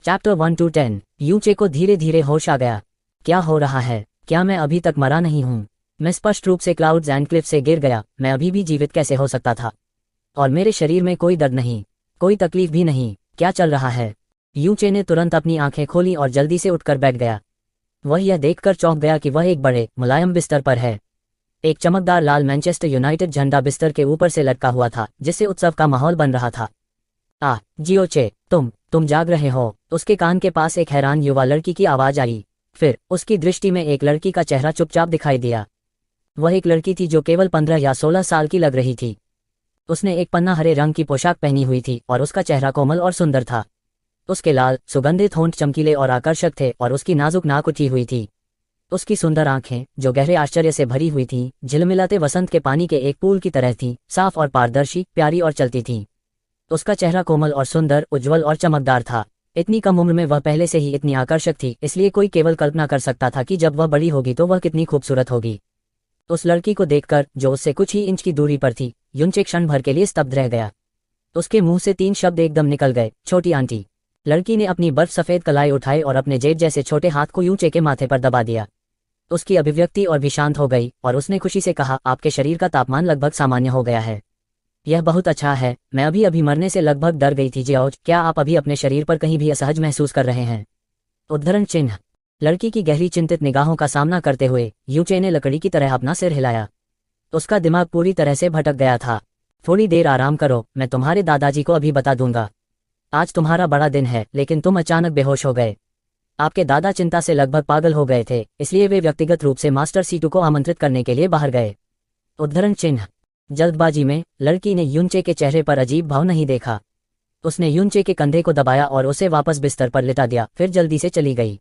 Chapter 1-10। यूचे को धीरे धीरे होश आ गया। क्या हो रहा है? क्या मैं अभी तक मरा नहीं हूँ? मैं स्पष्ट रूप से क्लाउड्स एंड क्लिफ से गिर गया। मैं अभी भी जीवित कैसे हो सकता था? और मेरे शरीर में कोई दर्द नहीं, कोई तकलीफ भी नहीं। क्या चल रहा है? यूचे ने तुरंत अपनी आंखें खोली और जल्दी से उठकर बैठ गया। वह यह देखकर चौंक गया कि वह एक बड़े मुलायम बिस्तर पर है। एक चमकदार लाल मैनचेस्टर यूनाइटेड झंडा बिस्तर के ऊपर से लटका हुआ था, जिससे उत्सव का माहौल बन रहा था। जियोचे, तुम जाग रहे हो? उसके कान के पास एक हैरान युवा लड़की की आवाज आई। फिर उसकी दृष्टि में एक लड़की का चेहरा चुपचाप दिखाई दिया। वह एक लड़की थी जो केवल 15 या 16 साल की लग रही थी। उसने एक पन्ना हरे रंग की पोशाक पहनी हुई थी और उसका चेहरा कोमल और सुंदर था। उसके लाल सुगंधित होंठ चमकीले और आकर्षक थे और उसकी नाजुक नाक उठी हुई थी। उसकी सुंदर आंखें, जो गहरे आश्चर्य से भरी हुई थीं, झिलमिलाते वसंत के पानी के एक पूल की तरह थीं, साफ और पारदर्शी, प्यारी और चलती थीं। उसका चेहरा कोमल और सुंदर, उज्ज्वल और चमकदार था। इतनी कम उम्र में वह पहले से ही इतनी आकर्षक थी, इसलिए कोई केवल कल्पना कर सकता था कि जब वह बड़ी होगी तो वह कितनी खूबसूरत होगी। उस लड़की को देखकर, जो उससे कुछ ही इंच की दूरी पर थी, यूचे क्षण भर के लिए स्तब्ध रह गया। उसके मुंह से 3 शब्द एकदम निकल गए, छोटी आंटी। लड़की ने अपनी बर्फ सफेद कलाई उठाई और अपने जेब जैसे छोटे हाथ को यूचे के माथे पर दबा दिया। उसकी अभिव्यक्ति और भी शांत हो गई और उसने खुशी से कहा, आपके शरीर का तापमान लगभग सामान्य हो गया है। यह बहुत अच्छा है। मैं अभी अभी मरने से लगभग डर गई थी। जियोज, क्या आप अभी अपने शरीर पर कहीं भी असहज महसूस कर रहे हैं? उद्धरण चिन्ह। लड़की की गहरी चिंतित निगाहों का सामना करते हुए यूचे ने लकड़ी की तरह अपना सिर हिलाया। उसका दिमाग पूरी तरह से भटक गया था। थोड़ी देर आराम करो, मैं तुम्हारे दादाजी को अभी बता दूंगा। आज तुम्हारा बड़ा दिन है, लेकिन तुम अचानक बेहोश हो गए। आपके दादा चिंता से लगभग पागल हो गए थे, इसलिए वे व्यक्तिगत रूप से मास्टर सीटू को आमंत्रित करने के लिए बाहर गए। उद्धरण चिन्ह। जल्दबाजी में लड़की ने यूचे के चेहरे पर अजीब भाव नहीं देखा। उसने यूचे के कंधे को दबाया और उसे वापस बिस्तर पर लिटा दिया, फिर जल्दी से चली गई।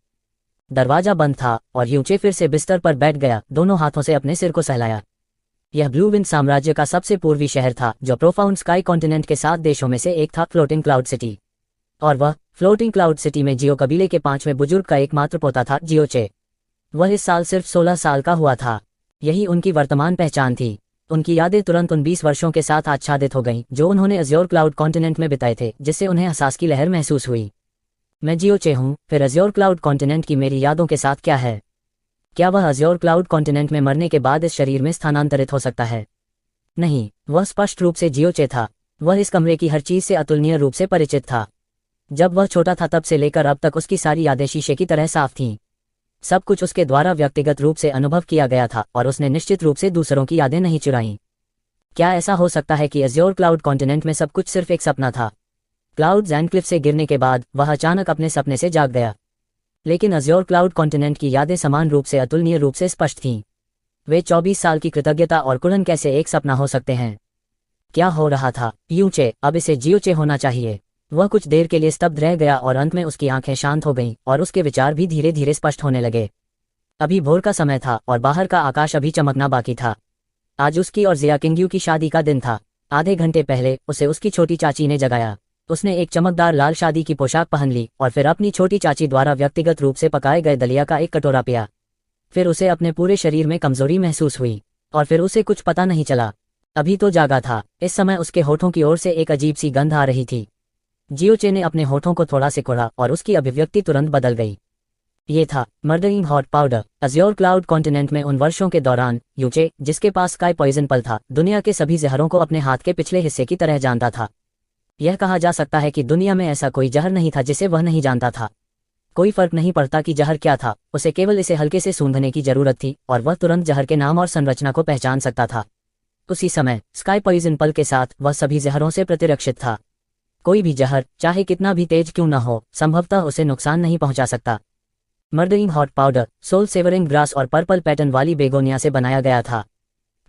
दरवाजा बंद था और यूचे फिर से बिस्तर पर बैठ गया, दोनों हाथों से अपने सिर को सहलाया। यह ब्लू विंड साम्राज्य का सबसे पूर्वी शहर था, जो प्रोफाउंड स्काई कॉन्टिनेंट के 7 देशों में से एक था, फ्लोटिंग क्लाउड सिटी। और वह फ्लोटिंग क्लाउड सिटी में जियो कबीले के 5वें बुजुर्ग का एकमात्र पोता था, जियोचे। वह इस साल सिर्फ 16 साल का हुआ था। यही उनकी वर्तमान पहचान थी। उनकी यादें तुरंत उन 20 वर्षों के साथ आच्छादित हो गईं, जो उन्होंने अज्योर क्लाउड कॉन्टिनेंट में बिताए थे, जिससे उन्हें एहसास की लहर महसूस हुई। मैं जियोचे हूँ, फिर अज्योर क्लाउड कॉन्टिनेंट की मेरी यादों के साथ क्या है? क्या वह अज्योर क्लाउड कॉन्टिनेंट में मरने के बाद इस शरीर में स्थानांतरित हो सकता है? नहीं, वह स्पष्ट रूप से जियोचे था। वह इस कमरे की हर चीज से अतुलनीय रूप से परिचित था। जब वह छोटा था तब से लेकर अब तक उसकी सारी यादें शीशे की तरह साफ थीं। सब कुछ उसके द्वारा व्यक्तिगत रूप से अनुभव किया गया था और उसने निश्चित रूप से दूसरों की यादें नहीं चुराईं। क्या ऐसा हो सकता है कि अज्योर क्लाउड कॉन्टिनेंट में सब कुछ सिर्फ एक सपना था? क्लाउड्स एंड क्लिफ से गिरने के बाद वह अचानक अपने सपने से जाग गया। लेकिन अज्योर क्लाउड कॉन्टिनेंट की यादें समान रूप से अतुलनीय रूप से स्पष्ट थीं। वे 24 साल की कृतज्ञता और कुलन कैसे एक सपना हो सकते हैं? क्या हो रहा था? यूचे, अब इसे जियोचे होना चाहिए। वह कुछ देर के लिए स्तब्ध रह गया और अंत में उसकी आंखें शांत हो गईं और उसके विचार भी धीरे धीरे स्पष्ट होने लगे। अभी भोर का समय था और बाहर का आकाश अभी चमकना बाकी था। आज उसकी और जिया किंग्यू की शादी का दिन था। आधे घंटे पहले उसे उसकी छोटी चाची ने जगाया। उसने एक चमकदार लाल शादी की पोशाक पहन ली और फिर अपनी छोटी चाची द्वारा व्यक्तिगत रूप से पकाए गए दलिया का एक कटोरा पिया। फिर उसे अपने पूरे शरीर में कमजोरी महसूस हुई और फिर उसे कुछ पता नहीं चला। अभी तो जागा था। इस समय उसके होठों की ओर से एक अजीब सी गंध आ रही थी। जियोचे ने अपने होठों को थोड़ा सिकुड़ा और उसकी अभिव्यक्ति तुरंत बदल गई। ये था murdering hot powder. Azure cloud continent में उन वर्षों के दौरान यूचे, जिसके पास स्काई पॉइजन पल था, दुनिया के सभी जहरों को अपने हाथ के पिछले हिस्से की तरह जानता था। यह कहा जा सकता है कि दुनिया में ऐसा कोई जहर नहीं था जिसे वह नहीं जानता था। कोई फर्क नहीं पड़ता कि जहर क्या था, उसे केवल इसे हल्के से सूंघने की जरूरत थी और वह तुरंत जहर के नाम और संरचना को पहचान सकता था। उसी समय स्काई पॉइजन पल के साथ वह सभी जहरों से प्रतिरक्षित था। कोई भी जहर, चाहे कितना भी तेज क्यों न हो, संभवतः उसे नुकसान नहीं पहुंचा सकता। Murdering hot powder soul severing grass और पर्पल पैटर्न वाली बेगोनिया से बनाया गया था।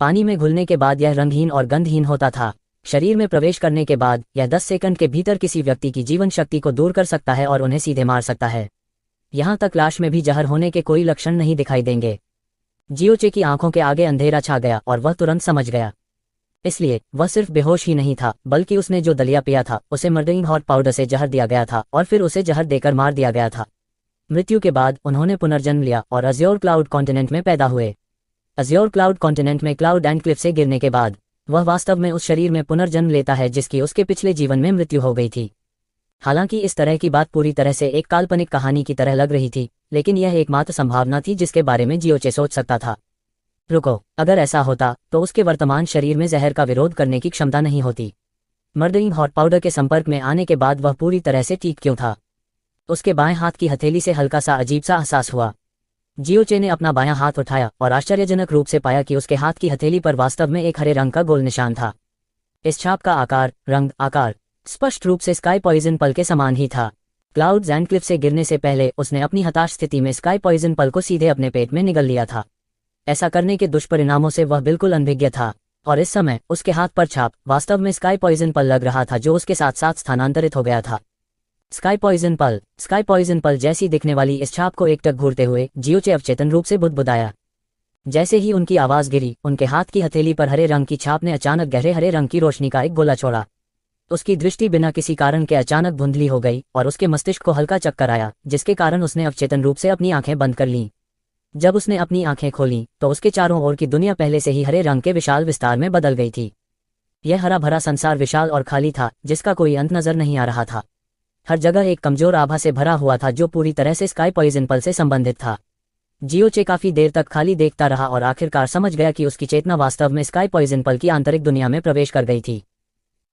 पानी में घुलने के बाद यह रंगहीन और गंधहीन होता था। शरीर में प्रवेश करने के बाद यह 10 सेकंड के भीतर किसी व्यक्ति की जीवन शक्ति को दूर कर सकता है और उन्हें सीधे मार सकता है। यहाँ तक लाश में भी जहर होने के कोई लक्षण नहीं दिखाई देंगे। जियोचे की आंखों के आगे अंधेरा छा गया और वह तुरंत समझ गया। इसलिए वह सिर्फ बेहोश ही नहीं था, बल्कि उसने जो दलिया पिया था उसे मर्डरिंग हॉट पाउडर से जहर दिया गया था और फिर उसे जहर देकर मार दिया गया था। मृत्यु के बाद उन्होंने पुनर्जन्म लिया और अज्योर क्लाउड कॉन्टिनेंट में पैदा हुए। अज्योर क्लाउड कॉन्टिनेंट में क्लाउड एंड क्लिफ से गिरने के बाद वह वास्तव में उस शरीर में पुनर्जन्म लेता है जिसकी उसके पिछले जीवन में मृत्यु हो गई थी। हालांकि इस तरह की बात पूरी तरह से एक काल्पनिक कहानी की तरह लग रही थी, लेकिन यह एकमात्र संभावना थी जिसके बारे में जियोचे सोच सकता था। रुको, अगर ऐसा होता तो उसके वर्तमान शरीर में जहर का विरोध करने की क्षमता नहीं होती। मर्डरिंग हॉट पाउडर के संपर्क में आने के बाद वह पूरी तरह से ठीक क्यों था? उसके बाएं हाथ की हथेली से हल्का सा अजीब सा एहसास हुआ। जियोचे ने अपना बायां हाथ उठाया और आश्चर्यजनक रूप से पाया कि उसके हाथ की हथेली पर वास्तव में एक हरे रंग का गोल निशान था। इस छाप का आकार, रंग, आकार स्पष्ट रूप से स्काई पॉइजन पल के समान ही था। क्लाउड जैंडक्लिफ से गिरने से पहले उसने अपनी हताश स्थिति में स्काई पॉइजन पल को सीधे अपने पेट में निगल लिया था। ऐसा करने के दुष्परिणामों से वह बिल्कुल अनभिज्ञ था, और इस समय उसके हाथ पर छाप वास्तव में स्काई पॉइजन पल लग रहा था जो उसके साथ साथ स्थानांतरित हो गया था। स्काई पॉइजन पल जैसी दिखने वाली इस छाप को एकटक घूरते हुए जियोचे अवचेतन रूप से बुदबुदाया। जैसे ही उनकी आवाज गिरी, उनके हाथ की हथेली पर हरे रंग की छाप ने अचानक गहरे हरे रंग की रोशनी का एक गोला छोड़ा। उसकी दृष्टि बिना किसी कारण के अचानक धुंधली हो गई और उसके मस्तिष्क को हल्का चक्कर आया, जिसके कारण उसने अवचेतन रूप से अपनी आंखें बंद कर लीं। जब उसने अपनी आंखें खोलीं तो उसके चारों ओर की दुनिया पहले से ही हरे रंग के विशाल विस्तार में बदल गई थी। यह हरा भरा संसार विशाल और खाली था, जिसका कोई अंत नजर नहीं आ रहा था। हर जगह एक कमजोर आभा से भरा हुआ था जो पूरी तरह से स्काई पॉइजन पल से संबंधित था। जियोचे काफी देर तक खाली देखता रहा और आखिरकार समझ गया कि उसकी चेतना वास्तव में स्काई पॉइजन पल की आंतरिक दुनिया में प्रवेश कर गई थी।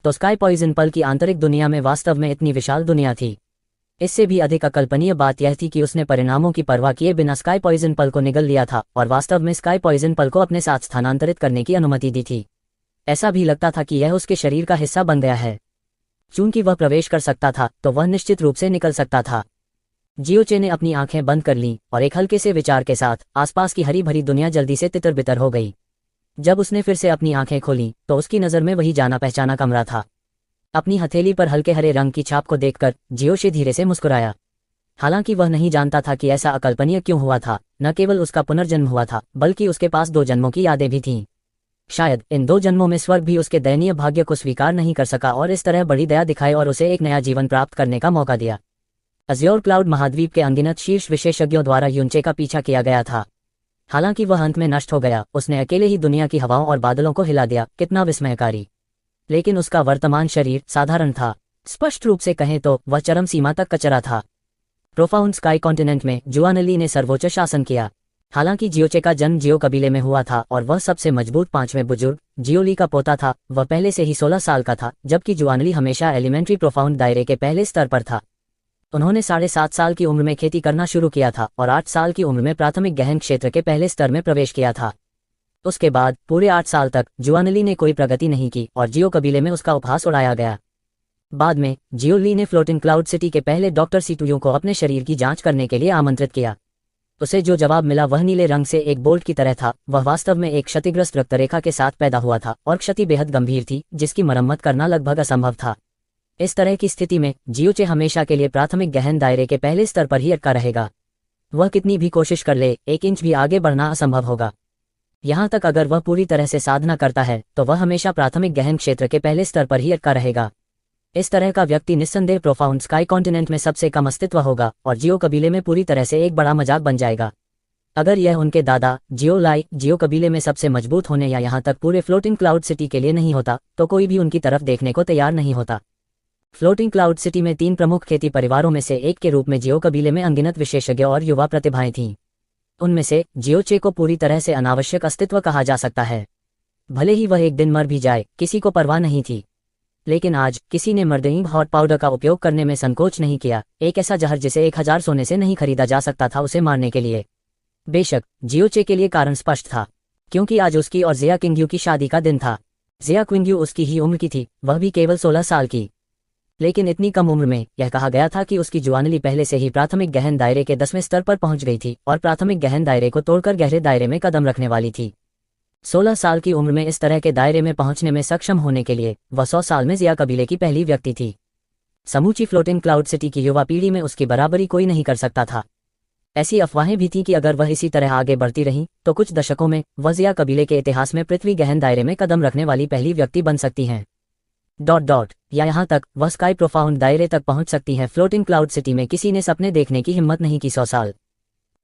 तो स्काई पॉइजन पल की आंतरिक दुनिया में वास्तव में इतनी विशाल दुनिया थी। इससे भी अधिक अकल्पनीय बात यह थी कि उसने परिणामों की परवाह किए बिना स्काई पॉइजन पल को निगल लिया था और वास्तव में स्काई पॉइजन पल को अपने साथ स्थानांतरित करने की अनुमति दी थी। ऐसा भी लगता था कि यह उसके शरीर का हिस्सा बन गया है। चूंकि वह प्रवेश कर सकता था तो वह निश्चित रूप से निकल सकता था। जियोचे ने अपनी आंखें बंद कर लीं और एक हल्के से विचार के साथ आसपास की हरी भरी दुनिया जल्दी से तितर बितर हो गई। जब उसने फिर से अपनी आंखें खोलीं तो उसकी नज़र में वही जाना पहचाना कमरा था। अपनी हथेली पर हल्के हरे रंग की छाप को देखकर जियोचे धीरे से मुस्कुराया। हालांकि वह नहीं जानता था कि ऐसा अकल्पनीय क्यों हुआ था। न केवल उसका पुनर्जन्म हुआ था, बल्कि उसके पास 2 जन्मों की यादें भी थीं। शायद इन 2 जन्मों में स्वर्ग भी उसके दयनीय भाग्य को स्वीकार नहीं कर सका और इस तरह बड़ी दया दिखाई और उसे एक नया जीवन प्राप्त करने का मौका दिया। अज्योर क्लाउड महाद्वीप के अनगिनत शीर्ष विशेषज्ञों द्वारा यूनचे का पीछा किया गया था। हालांकि वह अंत में नष्ट हो गया, उसने अकेले ही दुनिया की हवाओं और बादलों को हिला दिया। कितना विस्मयकारी! लेकिन उसका वर्तमान शरीर साधारण था। स्पष्ट रूप से कहें तो वह चरम सीमा तक कचरा था। प्रोफाउंड स्काई कॉन्टिनेंट में जुआनली ने सर्वोच्च शासन किया। हालांकि जियोचे का जन्म जियो कबीले में हुआ था और वह सबसे मजबूत 5वें बुजुर्ग जियोली का पोता था। वह पहले से ही 16 साल का था, जबकि जुआनली हमेशा एलिमेंट्री प्रोफाउंड दायरे के पहले स्तर पर था। उन्होंने 7.5 साल की उम्र में खेती करना शुरू किया था और 8 साल की उम्र में प्राथमिक गहन क्षेत्र के पहले स्तर में प्रवेश किया था। उसके बाद पूरे 8 साल तक जुआनली ने कोई प्रगति नहीं की और जियो कबीले में उसका उपहास उड़ाया गया। बाद में जियोली ने फ्लोटिंग क्लाउड सिटी के पहले डॉक्टर सीटुयो को अपने शरीर की जांच करने के लिए आमंत्रित किया। उसे जो जवाब मिला वह नीले रंग से एक बोल्ट की तरह था। वह वास्तव में एक क्षतिग्रस्त रक्तरेखा के साथ पैदा हुआ था और क्षति बेहद गंभीर थी, जिसकी मरम्मत करना लगभग असंभव था। इस तरह की स्थिति में जियोचे हमेशा के लिए प्राथमिक गहन दायरे के पहले स्तर पर ही अटका रहेगा। वह कितनी भी कोशिश कर ले, 1 इंच भी आगे बढ़ना असंभव होगा। यहाँ तक अगर वह पूरी तरह से साधना करता है तो वह हमेशा प्राथमिक गहन क्षेत्र के पहले स्तर पर ही अटका रहेगा। इस तरह का व्यक्ति निस्संदेह प्रोफाउंड स्काई कॉन्टिनेंट में सबसे कम अस्तित्व होगा और जियो कबीले में पूरी तरह से एक बड़ा मजाक बन जाएगा। अगर यह उनके दादा जियो कबीले में सबसे मजबूत होने या यहाँ तक पूरे फ्लोटिंग क्लाउड सिटी के लिए नहीं होता तो कोई भी उनकी तरफ देखने को तैयार नहीं होता। फ्लोटिंग क्लाउड सिटी में 3 प्रमुख खेती परिवारों में से एक के रूप में जियो कबीले में अनगिनत विशेषज्ञ और युवा प्रतिभाएं थीं। उनमें से जियोचे को पूरी तरह से अनावश्यक अस्तित्व कहा जा सकता है। भले ही वह एक दिन मर भी जाए, किसी को परवाह नहीं थी। लेकिन आज किसी ने मर्दइंग हॉट पाउडर का उपयोग करने में संकोच नहीं किया, एक ऐसा जहर जिसे 1000 सोने से नहीं खरीदा जा सकता था उसे मारने के लिए। बेशक जियोचे के लिए कारण स्पष्ट था, क्योंकि आज उसकी और जिया किंग्यू की शादी का दिन था। जिया किंग्यू उसकी ही उम्र की थी, वह भी केवल 16 साल की। लेकिन इतनी कम उम्र में यह कहा गया था कि उसकी जुआनली पहले से ही प्राथमिक गहन दायरे के 10वें स्तर पर पहुंच गई थी और प्राथमिक गहन दायरे को तोड़कर गहरे दायरे में कदम रखने वाली थी। 16 साल की उम्र में इस तरह के दायरे में पहुंचने में सक्षम होने के लिए वह 100 साल में जिया कबीले की पहली व्यक्ति थी। समूची फ्लोटिंग क्लाउड सिटी की युवा पीढ़ी में उसकी बराबरी कोई नहीं कर सकता था। ऐसी अफवाहें भी थीं कि अगर वह इसी तरह आगे बढ़ती रही तो कुछ दशकों में वह जिया कबीले के इतिहास में पृथ्वी गहन दायरे में कदम रखने वाली पहली व्यक्ति बन सकती हैं। या यहाँ तक वह स्काई प्रोफाउंड दायरे तक पहुंच सकती हैं। फ्लोटिंग क्लाउड सिटी में किसी ने सपने देखने की हिम्मत नहीं की 100 साल।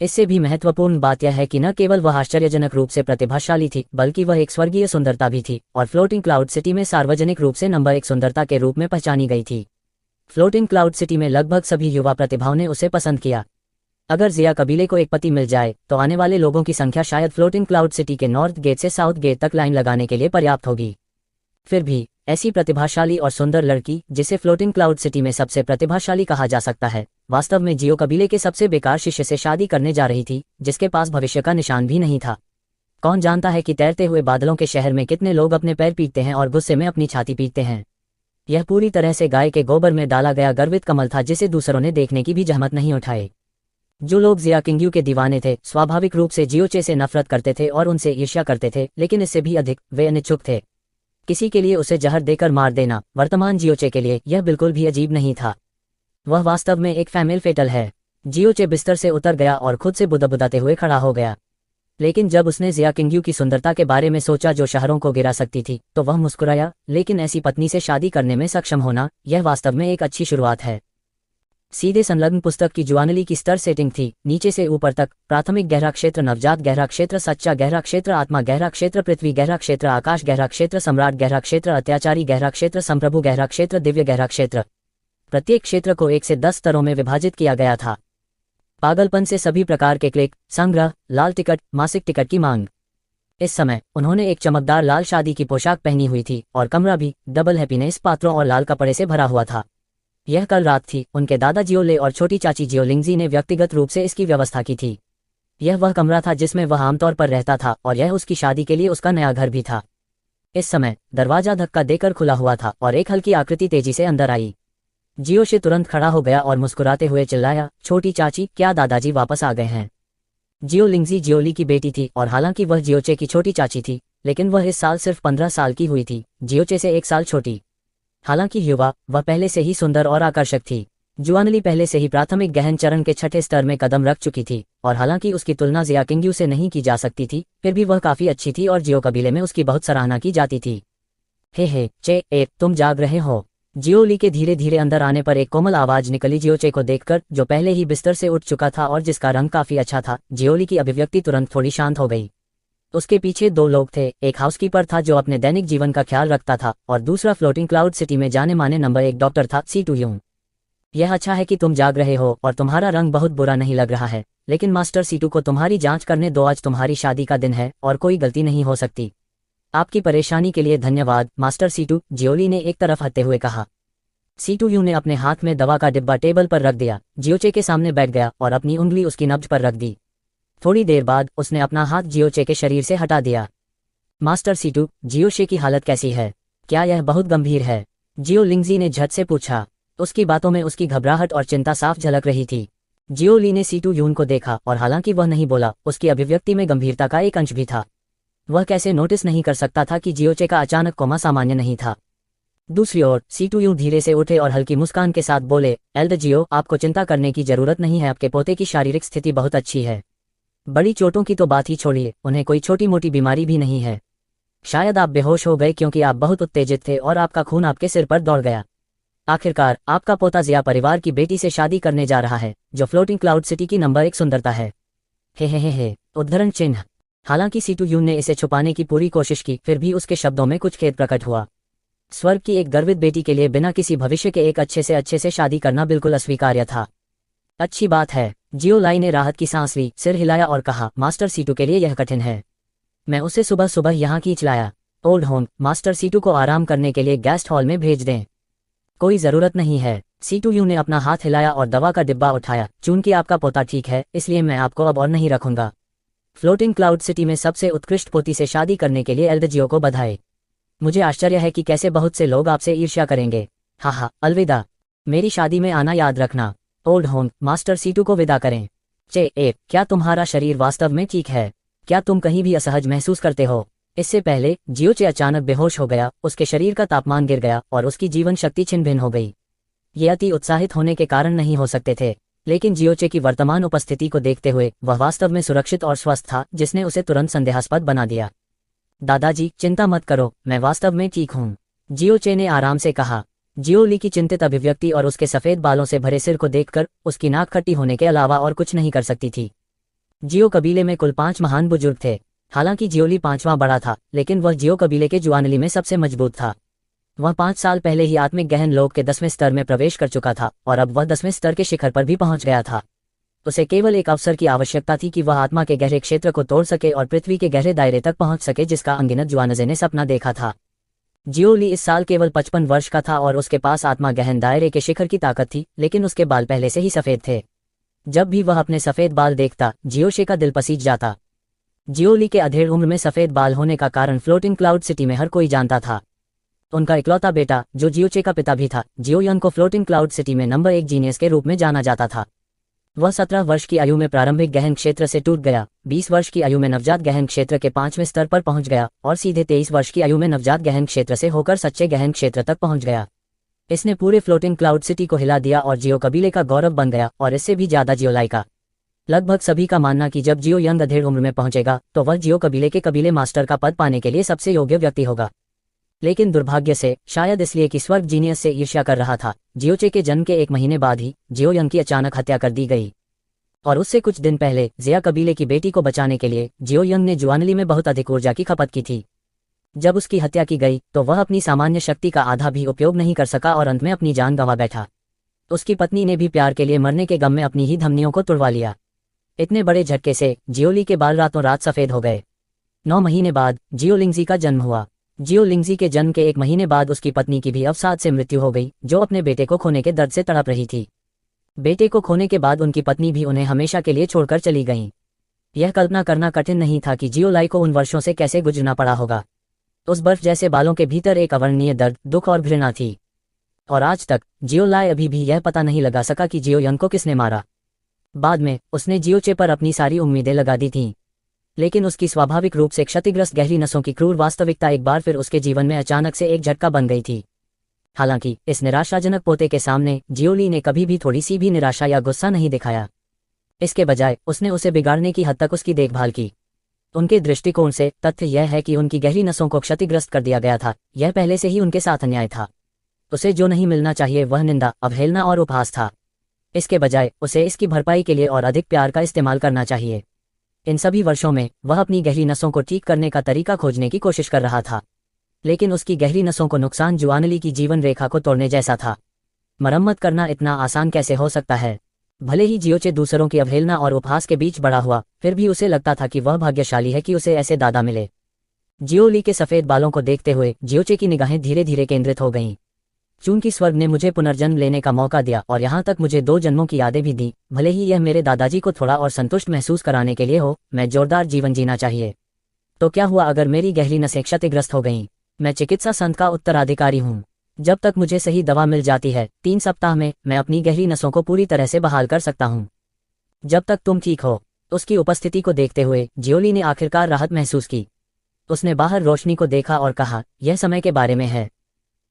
इससे भी महत्वपूर्ण बात यह है कि न केवल वह आश्चर्यजनक रूप से प्रतिभाशाली थी, बल्कि वह एक स्वर्गीय सुंदरता भी थी और फ्लोटिंग क्लाउड सिटी में सार्वजनिक रूप से नंबर 1 सुंदरता के रूप में पहचानी गई थी। फ्लोटिंग क्लाउड सिटी में लगभग सभी युवा प्रतिभाओं ने उसे पसंद किया। अगर जिया कबीले को एक पति मिल जाए तो आने वाले लोगों की संख्या शायद फ्लोटिंग क्लाउड सिटी के नॉर्थ गेट से साउथ गेट तक लाइन लगाने के लिए पर्याप्त होगी। फिर भी ऐसी प्रतिभाशाली और सुंदर लड़की, जिसे फ्लोटिंग क्लाउड सिटी में सबसे प्रतिभाशाली कहा जा सकता है, वास्तव में जियो कबीले के सबसे बेकार शिष्य से शादी करने जा रही थी, जिसके पास भविष्य का निशान भी नहीं था। कौन जानता है कि तैरते हुए बादलों के शहर में कितने लोग अपने पैर पीटते हैं और गुस्से में अपनी छाती पीटते हैं। यह पूरी तरह से गाय के गोबर में डाला गया गर्वित कमल था, जिसे दूसरों ने देखने की भी जहमत नहीं उठाई। जो लोग जिया किंग्यू के दीवाने थे, स्वाभाविक रूप से जियोचे से नफरत करते थे और उनसे ईर्ष्या करते थे, लेकिन इससे भी अधिक वे अनिच्छुक थे। किसी के लिए उसे जहर देकर मार देना वर्तमान जियोचे के लिए यह बिल्कुल भी अजीब नहीं था। वह वास्तव में एक फैमिल फेटल है। जियोचे बिस्तर से उतर गया और खुद से बुदबुदाते हुए खड़ा हो गया। लेकिन जब उसने जिया किंग्यू की सुंदरता के बारे में सोचा जो शहरों को गिरा सकती थी, तो वह मुस्कुराया। लेकिन ऐसी पत्नी से शादी करने में सक्षम होना, यह वास्तव में एक अच्छी शुरुआत है। सीधे संलग्न पुस्तक की जुआनली की स्तर सेटिंग थी, नीचे से ऊपर तक। प्राथमिक गहरा क्षेत्र, नवजात गहरा क्षेत्र, सच्चा गहरा क्षेत्र, आत्मा गहरा क्षेत्र, पृथ्वी गहरा क्षेत्र, आकाश गहरा क्षेत्र, सम्राट गहरा क्षेत्र, अत्याचारी गहरा क्षेत्र, संप्रभु गहरा क्षेत्र, दिव्य गहरा क्षेत्र। प्रत्येक क्षेत्र को 1 से 10 स्तरों में विभाजित किया गया था। पागलपन से सभी प्रकार के क्लिक, संग्रह, लाल टिकट, मासिक टिकट की मांग। इस समय उन्होंने एक चमकदार लाल शादी की पोशाक पहनी हुई थी और कमरा भी डबल हैप्पीनेस पात्रों और लाल कपड़े से भरा हुआ था। यह कल रात थी। उनके दादा जियोले और छोटी चाची जियोलिंगजी ने व्यक्तिगत रूप से इसकी व्यवस्था की थी। यह वह कमरा था जिसमें वह आमतौर पर रहता था और यह उसकी शादी के लिए उसका नया घर भी था। इस समय दरवाजा धक्का देकर खुला हुआ था और एक हल्की आकृति तेजी से अंदर आई। जियोशे तुरंत खड़ा हो गया और मुस्कुराते हुए चिल्लाया, छोटी चाची, क्या दादाजी वापस आ गए हैं? जियोलिंगजी जियोली की बेटी थी और हालांकि वह जियोचे की छोटी चाची थी, लेकिन वह इस साल सिर्फ 15 साल की हुई थी, जियोचे से 1 साल छोटी। हालांकि युवा, वह पहले से ही सुंदर और आकर्षक थी। जुआनली पहले से ही प्राथमिक गहन चरण के 6ठे स्तर में कदम रख चुकी थी और हालांकि उसकी तुलना जिया किंग्यू से नहीं की जा सकती थी, फिर भी वह काफी अच्छी थी और जियो कबीले में उसकी बहुत सराहना की जाती थी। हे चे, तुम जाग रहे हो? जियोली के धीरे धीरे अंदर आने पर एक कोमल आवाज निकली जियोचे को देखकर, जो पहले ही बिस्तर से उठ चुका था और जिसका रंग काफी अच्छा था। जियोली की अभिव्यक्ति तुरंत थोड़ी शांत हो गई। उसके पीछे 2 लोग थे। एक हाउसकीपर था जो अपने दैनिक जीवन का ख्याल रखता था और दूसरा फ्लोटिंग क्लाउड सिटी में जाने माने नंबर 1 डॉक्टर था, सीटू यूंग। यह अच्छा है कि तुम जाग रहे हो और तुम्हारा रंग बहुत बुरा नहीं लग रहा है, लेकिन मास्टर सीटू को तुम्हारी जांच करने दो। आज तुम्हारी शादी का दिन है और कोई गलती नहीं हो सकती। आपकी परेशानी के लिए धन्यवाद मास्टर सीटू, जियोली ने एक तरफ हटते हुए कहा। सीटू यूं ने अपने हाथ में दवा का डिब्बा टेबल पर रख दिया, जियोचे के सामने बैठ गया और अपनी उंगली उसकी नब्ज पर रख दी। थोड़ी देर बाद उसने अपना हाथ जियोचे के शरीर से हटा दिया। मास्टर सीटू, जियोशे की हालत कैसी है? क्या यह बहुत गंभीर है? जियोलिंगजी ने झट से पूछा। उसकी बातों में उसकी घबराहट और चिंता साफ झलक रही थी। जियोली ने सीटू यून को देखा और हालांकि वह नहीं बोला, उसकी अभिव्यक्ति में गंभीरता का एक अंश भी था। वह कैसे नोटिस नहीं कर सकता था कि जियोचे का अचानक कोमा सामान्य नहीं था। दूसरी ओर सीटू यूं धीरे से उठे और हल्की मुस्कान के साथ बोले, एल्डर जियो, आपको चिंता करने की जरूरत नहीं है। आपके पोते की शारीरिक स्थिति बहुत अच्छी है। बड़ी चोटों की तो बात ही छोड़िए, उन्हें कोई छोटी मोटी बीमारी भी नहीं है। शायद आप बेहोश हो गए क्योंकि आप बहुत उत्तेजित थे और आपका खून आपके सिर पर दौड़ गया। आखिरकार आपका पोता जिया परिवार की बेटी से शादी करने जा रहा है, जो फ्लोटिंग क्लाउड सिटी की नंबर 1 सुंदरता है। हे उद्धरण चिन्ह। हालांकि सीटू यून ने इसे छुपाने की पूरी कोशिश की, फिर भी उसके शब्दों में कुछ खेद प्रकट हुआ। स्वर्ग की एक गर्वित बेटी के लिए बिना किसी भविष्य के एक अच्छे से शादी करना बिल्कुल अस्वीकार्य था। अच्छी बात है। जियोलाई ने राहत की सांस ली, सिर हिलाया और कहा, मास्टर सीटू के लिए यह कठिन है। मैं उसे सुबह सुबह यहाँ खींच लाया। ओल्ड होम, मास्टर सीटू को आराम करने के लिए गेस्ट हॉल में भेज दें। कोई जरूरत नहीं है। सीटू यूं ने अपना हाथ हिलाया और दवा का डिब्बा उठाया। चूंकि आपका पोता ठीक है, इसलिए मैं आपको अब और नहीं रखूंगा। फ्लोटिंग क्लाउड सिटी में सबसे उत्कृष्ट पोती से शादी करने के लिए एल्डर जियो को बधाई। मुझे आश्चर्य है कि कैसे बहुत से लोग आपसे ईर्ष्या करेंगे। हाँ, अलविदा। मेरी शादी में आना याद रखना। ओल्ड होम, मास्टर सीटू को विदा करें। क्या तुम्हारा शरीर वास्तव में ठीक है? क्या तुम कहीं भी असहज महसूस करते हो? इससे पहले जियोचे अचानक बेहोश हो गया, उसके शरीर का तापमान गिर गया और उसकी जीवन शक्ति छिन्न भिन्न हो गई। ये अति उत्साहित होने के कारण नहीं हो सकते थे, लेकिन जियोचे की वर्तमान उपस्थिति को देखते हुए वह वास्तव में सुरक्षित और स्वस्थ था, जिसने उसे तुरंत संदेहास्पद बना दिया। दादाजी, चिंता मत करो, मैं वास्तव में ठीक हूँ, जियोचे ने आराम से कहा। जियोली की चिंतित अभिव्यक्ति और उसके सफेद बालों से भरे सिर को देखकर उसकी नाक खट्टी होने के अलावा और कुछ नहीं कर सकती थी। जियो कबीले में कुल 5 महान बुजुर्ग थे। हालांकि जियोली 5वां बड़ा था, लेकिन वह जियो कबीले के जुआनली में सबसे मजबूत था। वह 5 साल पहले ही आत्मिक गहन लोक के 10वें स्तर में प्रवेश कर चुका था और अब वह 10वें स्तर के शिखर पर भी पहुंच गया था। उसे केवल एक अवसर की आवश्यकता थी कि वह आत्मा के गहरे क्षेत्र को तोड़ सके और पृथ्वी के गहरे दायरे तक पहुंच सके, जिसका अनगिनत जुआनजे ने सपना देखा था। जियो ली इस साल केवल 55 वर्ष का था और उसके पास आत्मा गहन दायरे के शिखर की ताकत थी, लेकिन उसके बाल पहले से ही सफेद थे। जब भी वह अपने सफेद बाल देखता, जियोशे का दिल पसीज जाता। जियो ली के अधेड़ उम्र में सफेद बाल होने का कारण फ्लोटिंग क्लाउड सिटी में हर कोई जानता था। उनका इकलौता बेटा, जो जियोचे का पिता भी था, जियो यंग को फ्लोटिंग क्लाउड सिटी में नंबर 1 जीनियस के रूप में जाना जाता था। वह 17 वर्ष की आयु में प्रारंभिक गहन क्षेत्र से टूट गया, 20 वर्ष की आयु में नवजात गहन क्षेत्र के 5वें स्तर पर पहुंच गया और सीधे 23 वर्ष की आयु में नवजात गहन क्षेत्र से होकर सच्चे गहन क्षेत्र तक पहुंच गया। इसने पूरे फ्लोटिंग क्लाउड सिटी को हिला दिया और जियो कबीले का गौरव बन गया, और इससे भी ज्यादा जियोलाई का। लगभग सभी का मानना कि जब जियो यंग अधेड़ उम्र में पहुंचेगा तो वह जियो कबीले के कबीले मास्टर का पद पाने के लिए सबसे योग्य व्यक्ति होगा। लेकिन दुर्भाग्य से, शायद इसलिए कि स्वर्ग जीनियस से ईर्ष्या कर रहा था, जियोचे के जन्म के 1 महीने बाद ही जियो यंग की अचानक हत्या कर दी गई। और उससे कुछ दिन पहले जिया कबीले की बेटी को बचाने के लिए जियो यंग ने जुआनली में बहुत अधिक ऊर्जा की खपत की थी। जब उसकी हत्या की गई तो वह अपनी सामान्य शक्ति का आधा भी उपयोग नहीं कर सका और अंत में अपनी जान गंवा बैठा। उसकी पत्नी ने भी प्यार के लिए मरने के गम में अपनी ही धमनियों को तुड़वा लिया। इतने बड़े झटके से जियोली के बाल रातों रात सफेद हो गए। 9 महीने बाद जियो लिंगजी का जन्म हुआ। जियो लिंगजी के जन्म के 1 महीने बाद उसकी पत्नी की भी अवसाद से मृत्यु हो गई, जो अपने बेटे को खोने के दर्द से तड़प रही थी। बेटे को खोने के बाद उनकी पत्नी भी उन्हें हमेशा के लिए छोड़कर चली गईं। यह कल्पना करना कठिन नहीं था कि जियोलाई को उन वर्षों से कैसे गुजरना पड़ा होगा। उस बर्फ जैसे बालों के भीतर एक अवर्णनीय दर्द, दुख और घृणा थी। और आज तक जियोलाई अभी भी यह पता नहीं लगा सका कि जियो यंग को किसने मारा। बाद में उसने जियोचे पर अपनी सारी उम्मीदें लगा दी थीं, लेकिन उसकी स्वाभाविक रूप से क्षतिग्रस्त गहरी नसों की क्रूर वास्तविकता एक बार फिर उसके जीवन में अचानक से एक झटका बन गई थी। हालांकि इस निराशाजनक पोते के सामने जियोली ने कभी भी थोड़ी सी भी निराशा या गुस्सा नहीं दिखाया। इसके बजाय उसने उसे बिगाड़ने की हद तक उसकी देखभाल की। उनके दृष्टिकोण से तथ्य यह है कि उनकी गहरी नसों को क्षतिग्रस्त कर दिया गया था। यह पहले से ही उनके साथ अन्याय था। उसे जो नहीं मिलना चाहिए वह निंदा, अवहेलना और उपहास था। इसके बजाय उसे इसकी भरपाई के लिए और अधिक प्यार का इस्तेमाल करना चाहिए। इन सभी वर्षों में वह अपनी गहरी नसों को ठीक करने का तरीका खोजने की कोशिश कर रहा था, लेकिन उसकी गहरी नसों को नुकसान जुआनली की जीवन रेखा को तोड़ने जैसा था। मरम्मत करना इतना आसान कैसे हो सकता है? भले ही जियोचे दूसरों की अवहेलना और उपहास के बीच बड़ा हुआ, फिर भी उसे लगता था कि वह भाग्यशाली है कि उसे ऐसे दादा मिले। जियोली के सफेद बालों को देखते हुए जियोचे की निगाहें धीरे धीरे केंद्रित हो गईं। चूंकि स्वर्ग ने मुझे पुनर्जन्म लेने का मौका दिया और यहाँ तक मुझे 2 जन्मों की यादें भी दी, भले ही यह मेरे दादाजी को थोड़ा और संतुष्ट महसूस कराने के लिए हो, मैं जोरदार जीवन जीना चाहिए। तो क्या हुआ अगर मेरी गहरी नसें क्षतिग्रस्त हो गईं? मैं चिकित्सा संत का उत्तराधिकारी हूँ। जब तक मुझे सही दवा मिल जाती है, 3 सप्ताह में मैं अपनी गहरी नसों को पूरी तरह से बहाल कर सकता हूँ। जब तक तुम ठीक हो। उसकी उपस्थिति को देखते हुए जियोली ने आखिरकार राहत महसूस की। उसने बाहर रोशनी को देखा और कहा, यह समय के बारे में है।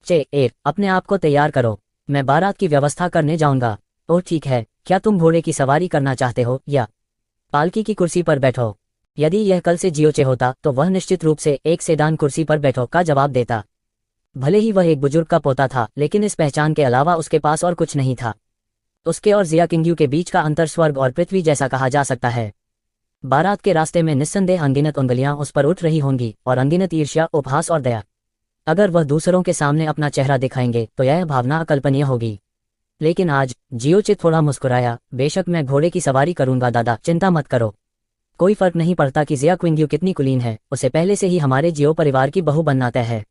अपने आप को तैयार करो, मैं बारात की व्यवस्था करने जाऊंगा। ओह ठीक है, क्या तुम घोड़े की सवारी करना चाहते हो या पालकी की कुर्सी पर बैठो? यदि यह कल से जियोचे होता तो वह निश्चित रूप से एक सेडान कुर्सी पर बैठो का जवाब देता। भले ही वह एक बुजुर्ग का पोता था, लेकिन इस पहचान के अलावा उसके पास और कुछ नहीं था। उसके और जिया किंग्यू के बीच का अंतर स्वर्ग और पृथ्वी जैसा कहा जा सकता है। बारात के रास्ते में निस्संदेह अनगिनत उंगलियां उस पर उठ रही होंगी और अनगिनत ईर्ष्या, उपहास और दया। अगर वह दूसरों के सामने अपना चेहरा दिखाएंगे तो यह भावना अकल्पनीय होगी। लेकिन आज जियोचे थोड़ा मुस्कुराया। बेशक मैं घोड़े की सवारी करूंगा दादा, चिंता मत करो। कोई फर्क नहीं पड़ता कि जिया क्विंग्यू कितनी कुलीन है, उसे पहले से ही हमारे जियो परिवार की बहू बनना तय है।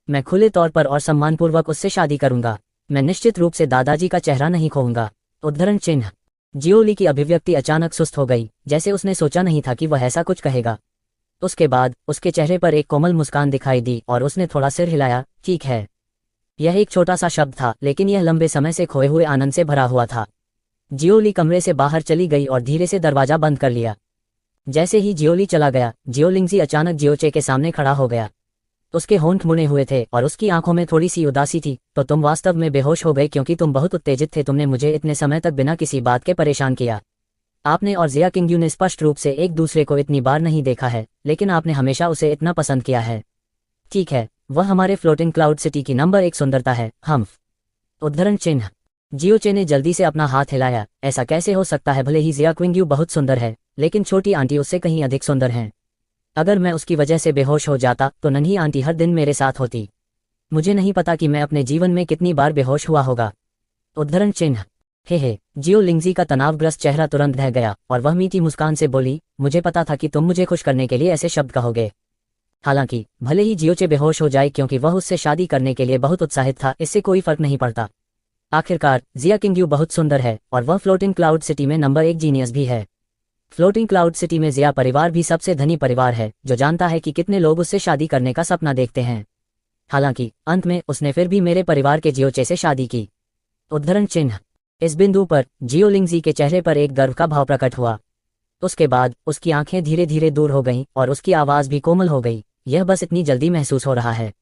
मैं खुले तौर पर और सम्मानपूर्वक उससे शादी करूंगा। मैं निश्चित रूप से दादाजी का चेहरा नहीं खोऊंगा। उद्धरण चिन्ह। जियोली की अभिव्यक्ति अचानक सुस्त हो गई, जैसे उसने सोचा नहीं था कि वह ऐसा कुछ कहेगा। उसके बाद उसके चेहरे पर एक कोमल मुस्कान दिखाई दी और उसने थोड़ा सिर हिलाया। ठीक है। यह एक छोटा सा शब्द था, लेकिन यह लंबे समय से खोए हुए आनंद से भरा हुआ था। जियोली कमरे से बाहर चली गई और धीरे से दरवाजा बंद कर लिया। जैसे ही जियोली चला गया, जियोलिंगजी अचानक जियोचे के सामने खड़ा हो गया। उसके होंठ मुड़े हुए थे और उसकी आंखों में थोड़ी सी उदासी थी। तो तुम वास्तव में बेहोश हो गए क्योंकि तुम बहुत उत्तेजित थे। तुमने मुझे इतने समय तक बिना किसी बात के परेशान किया। आपने और जिया किंग्यू ने स्पष्ट रूप से एक दूसरे को इतनी बार नहीं देखा है, लेकिन आपने हमेशा उसे इतना पसंद किया है। ठीक है, वह हमारे फ्लोटिंग क्लाउड सिटी की नंबर 1 सुंदरता है। हम्फ। उद्धरण चिन्ह। जियोचे ने जल्दी से अपना हाथ हिलाया। ऐसा कैसे हो सकता है? भले ही जिया क्विंग्यू बहुत सुंदर है, लेकिन छोटी आंटी उससे कहीं अधिक सुंदर हैं। अगर मैं उसकी वजह से बेहोश हो जाता तो नन्ही आंटी हर दिन मेरे साथ होती। मुझे नहीं पता कि मैं अपने जीवन में कितनी बार बेहोश हुआ होगा। उद्धरण चिन्ह। हे जियो लिंगजी का तनावग्रस्त चेहरा तुरंत ढह गया और वह मीठी मुस्कान से बोली, मुझे पता था कि तुम मुझे खुश करने के लिए ऐसे शब्द कहोगे। हालांकि भले ही जियोचे बेहोश हो जाए क्योंकि वह उससे शादी करने के लिए बहुत उत्साहित था, इससे कोई फर्क नहीं पड़ता। आखिरकार जिया किंगयू बहुत सुंदर है और वह फ्लोटिंग क्लाउड सिटी में नंबर 1 जीनियस भी है। फ्लोटिंग क्लाउड सिटी में जिया परिवार भी सबसे धनी परिवार है, जो जानता है कि कितने लोग उससे शादी करने का सपना देखते हैं। हालांकि अंत में उसने फिर भी मेरे परिवार के जियोचे से शादी की। उद्धरण चिन्ह। इस बिंदु पर जियो लिंगजी के चेहरे पर एक गर्व का भाव प्रकट हुआ। उसके बाद उसकी आंखें धीरे धीरे दूर हो गईं और उसकी आवाज भी कोमल हो गई। यह बस इतनी जल्दी महसूस हो रहा है।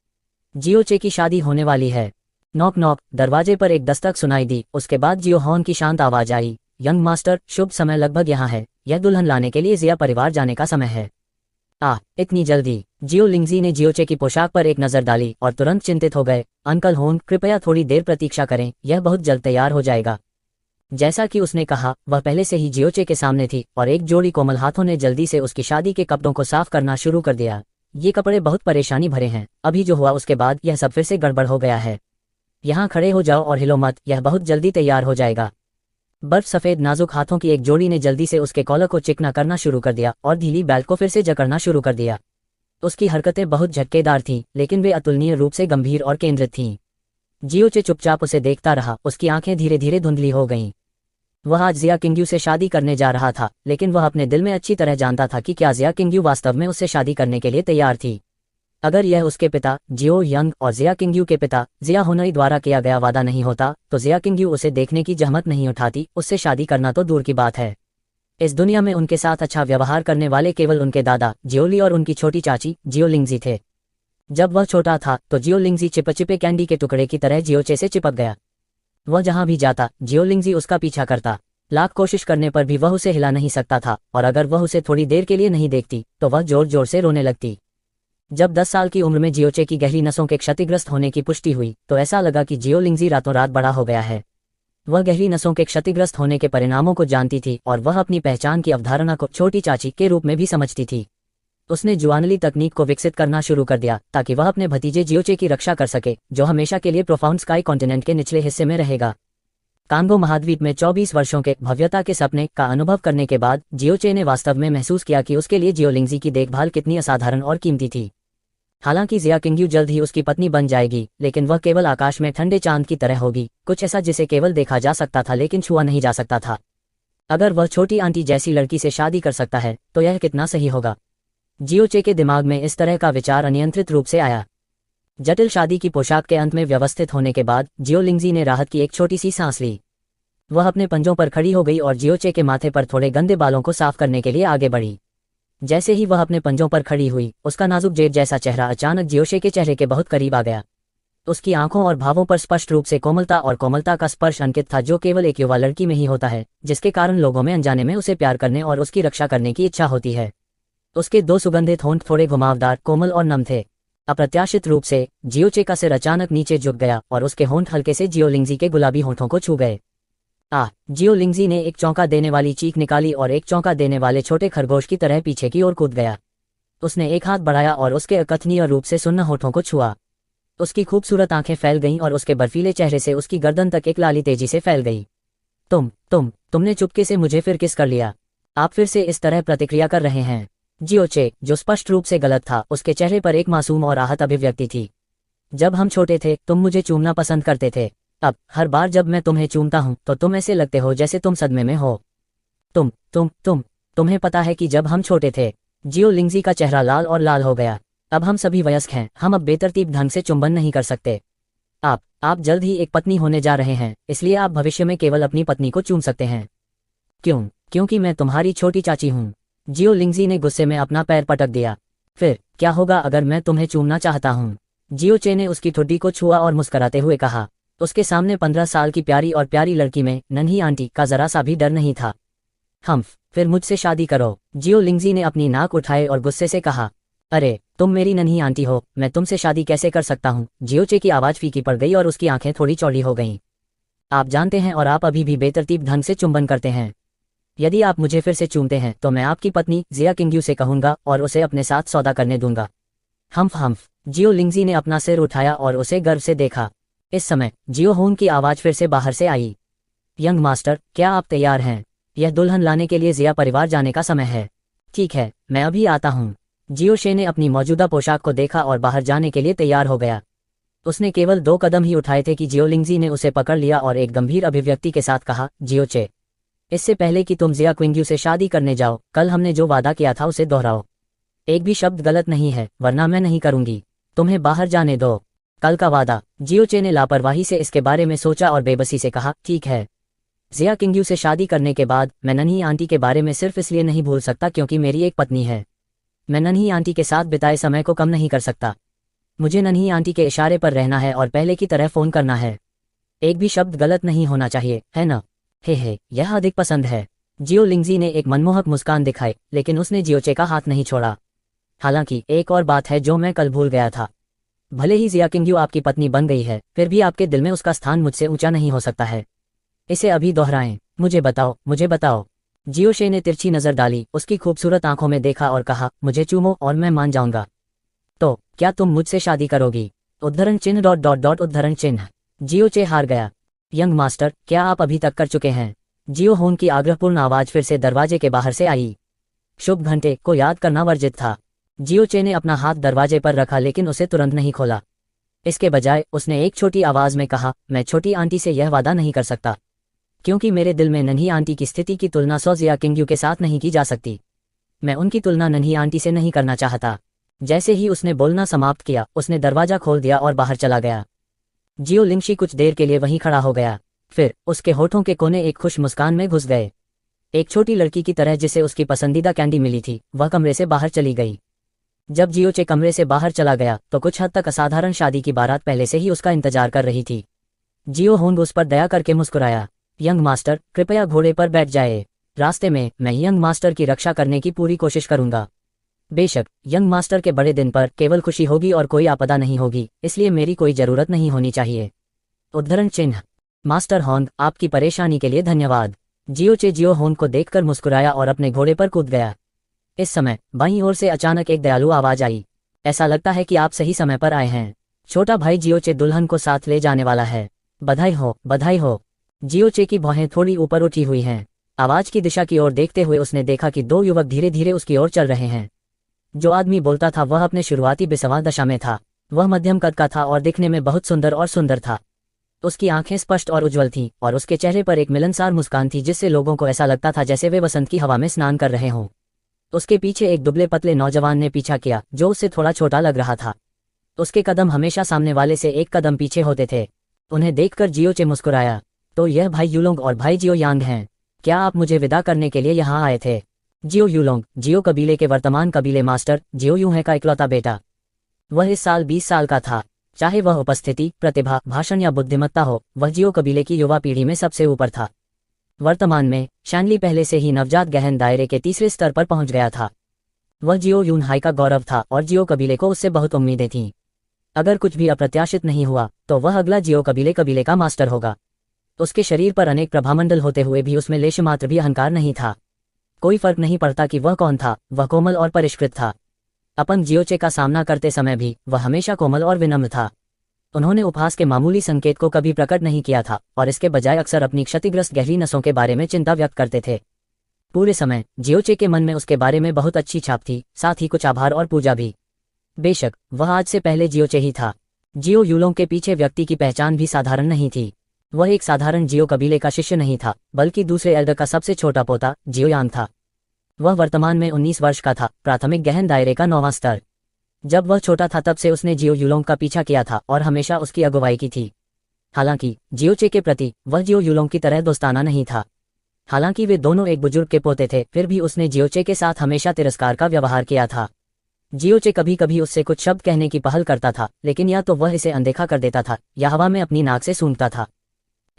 जियोचे की शादी होने वाली है। Knock knock. दरवाजे पर एक दस्तक सुनाई दी। उसके बाद जियो हॉर्न की शांत आवाज आई। यंग मास्टर, शुभ समय लगभग यहाँ है। यह दुल्हन लाने के लिए जिया परिवार जाने का समय है। इतनी जल्दी? जियो लिंगजी ने जियोचे की पोशाक पर एक नजर डाली और तुरंत चिंतित हो गए। अंकल होन, कृपया थोड़ी देर प्रतीक्षा करें, यह बहुत जल्द तैयार हो जाएगा। जैसा कि उसने कहा, वह पहले से ही जियोचे के सामने थी और एक जोड़ी कोमल हाथों ने जल्दी से उसकी शादी के कपड़ों को साफ करना शुरू कर दिया। ये कपड़े बहुत परेशानी भरे हैं। अभी जो हुआ उसके बाद यह सब फिर से गड़बड़ हो गया है। यहाँ खड़े हो जाओ और हिलो मत, यह बहुत जल्दी तैयार हो जाएगा। बर्फ सफेद नाजुक हाथों की एक जोड़ी ने जल्दी से उसके कॉलर को चिकना करना शुरू कर दिया और ढीली बेल्ट को फिर से जकड़ना शुरू कर दिया। उसकी हरकतें बहुत झटकेदार थीं, लेकिन वे अतुलनीय रूप से गंभीर और केंद्रित थीं। जियोचे चुपचाप उसे देखता रहा। उसकी आंखें धीरे धीरे धुंधली हो गईं। वह आज जिया किंगयू से शादी करने जा रहा था, लेकिन वह अपने दिल में अच्छी तरह जानता था कि क्या जिया किंगयू वास्तव में उससे शादी करने के लिए तैयार थी। अगर यह उसके पिता जियो यंग और जिया किंगयू के पिता जिया होनई द्वारा किया गया वादा नहीं होता, तो जिया किंगयू उसे देखने की जहमत नहीं उठाती। उससे शादी करना तो दूर की बात है। इस दुनिया में उनके साथ अच्छा व्यवहार करने वाले केवल उनके दादा जियोली और उनकी छोटी चाची जियो लिंगजी थे। जब वह छोटा था तो जियो लिंगजी चिपचिपे कैंडी के टुकड़े की तरह जियोचे से चिपक गया। वह जहां भी जाता, जियो लिंगजी उसका पीछा करता। लाख कोशिश करने पर भी वह उसे हिला नहीं सकता था, और अगर वह उसे थोड़ी देर के लिए नहीं देखती तो वह जोर जोर से रोने लगती। जब 10 साल की उम्र में जियोचे की गहरी नसों के क्षतिग्रस्त होने की पुष्टि हुई तो ऐसा लगा कि जियो लिंगजी रातों रात बड़ा हो गया है। वह गहरी नसों के क्षतिग्रस्त होने के परिणामों को जानती थी और वह अपनी पहचान की अवधारणा को छोटी चाची के रूप में भी समझती थी। उसने जुआनली तकनीक को विकसित करना शुरू कर दिया ताकि वह अपने भतीजे जियोचे की रक्षा कर सके, जो हमेशा के लिए प्रोफाउंड स्काई कॉन्टिनेंट के निचले हिस्से में रहेगा। कांगो महाद्वीप में 24 वर्षों के भव्यता के सपने का अनुभव करने के बाद जियोचे ने वास्तव में महसूस किया कि उसके लिए जियो लिंगजी की देखभाल कितनी असाधारण और कीमती थी। हालांकि जिया किंगयू जल्द ही उसकी पत्नी बन जाएगी, लेकिन वह केवल आकाश में ठंडे चांद की तरह होगी, कुछ ऐसा जिसे केवल देखा जा सकता था लेकिन छुआ नहीं जा सकता था। अगर वह छोटी आंटी जैसी लड़की से शादी कर सकता है तो यह कितना सही होगा। जियोचे के दिमाग में इस तरह का विचार अनियंत्रित रूप से आया। जटिल शादी की पोशाक के अंत में व्यवस्थित होने के बाद जियो लिंगजी ने राहत की एक छोटी सी सांस ली। वह अपने पंजों पर खड़ी हो गई और जियोचे के माथे पर थोड़े गंदे बालों को साफ करने के लिए आगे बढ़ी। जैसे ही वह अपने पंजों पर खड़ी हुई, उसका नाजुक जेड जैसा चेहरा अचानक जियोचे के चेहरे के बहुत करीब आ गया। उसकी आंखों और भावों पर स्पष्ट रूप से कोमलता और कोमलता का स्पर्श अंकित था, जो केवल एक युवा लड़की में ही होता है, जिसके कारण लोगों में अनजाने में उसे प्यार करने और उसकी रक्षा करने की इच्छा होती है। उसके 2 सुगंधित होंठ थोड़े घुमावदार, कोमल और नम थे। अप्रत्याशित रूप से जियोचे का सिर अचानक नीचे झुक गया और उसके होंठ हल्के से जियो लिंगजी के गुलाबी होंठों को छू गए। जियो लिंगजी ने एक चौंका देने वाली चीख निकाली और एक चौंका देने वाले छोटे खरगोश की तरह पीछे की ओर कूद गया। उसने एक हाथ बढ़ाया और उसके अकथनीय रूप से सुन्न होठों को छुआ। उसकी खूबसूरत आंखें फैल गईं और उसके बर्फीले चेहरे से उसकी गर्दन तक एक लाली तेजी से फैल गई। तुमने चुपके से मुझे फिर किस कर लिया? आप फिर से इस तरह प्रतिक्रिया कर रहे हैं। जियोचे, जो स्पष्ट रूप से गलत था, उसके चेहरे पर एक मासूम और आहत अभिव्यक्ति थी। जब हम छोटे थे तुम मुझे चूमना पसंद करते थे। अब हर बार जब मैं तुम्हें चूमता हूं तो तुम ऐसे लगते हो जैसे तुम सदमे में हो। तुम्हें पता है कि जब हम छोटे थे। जियो लिंगजी का चेहरा लाल और लाल हो गया। अब हम सभी वयस्क हैं, हम अब बेतरतीब ढंग से चुंबन नहीं कर सकते। आप जल्द ही एक पत्नी होने जा रहे हैं, इसलिए आप भविष्य में केवल अपनी पत्नी को चूम सकते हैं। क्योंकि मैं तुम्हारी छोटी चाची हूं। जियो लिंगजी ने गुस्से में अपना पैर पटक दिया। फिर क्या होगा अगर मैं तुम्हें चूमना चाहता हूं? जियोचे ने उसकी ठुड्डी को छुआ और मुस्कुराते हुए कहा। उसके सामने 15 साल की प्यारी और प्यारी लड़की में नन्ही आंटी का जरा सा भी डर नहीं था। फिर मुझसे शादी करो। जियो लिंगजी ने अपनी नाक उठाए और गुस्से से कहा। अरे तुम मेरी नन्ही आंटी हो, मैं तुमसे शादी कैसे कर सकता हूँ? जियोचे की आवाज फीकी पड़ गई और उसकी आंखें थोड़ी चौड़ी हो गईं। आप जानते हैं और आप अभी भी बेतरतीब ढंग से चुंबन करते हैं। यदि आप मुझे फिर से चूमते हैं तो मैं आपकी पत्नी जिया किंगयू से कहूंगा और उसे अपने साथ सौदा करने दूंगा। जियो लिंगजी ने अपना सिर उठाया और उसे गर्व से देखा। इस समय जियो होन की आवाज फिर से बाहर से आई। यंग मास्टर, क्या आप तैयार हैं? यह दुल्हन लाने के लिए जिया परिवार जाने का समय है। ठीक है, मैं अभी आता हूँ। जियो शे ने अपनी मौजूदा पोशाक को देखा और बाहर जाने के लिए तैयार हो गया। उसने केवल 2 कदम ही उठाए थे कि जियो लिंगजी ने उसे पकड़ लिया और एक गंभीर अभिव्यक्ति के साथ कहा, जियो चे, इससे पहले कि तुम जिया क्विंग्यू से शादी करने जाओ, कल हमने जो वादा किया था उसे दोहराओ। एक भी शब्द गलत नहीं है, वरना मैं नहीं करूंगी। तुम्हें बाहर जाने दो। कल का वादा। जियो चे ने लापरवाही से इसके बारे में सोचा और बेबसी से कहा, ठीक है। जिया किंग्यू से शादी करने के बाद मैं नन्ही आंटी के बारे में सिर्फ इसलिए नहीं भूल सकता क्योंकि मेरी एक पत्नी है। मैं नन्ही आंटी के साथ बिताए समय को कम नहीं कर सकता। मुझे नन्ही आंटी के इशारे पर रहना है और पहले की तरह फोन करना है। एक भी शब्द गलत नहीं होना चाहिए, है ना? हे, यह अधिक पसंद है। जियो लिंगजी ने एक मनमोहक मुस्कान दिखाई, लेकिन उसने जियोचे का हाथ नहीं छोड़ा। हालांकि एक और बात है जो मैं कल भूल गया था। भले ही जिया किंग्यू आपकी पत्नी बन गई है, फिर भी आपके दिल में उसका स्थान मुझसे ऊंचा नहीं हो सकता है। इसे अभी दोहराएं। मुझे बताओ, मुझे बताओ। जियो शे ने तिरछी नजर डाली, उसकी खूबसूरत आंखों में देखा और कहा, मुझे चूमो और मैं मान जाऊंगा। तो क्या तुम मुझसे शादी करोगी? उद्धरण चिन्ह उद्धरण चिन्ह। जियो चे हार गया। यंग मास्टर, क्या आप अभी तक कर चुके हैं? जियो होन की आग्रहपूर्ण आवाज फिर से दरवाजे के बाहर से आई। शुभ घंटे को याद करना वर्जित था। जियो चे ने अपना हाथ दरवाजे पर रखा लेकिन उसे तुरंत नहीं खोला। इसके बजाय उसने एक छोटी आवाज में कहा, मैं छोटी आंटी से यह वादा नहीं कर सकता, क्योंकि मेरे दिल में नन्ही आंटी की स्थिति की तुलना जिया किंग्यू के साथ नहीं की जा सकती। मैं उनकी तुलना नन्ही आंटी से नहीं करना चाहता। जैसे ही उसने बोलना समाप्त किया, उसने दरवाजा खोल दिया और बाहर चला गया। जियो लिंगशी कुछ देर के लिए वहीं खड़ा हो गया। फिर उसके होठों के कोने एक खुश मुस्कान में घुस गए। एक छोटी लड़की की तरह जिसे उसकी पसंदीदा कैंडी मिली थी, वह कमरे से बाहर चली गई। जब जियो चे कमरे से बाहर चला गया तो कुछ हद तक असाधारण शादी की बारात पहले से ही उसका इंतजार कर रही थी। जियो होंग उस पर दया करके मुस्कुराया। यंग मास्टर, कृपया घोड़े पर बैठ जाए। रास्ते में मैं यंग मास्टर की रक्षा करने की पूरी कोशिश करूंगा। बेशक यंग मास्टर के बड़े दिन पर केवल खुशी होगी और कोई आपदा नहीं होगी, इसलिए मेरी कोई जरूरत नहीं होनी चाहिए। उद्धरण चिन्ह। मास्टर होंग, आपकी परेशानी के लिए धन्यवाद। जियो चे जियो होंग को देखकर मुस्कुराया और अपने घोड़े पर कूद गया। इस समय बाईं ओर से अचानक एक दयालु आवाज आई। ऐसा लगता है कि आप सही समय पर आए हैं। छोटा भाई जियो चे दुल्हन को साथ ले जाने वाला है। बधाई हो, बधाई हो। जियो चे की भौहें थोड़ी ऊपर उठी हुई हैं। आवाज की दिशा की ओर देखते हुए उसने देखा कि 2 युवक धीरे धीरे उसकी ओर चल रहे हैं। जो आदमी बोलता था वह अपने शुरुआती बेसंवार दशा में था। वह मध्यम कद का था और दिखने में बहुत सुंदर था। उसकी आंखें स्पष्ट और उज्ज्वल थीं और उसके चेहरे पर एक मिलनसार मुस्कान थी जिससे लोगों को ऐसा लगता था जैसे वे वसंत की हवा में स्नान कर रहे हों। उसके पीछे एक दुबले पतले नौजवान ने पीछा किया जो उससे थोड़ा छोटा लग रहा था। उसके कदम हमेशा सामने वाले से एक कदम पीछे होते थे। उन्हें देखकर जियो चे मुस्कुराया। तो यह भाई यूलोंग और भाई जियो यांग हैं। क्या आप मुझे विदा करने के लिए यहाँ आए थे? जियो यूलोंग, जियो कबीले के वर्तमान कबीले मास्टर जियो यूहे का इकलौता बेटा। वह इस साल 20 साल का था। चाहे वह उपस्थिति, प्रतिभा, भाषण या बुद्धिमत्ता हो, वह जियो कबीले की युवा पीढ़ी में सबसे ऊपर था। वर्तमान में शैनली पहले से ही नवजात गहन दायरे के तीसरे स्तर पर पहुंच गया था। वह जियो यूनहाई का गौरव था और जियो कबीले को उससे बहुत उम्मीदें थीं। अगर कुछ भी अप्रत्याशित नहीं हुआ तो वह अगला जियो कबीले का मास्टर होगा। उसके शरीर पर अनेक प्रभामंडल होते हुए भी उसमें लेश मात्र भी अहंकार नहीं था। कोई फर्क नहीं पड़ता कि वह कौन था, वह कोमल और परिष्कृत था। अपन जियोचे का सामना करते समय भी वह हमेशा कोमल और विनम्र था। उन्होंने उपहास के मामूली संकेत को कभी प्रकट नहीं किया था और इसके बजाय अक्सर अपनी क्षतिग्रस्त गहरी नसों के बारे में चिंता व्यक्त करते थे। पूरे समय जियोचे के मन में उसके बारे में बहुत अच्छी छाप थी, साथ ही कुछ आभार और पूजा भी। बेशक वह आज से पहले जियोचे ही था। जियो यूलोंग के पीछे व्यक्ति की पहचान भी साधारण नहीं थी। वह एक साधारण जियो कबीले का शिष्य नहीं था, बल्कि दूसरे एल्डर का सबसे छोटा पोता जियो यांग था। वह वर्तमान में 19 वर्ष का था, प्राथमिक गहन दायरे का 9वां स्तर। जब वह छोटा था तब से उसने जियो यूलोंग का पीछा किया था और हमेशा उसकी अगुवाई की थी। हालांकि जियोचे के प्रति वह जियो यूलोंग की तरह दोस्ताना नहीं था। हालांकि वे दोनों एक बुजुर्ग के पोते थे, फिर भी उसने जियोचे के साथ हमेशा तिरस्कार का व्यवहार किया था। जियोचे कभी कभी उससे कुछ शब्द कहने की पहल करता था, लेकिन या तो वह इसे अनदेखा कर देता था या हवा में अपनी नाक से सूंघता था।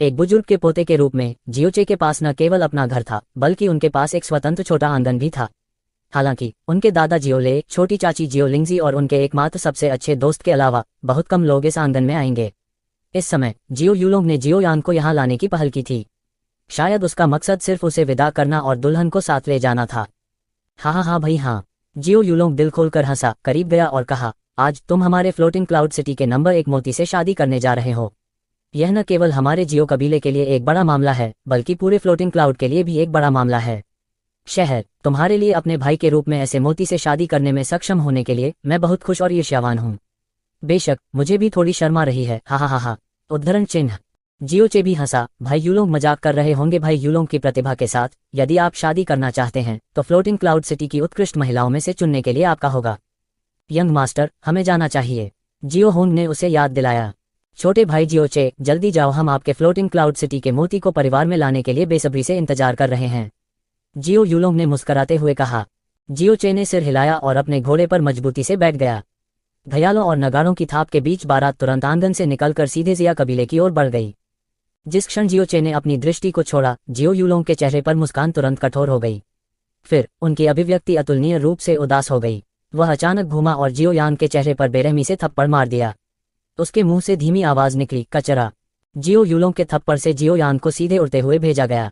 एक बुजुर्ग के पोते के रूप में जियोचे के पास न केवल अपना घर था, बल्कि उनके पास एक स्वतंत्र छोटा आंगन भी था। हालांकि उनके दादा जियोले, छोटी चाची जियो लिंगजी और उनके एकमात्र सबसे अच्छे दोस्त के अलावा बहुत कम लोग इस आंगन में आएंगे। इस समय जियो यूलोंग ने जियो यांग को यहाँ लाने की पहल की थी। शायद उसका मकसद सिर्फ उसे विदा करना और दुल्हन को साथ ले जाना था। हाँ भाई हाँ। जियो यूलोंग दिल खोलकर हंसा, करीब गया और कहा, आज तुम हमारे फ्लोटिंग क्लाउड सिटी के नंबर 1 मोती से शादी करने जा रहे हो। यह न केवल हमारे जियो कबीले के लिए एक बड़ा मामला है, बल्कि पूरे फ्लोटिंग क्लाउड के लिए भी एक बड़ा मामला है। शहर, तुम्हारे लिए अपने भाई के रूप में ऐसे मोती से शादी करने में सक्षम होने के लिए मैं बहुत खुश और ईर्ष्यावान हूँ। बेशक मुझे भी थोड़ी शर्मा रही है। हा हा हा हा। उद्धरण चिन्ह। जियोचे भी हंसा। भाई यूलोंग मजाक कर रहे होंगे। भाई यूलोंग की प्रतिभा के साथ यदि आप शादी करना चाहते हैं तो फ्लोटिंग क्लाउड सिटी की उत्कृष्ट महिलाओं में से चुनने के लिए आपका होगा। यंग मास्टर, हमें जाना चाहिए, जियो होंग ने उसे याद दिलाया। छोटे भाई जियोचे, जल्दी जाओ, हम आपके फ्लोटिंग क्लाउड सिटी के मोती को परिवार में लाने के लिए बेसब्री से इंतजार कर रहे हैं। जियो यूलोंग ने मुस्कुराते हुए कहा। जियोचे ने सिर हिलाया और अपने घोड़े पर मजबूती से बैठ गया। घयालों और नगाड़ों की थाप के बीच बारात तुरंत आंगन से निकलकर सीधे जिया कबीले की ओर बढ़ गई। जिस क्षण जियोचे ने अपनी दृष्टि को छोड़ा, जियो यूलोंग के चेहरे पर मुस्कान तुरंत कठोर हो गई। फिर उनकी अभिव्यक्ति अतुलनीय रूप से उदास हो गई। वह अचानक घूमा और जियो यांग के चेहरे पर बेरहमी से थप्पड़ मार दिया। उसके मुंह से धीमी आवाज निकली, कचरा। जियो यूलोंग के थप्पड़ से जियो यांग को सीधे उड़ते हुए भेजा गया।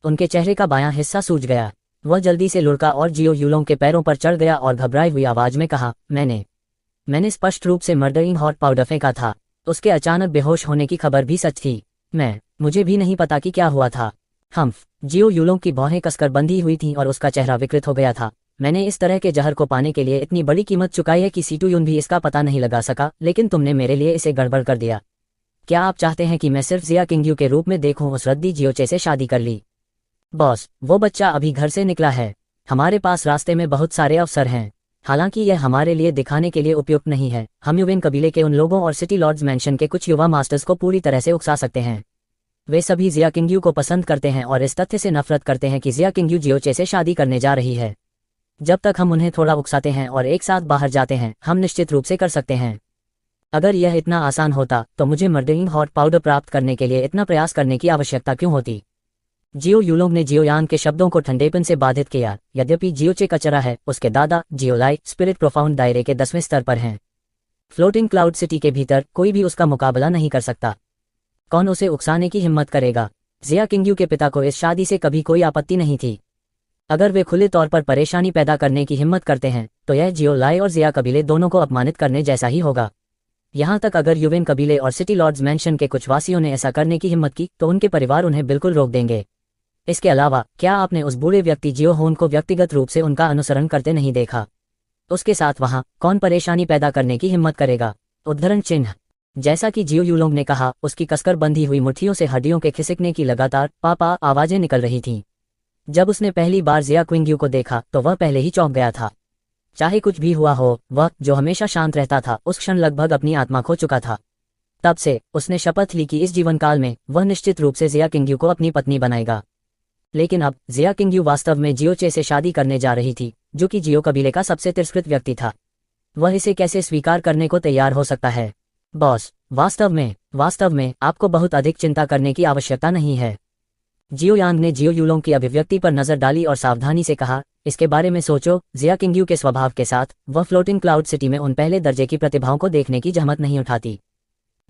उनके चेहरे का बायां हिस्सा सूज गया। वह जल्दी से लुढ़का और जियो यूलोंग के पैरों पर चढ़ गया और घबराई हुई आवाज में कहा, मैंने स्पष्ट रूप से मर्डरिंग हॉट पाउडर फेंका था। उसके अचानक बेहोश होने की खबर भी सच थी। मुझे भी नहीं पता कि क्या हुआ था। हम्फ। जियो यूलोंग की भौहें कसकर बंधी हुई थीं और उसका चेहरा विकृत हो गया था। मैंने इस तरह के जहर को पाने के लिए इतनी बड़ी कीमत चुकाई है कि सीटूयुन भी इसका पता नहीं लगा सका, लेकिन तुमने मेरे लिए इसे गड़बड़ कर दिया। क्या आप चाहते हैं कि मैं सिर्फ जिया किंग्यू के रूप में देखूं? उस रद्दी जियोचे से शादी कर ली। बॉस, वो बच्चा अभी घर से निकला है। हमारे पास रास्ते में बहुत सारे अवसर हैं। हालांकि यह हमारे लिए दिखाने के लिए उपयुक्त नहीं है। हम युवेन कबीले के उन लोगों और सिटी लॉर्ड्स मैंशन के कुछ युवा मास्टर्स को पूरी तरह से उकसा सकते हैं। वे सभी जिया किंग्यू को पसंद करते हैं और इस तथ्य से नफरत करते हैं कि जिया किंग्यू जियोचे से शादी करने जा रही है। जब तक हम उन्हें थोड़ा उकसाते हैं और एक साथ बाहर जाते हैं, हम निश्चित रूप से कर सकते हैं। अगर यह इतना आसान होता तो मुझे मर्डरिंग हॉट पाउडर प्राप्त करने के लिए इतना प्रयास करने की आवश्यकता क्यों होती? जियो यूलोंग ने जियो यांग के शब्दों को ठंडेपन से बाधित किया। यद्यपि जियोचे कचरा है, उसके दादा जियोलाई स्पिरिट प्रोफाउंड दायरे के 10वें स्तर पर हैं। फ्लोटिंग क्लाउड सिटी के भीतर कोई भी उसका मुकाबला नहीं कर सकता। कौन उसे उकसाने की हिम्मत करेगा? जिया किंग्यू के पिता को इस शादी से कभी कोई आपत्ति नहीं थी। अगर वे खुले तौर पर परेशानी पैदा करने की हिम्मत करते हैं तो यह जियोलाई और जिया कबीले दोनों को अपमानित करने जैसा ही होगा। यहाँ तक अगर युवेन कबीले और सिटी लॉर्ड्स मैंशन के कुछ वासियों ने ऐसा करने की हिम्मत की तो उनके परिवार उन्हें बिल्कुल रोक देंगे। इसके अलावा क्या आपने उस बूढ़े व्यक्ति जियो होन को व्यक्तिगत रूप से उनका अनुसरण करते नहीं देखा? उसके साथ वहां कौन परेशानी पैदा करने की हिम्मत करेगा? उद्धरण चिन्ह। जैसा कि जियो यूलोंग ने कहा, उसकी कसकर बंधी हुई मुट्ठियों से हड्डियों के खिसकने की लगातार पापा आवाजें निकल रही थीं। जब उसने पहली बार जिया क्विंग्यू को देखा तो वह पहले ही चौंक गया था। चाहे कुछ भी हुआ हो, वह जो हमेशा शांत रहता था उस क्षण लगभग अपनी आत्मा खो चुका था। तब से उसने शपथ ली कि इस जीवनकाल में वह निश्चित रूप से जिया किंग्यू को अपनी पत्नी बनाएगा। लेकिन अब जिया किंग्यू वास्तव में जियोचे से शादी करने जा रही थी, जो कि जियो कबीले का सबसे तिरस्कृत व्यक्ति था। वह इसे कैसे स्वीकार करने को तैयार हो सकता है? बॉस, वास्तव में आपको बहुत अधिक चिंता करने की आवश्यकता नहीं है। जियो यांग ने जियो यूलोंग की अभिव्यक्ति पर नजर डाली और सावधानी से कहा, इसके बारे में सोचो। जिया किंग्यू के स्वभाव के साथ वह फ्लोटिंग क्लाउड सिटी में उन पहले दर्जे की प्रतिभाओं को देखने की जहमत नहीं उठाती।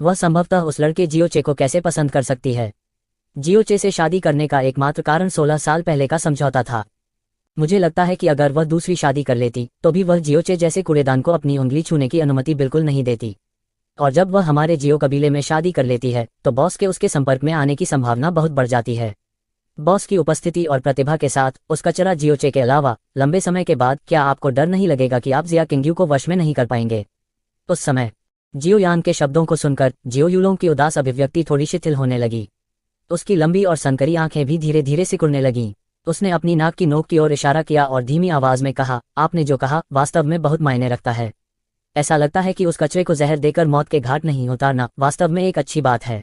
वह संभवतः उस लड़के जियोचे को कैसे पसंद कर सकती है? जियोचे से शादी करने का एकमात्र कारण 16 साल पहले का समझौता था। मुझे लगता है कि अगर वह दूसरी शादी कर लेती तो भी वह जियोचे जैसे कूड़ेदान को अपनी उंगली छूने की अनुमति बिल्कुल नहीं देती। और जब वह हमारे जियो कबीले में शादी कर लेती है तो बॉस के उसके संपर्क में आने की संभावना बहुत बढ़ जाती है। बॉस की उपस्थिति और प्रतिभा के साथ उस कचरा जियोचे के अलावा लंबे समय के बाद क्या आपको डर नहीं लगेगा कि आप जिया किंग्यू को वश में नहीं कर पाएंगे? उस समय जियो यांग के शब्दों को सुनकर जियो यूलोंग की उदास अभिव्यक्ति थोड़ी शिथिल होने लगी। उसकी लंबी और सनकरी आंखें भी धीरे धीरे सिकुड़ने लगीं। उसने अपनी नाक की नोक की ओर इशारा किया और धीमी आवाज में कहा, आपने जो कहा वास्तव में बहुत मायने रखता है। ऐसा लगता है कि उस कचरे को जहर देकर मौत के घाट नहीं उतारना वास्तव में एक अच्छी बात है।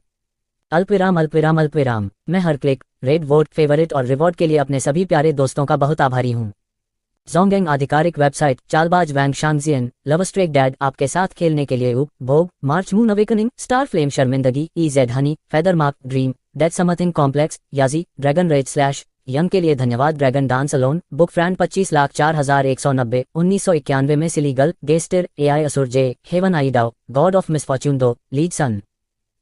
अल्पविराम। मैं हर क्लिक, रेड वोट, फेवरेट और रिवॉर्ड के लिए अपने सभी प्यारे दोस्तों का बहुत आभारी हूँ। जोंगेंग आधिकारिक वेबसाइट, चालबाज वैंग शांगजियन, लवस्ट्रेक डैड आपके साथ खेलने के लिए भोग, march moon awakening, star flame शर्मिंदगी, EZ honey, feather mark, dream, death something complex, याजी, ड्रैगन रेड स्लैश यंग के लिए धन्यवाद। Dragon dance alone, book friend 25,04,190, 1991 में सिलीगल, गेस्टर, AI असुर जे, हेवन आईडाओ, god of misfortune 2, lead sun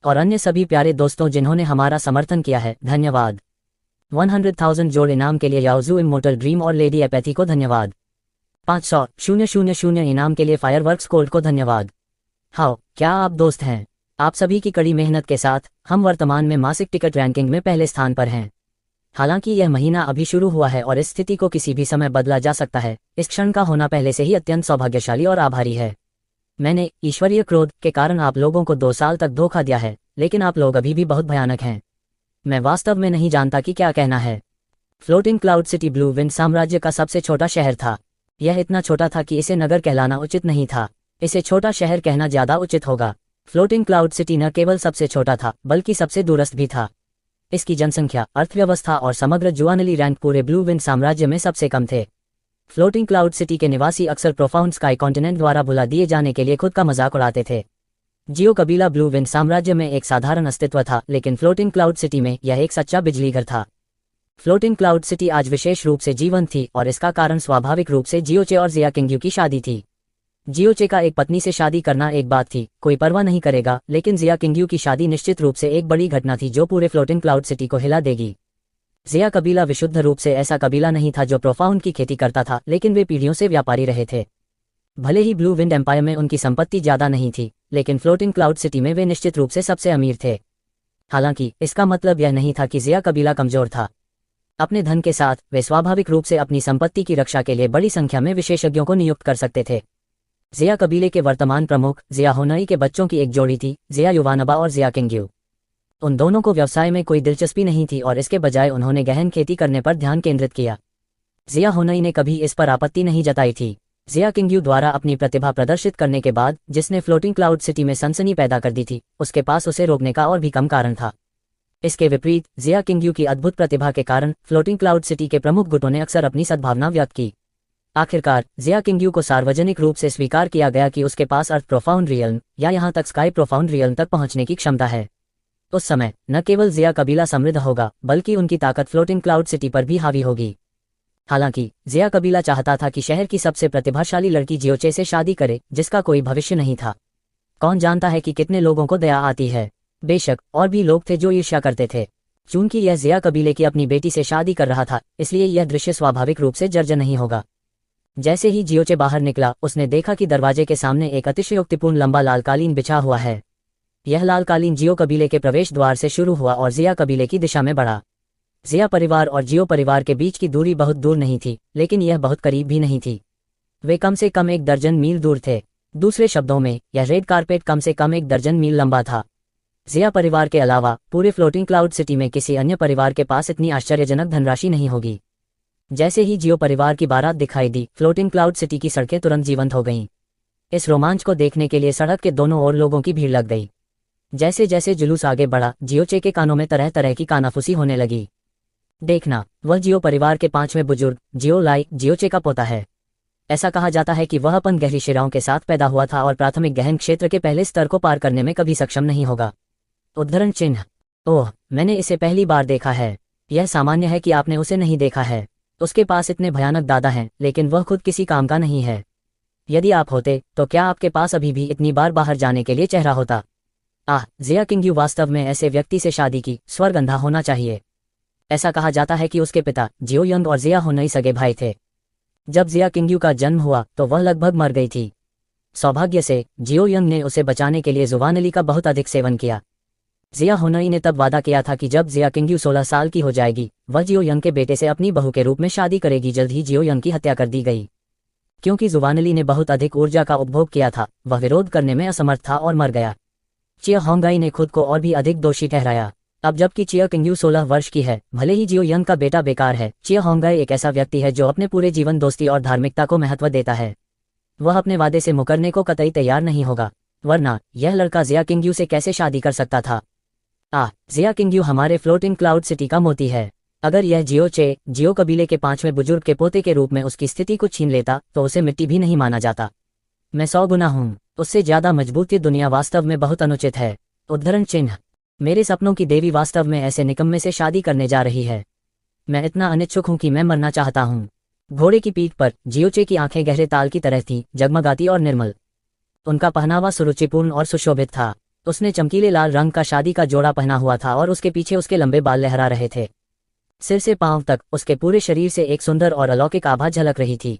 और अन्य सभी प्यारे दोस्तों जिन्होंने हमारा समर्थन किया है, धन्यवाद। 100,000 जोड़ इनाम के लिए याओजू इमोर्टल ड्रीम और लेडी एपैथी को धन्यवाद। 500,000 इनाम के लिए फायरवर्क्स कोल्ड को धन्यवाद। हाउ, क्या आप दोस्त हैं? आप सभी की कड़ी मेहनत के साथ हम वर्तमान में मासिक टिकट रैंकिंग में पहले स्थान पर हैं। हालांकि यह महीना अभी शुरू हुआ है और इस स्थिति को किसी भी समय बदला जा सकता है। इस क्षण का होना पहले से ही अत्यंत सौभाग्यशाली और आभारी है। मैंने ईश्वरीय क्रोध के कारण आप लोगों को 2 साल तक धोखा दिया है, लेकिन आप लोग अभी भी बहुत भयानक हैं। मैं वास्तव में नहीं जानता कि क्या कहना है। Floating cloud city blue wind साम्राज्य का सबसे छोटा शहर था। यह इतना छोटा था कि इसे नगर कहलाना उचित नहीं था। इसे छोटा शहर कहना ज्यादा उचित होगा। फ्लोटिंग क्लाउड सिटी न केवल सबसे छोटा था बल्कि सबसे दूरस्थ भी था। इसकी जनसंख्या, अर्थव्यवस्था और समग्र जुआनली रैंक पूरे ब्लू विंड साम्राज्य में सबसे कम थे। फ्लोटिंग क्लाउड सिटी के निवासी अक्सर प्रोफाउंड स्काई कॉन्टिनेंट द्वारा भुला दिए जाने के लिए खुद का मजाक उड़ाते थे। जियो कबीला ब्लू विंड साम्राज्य में एक साधारण अस्तित्व था, लेकिन फ्लोटिंग क्लाउड सिटी में यह एक सच्चा बिजली घर था। फ्लोटिंग क्लाउड सिटी आज विशेष रूप से जीवंत थी और इसका कारण स्वाभाविक रूप से जियोचे और जिया किंग्यू की शादी थी। जियोचे का एक पत्नी से शादी करना एक बात थी, कोई परवाह नहीं करेगा, लेकिन जिया किंग्यू की शादी निश्चित रूप से एक बड़ी घटना थी जो पूरे फ्लोटिंग क्लाउड सिटी को हिला देगी। जिया कबीला विशुद्ध रूप से ऐसा कबीला नहीं था जो प्रोफाउंड की खेती करता था, लेकिन वे पीढ़ियों से व्यापारी रहे थे। भले ही ब्लू विंड एम्पायर में उनकी संपत्ति ज्यादा नहीं थी, लेकिन फ्लोटिंग क्लाउड सिटी में वे निश्चित रूप से सबसे अमीर थे। हालांकि इसका मतलब यह नहीं था कि जिया कबीला कमजोर था। अपने धन के साथ वे स्वाभाविक रूप से अपनी संपत्ति की रक्षा के लिए बड़ी संख्या में विशेषज्ञों को नियुक्त कर सकते थे। जिया कबीले के वर्तमान प्रमुख जिया होनई के बच्चों की एक जोड़ी थी, जिया युवानबा और जिया किंग्यू। उन दोनों को व्यवसाय में कोई दिलचस्पी नहीं थी और इसके बजाय उन्होंने गहन खेती करने पर ध्यान केंद्रित किया। जिया होनई ने कभी इस पर आपत्ति नहीं जताई थी। जिया किंग्यू द्वारा अपनी प्रतिभा प्रदर्शित करने के बाद, जिसने फ्लोटिंग क्लाउड सिटी में सनसनी पैदा कर दी थी, उसके पास उसे रोकने का और भी कम कारण था। इसके विपरीत जिया किंग्यू की अद्भुत प्रतिभा के कारण फ्लोटिंग क्लाउड सिटी के प्रमुख गुटों ने अक्सर अपनी सद्भावना व्यक्त की। आखिरकार जिया किंग्यू को सार्वजनिक रूप से स्वीकार किया गया कि उसके पास अर्थ प्रोफाउंड रियल्म या यहां तक स्काई प्रोफाउंड रियल्म तक पहुंचने की क्षमता है। उस समय न केवल जिया कबीला समृद्ध होगा, बल्कि उनकी ताकत फ्लोटिंग क्लाउड सिटी पर भी हावी होगी। हालांकि जिया कबीला चाहता था कि शहर की सबसे प्रतिभाशाली लड़की जियोचे से शादी करे, जिसका कोई भविष्य नहीं था। कौन जानता है कि कितने लोगों को दया आती है। बेशक और भी लोग थे जो ईर्ष्या करते थे। चूंकि यह जिया कबीले की अपनी बेटी से शादी कर रहा था, इसलिए यह दृश्य स्वाभाविक रूप से जर्जर नहीं होगा। जैसे ही जियोचे बाहर निकला, उसने देखा कि दरवाजे के सामने एक अतिशयोक्तिपूर्ण लंबा लाल कालीन बिछा हुआ है। यह लाल कालीन जियो कबीले के प्रवेश द्वार से शुरू हुआ और जिया कबीले की दिशा में बढ़ा। जिया परिवार और जियो परिवार के बीच की दूरी बहुत दूर नहीं थी, लेकिन यह बहुत करीब भी नहीं थी। वे कम से कम 1 दर्जन मील दूर थे। दूसरे शब्दों में, यह रेड कारपेट कम से कम 1 दर्जन मील लंबा था। जिया परिवार के अलावा पूरे फ्लोटिंग क्लाउड सिटी में किसी अन्य परिवार के पास इतनी आश्चर्यजनक धनराशि नहीं होगी। जैसे ही जियो परिवार की बारात दिखाई दी, फ्लोटिंग क्लाउड सिटी की सड़कें तुरंत जीवंत हो गईं। इस रोमांच को देखने के लिए सड़क के दोनों ओर लोगों की भीड़ लग गई। जैसे जैसे जुलूस आगे बढ़ा, जियोचे के कानों में तरह तरह की कानाफूसी होने लगी। देखना, वह जियो परिवार के 5वें बुजुर्ग जियो लाई जियोचे का पोता है। ऐसा कहा जाता है कि वह अपन गहरी शिराओं के साथ पैदा हुआ था और प्राथमिक गहन क्षेत्र के पहले स्तर को पार करने में कभी सक्षम नहीं होगा। उद्धरण चिन्ह। ओह, मैंने इसे पहली बार देखा है। यह सामान्य है कि आपने उसे नहीं देखा है। उसके पास इतने भयानक दादा हैं, लेकिन वह खुद किसी काम का नहीं है। यदि आप होते, तो क्या आपके पास अभी भी इतनी बार बाहर जाने के लिए चेहरा होता? जिया किंग्यू वास्तव में ऐसे व्यक्ति से शादी की स्वर्ग अंधा होना चाहिए। ऐसा कहा जाता है कि उसके पिता जियो यंग और जिया होनई सगे भाई थे। जब जिया किंग्यू का जन्म हुआ तो वह लगभग मर गई थी। सौभाग्य से जियो यंग ने उसे बचाने के लिए जुबानली का बहुत अधिक सेवन किया। जिया होनई ने तब वादा किया था कि जब जिया किंग्यू 16 साल की हो जाएगी, वह जियो यंग के बेटे से अपनी बहू के रूप में शादी करेगी। जल्द ही जियो यंग की हत्या कर दी गई। क्योंकि जुबानली ने बहुत अधिक ऊर्जा का उपभोग किया था, वह विरोध करने में असमर्थ था और मर गया। चिया होंगाई ने खुद को और भी अधिक दोषी ठहराया। अब जबकि चिया किंग्यू 16 वर्ष की है, भले ही जियो यंग का बेटा बेकार है, चिया होंगाई एक ऐसा व्यक्ति है जो अपने पूरे जीवन दोस्ती और धार्मिकता को महत्व देता है। वह अपने वादे से मुकरने को कतई तैयार नहीं होगा, वरना यह लड़का जिया किंग्यू से कैसे शादी कर सकता था? जिया किंग्यू हमारे फ्लोटिंग क्लाउड सिटी का मोती है। अगर यह जियो कबीले के 5वें बुजुर्ग के पोते के रूप में उसकी स्थिति को छीन लेता, तो उसे मिट्टी भी नहीं माना जाता। मैं 100 गुना हूँ उससे ज्यादा मजबूत। ये दुनिया वास्तव में बहुत अनुचित है। उद्धरण चिन्ह। मेरे सपनों की देवी वास्तव में ऐसे निकम्मे से शादी करने जा रही है। मैं इतना अनिच्छुक हूं कि मैं मरना चाहता हूं। घोड़े की पीठ पर जियोचे की आंखें गहरे ताल की तरह थीं, जगमगाती और निर्मल। उनका पहनावा सुरुचिपूर्ण और सुशोभित था। उसने चमकीले लाल रंग का शादी का जोड़ा पहना हुआ था और उसके पीछे उसके लंबे बाल लहरा रहे थे। सिर से पांव तक उसके पूरे शरीर से एक सुंदर और अलौकिक आभा झलक रही थी।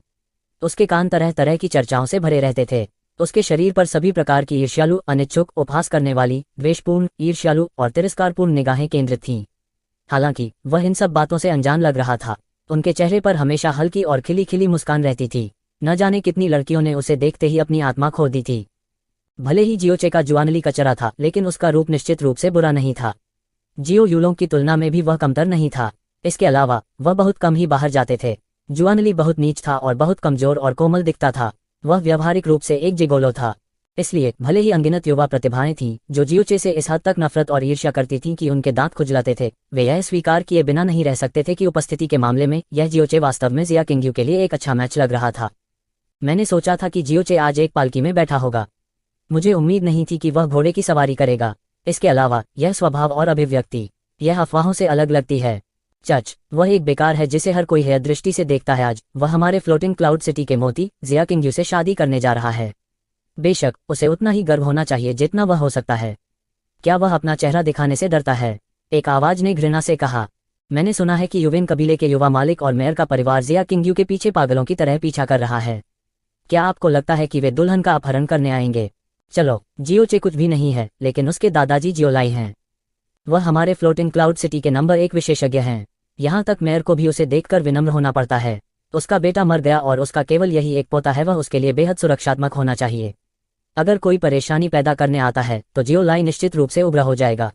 उसके कान तरह तरह की चर्चाओं से भरे रहते थे। उसके शरीर पर सभी प्रकार की ईर्ष्यालु, अनिच्छुक, उपहास करने वाली, द्वेषपूर्ण, ईर्ष्यालु और तिरस्कारपूर्ण निगाहें केंद्रित थीं। हालांकि वह इन सब बातों से अनजान लग रहा था। उनके चेहरे पर हमेशा हल्की और खिली खिली मुस्कान रहती थी। न जाने कितनी लड़कियों ने उसे देखते ही अपनी आत्मा खो दी थी। भले ही जियोचे का जुआनली कचरा था, लेकिन उसका रूप निश्चित रूप से बुरा नहीं था। जियो यूलोंग की तुलना में भी वह कमतर नहीं था। इसके अलावा वह बहुत कम ही बाहर जाते थे। जुआनली बहुत नीच था और बहुत कमजोर और कोमल दिखता था। वह व्यावहारिक रूप से एक जिगोलो था। इसलिए भले ही अनगिनत युवा प्रतिभाएं थीं जो जियोचे से इस हद तक नफरत और ईर्ष्या करती थीं कि उनके दांत खुजलाते थे, वे यह स्वीकार किए बिना नहीं रह सकते थे कि उपस्थिति के मामले में यह जियोचे वास्तव में जिया किंग्यू के लिए एक अच्छा मैच लग रहा था। मैंने सोचा था कि जियोचे आज एक पालकी में बैठा होगा। मुझे उम्मीद नहीं थी कि वह घोड़े की सवारी करेगा। इसके अलावा यह स्वभाव और अभिव्यक्ति, यह अफवाहों से अलग लगती है। चच, वह एक बेकार है जिसे हर कोई है दृष्टि से देखता है। आज वह हमारे फ्लोटिंग क्लाउड सिटी के मोती जिया किंग्यू से शादी करने जा रहा है। बेशक उसे उतना ही गर्व होना चाहिए जितना वह हो सकता है। क्या वह अपना चेहरा दिखाने से डरता है? एक आवाज ने घृणा से कहा। मैंने सुना है कि युवेन कबीले के युवा मालिक और मेयर का परिवार जिया किंग्यू के पीछे पागलों की तरह पीछा कर रहा है। क्या आपको लगता है कि वे दुल्हन का अपहरण करने आएंगे? चलो, जियोचे कुछ भी नहीं है, लेकिन उसके दादाजी जियोलाई हैं। वह हमारे फ्लोटिंग क्लाउड सिटी के नंबर 1 विशेषज्ञ हैं। यहाँ तक मेयर को भी उसे देखकर विनम्र होना पड़ता है। उसका बेटा मर गया और उसका केवल यही एक पोता है। वह उसके लिए बेहद सुरक्षात्मक होना चाहिए। अगर कोई परेशानी पैदा करने आता है तो जियोलाई निश्चित रूप से उभरा हो जाएगा।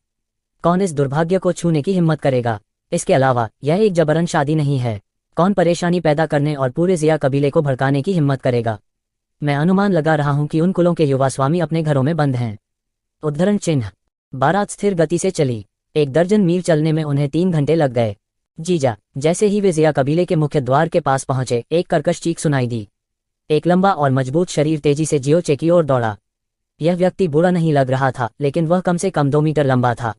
कौन इस दुर्भाग्य को छूने की हिम्मत करेगा? इसके अलावा यह एक जबरन शादी नहीं है। कौन परेशानी पैदा करने और पूरे जिया कबीले को भड़काने की हिम्मत करेगा? मैं अनुमान लगा रहा हूं कि उन कुलों के युवा स्वामी अपने घरों में बंद हैं। उद्धरण चिन्ह। बारात स्थिर गति से चली। 1 दर्जन मील चलने में उन्हें 3 घंटे लग गए। जीजा, जैसे ही वे जिया कबीले के मुख्य द्वार के पास पहुंचे, एक कर्कश चीख सुनाई दी। एक लंबा और मजबूत शरीर तेजी से जियोचे की ओर दौड़ा। यह व्यक्ति बुरा नहीं लग रहा था, लेकिन वह कम से कम 2 मीटर लंबा था।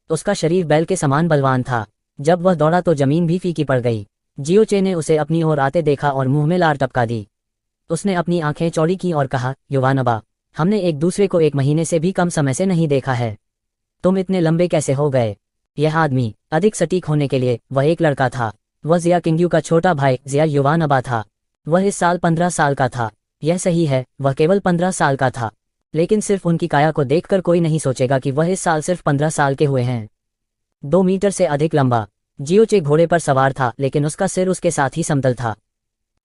उसका शरीर बैल के समान बलवान था। जब वह दौड़ा तो जमीन भी फीकी पड़ गई। जियोचे ने उसे अपनी ओर आते देखा और मुंह में लार टपका दी। उसने अपनी आंखें चौड़ी की और कहा, युवानबा, हमने एक दूसरे को 1 महीने से भी कम समय से नहीं देखा है। तुम इतने लंबे कैसे हो गए? यह आदमी, अधिक सटीक होने के लिए, वह एक लड़का था। वह जिया किंग्यू का छोटा भाई जिया युवानबा था। वह इस साल 15 साल का था। यह सही है, वह केवल 15 साल का था। लेकिन सिर्फ उनकी काया को देखकर कोई नहीं सोचेगा कि वह इस साल सिर्फ 15 साल के हुए हैं। 2 मीटर से अधिक लंबा। जियोचे घोड़े पर सवार था, लेकिन उसका सिर उसके साथ ही समतल था।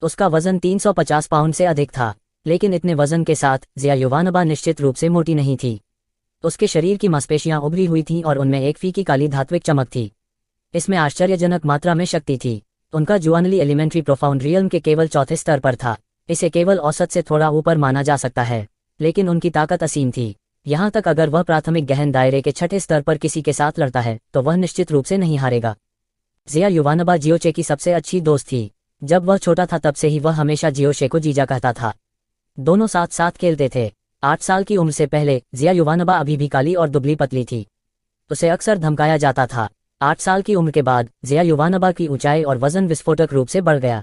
उसका वजन 350 पाउंड से अधिक था। लेकिन इतने वजन के साथ जिया युवानबा निश्चित रूप से मोटी नहीं थी। उसके शरीर की मांसपेशियां उभरी हुई थीं और उनमें एक फीकी काली धात्विक चमक थी। इसमें आश्चर्यजनक मात्रा में शक्ति थी। उनका जुआनली एलिमेंट्री प्रोफाउंड रियल्म के केवल चौथे स्तर पर था। इसे केवल औसत से थोड़ा ऊपर माना जा सकता है, लेकिन उनकी ताकत असीम थी। यहाँ तक अगर वह प्राथमिक गहन दायरे के 6ठे स्तर पर किसी के साथ लड़ता है तो वह निश्चित रूप से नहीं हारेगा। जिया युवानबा जियोचे की सबसे अच्छी दोस्त थी। जब वह छोटा था तब से ही वह हमेशा जियोशे को जीजा कहता था। दोनों साथ साथ खेलते थे। 8 साल की उम्र से पहले जिया युवानबा अभी भी काली और दुबली पतली थी। उसे अक्सर धमकाया जाता था। 8 साल की उम्र के बाद जिया युवानबा की ऊंचाई और वजन विस्फोटक रूप से बढ़ गया।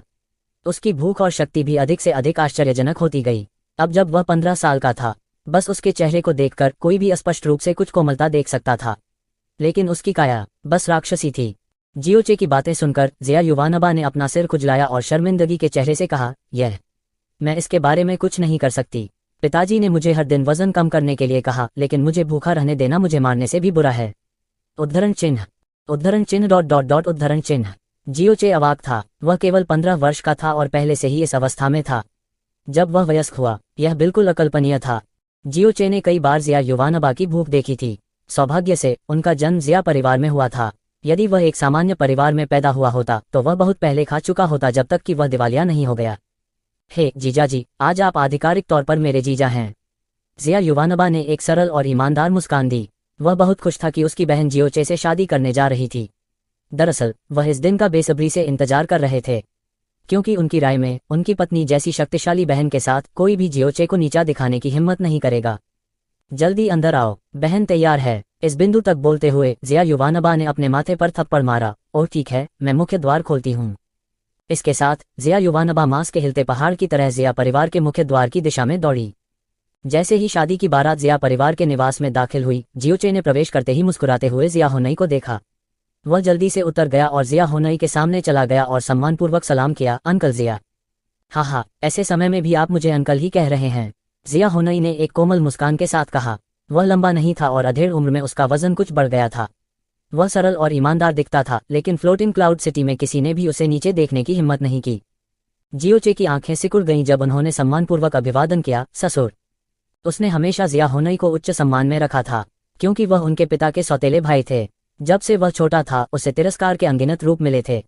उसकी भूख और शक्ति भी अधिक से अधिक आश्चर्यजनक होती गई। अब जब वह 15 साल का था, बस उसके चेहरे को देखकर कोई भी स्पष्ट रूप से कुछ कोमलता देख सकता था, लेकिन उसकी काया बस राक्षसी थी। जियोचे की बातें सुनकर जिया युवानबा ने अपना सिर खुजलाया और शर्मिंदगी के चेहरे से कहा, मैं इसके बारे में कुछ नहीं कर सकती। पिताजी ने मुझे हर दिन वजन कम करने के लिए कहा, लेकिन मुझे भूखा रहने देना मुझे मारने से भी बुरा है। उद्धरण चिन्ह उद्धरण चिन्ह। जियोचे अवाक था। वह केवल 15 वर्ष का था और पहले से ही इस अवस्था में था। जब वह वयस्क हुआ, यह बिल्कुल अकल्पनीय था। जियोचे ने कई बार जिया युवानबा की भूख देखी थी। सौभाग्य से उनका जन्म जिया परिवार में हुआ था। यदि वह एक सामान्य परिवार में पैदा हुआ होता तो वह बहुत पहले खा चुका होता, जब तक कि वह दिवालिया नहीं हो गया। हे जीजा जी, आज आप आधिकारिक तौर पर मेरे जीजा हैं। जिया युवानबा ने एक सरल और ईमानदार मुस्कान दी। वह बहुत खुश था कि उसकी बहन जियोचे से शादी करने जा रही थी। दरअसल वह इस दिन का बेसब्री से इंतजार कर रहे थे, क्योंकि उनकी राय में उनकी पत्नी जैसी शक्तिशाली बहन के साथ कोई भी जियोचे को नीचा दिखाने की हिम्मत नहीं करेगा। जल्दी अंदर आओ, बहन तैयार है। इस बिंदु तक बोलते हुए जिया युवानबा ने अपने माथे पर थप्पड़ मारा। और ठीक है, मैं मुख्य द्वार खोलती हूँ। इसके साथ जिया युवानबा मांस के हिलते पहाड़ की तरह जिया परिवार के मुख्य द्वार की दिशा में दौड़ी। जैसे ही शादी की बारात जिया परिवार के निवास में दाखिल हुई, जियोचे ने प्रवेश करते ही मुस्कुराते हुए जिया होनई को देखा। वह जल्दी से उतर गया और जिया होनई के सामने चला गया और सम्मानपूर्वक सलाम किया, अंकल जिया। हाँ हाँ, ऐसे समय में भी आप मुझे अंकल ही कह रहे हैं, जिया होनई ने एक कोमल मुस्कान के साथ कहा। वह लंबा नहीं था और अधेड़ उम्र में उसका वजन कुछ बढ़ गया था। वह सरल और ईमानदार दिखता था, लेकिन फ्लोटिंग क्लाउड सिटी में किसी ने भी उसे नीचे देखने की हिम्मत नहीं की। जियोचे की आंखें सिकुड़ गईं जब उन्होंने सम्मानपूर्वक अभिवादन किया, ससुर। उसने हमेशा जिया होनई को उच्च सम्मान में रखा था, क्योंकि वह उनके पिता के सौतेले भाई थे। जब से वह छोटा था उसे तिरस्कार के अनगिनत रूप मिले थे,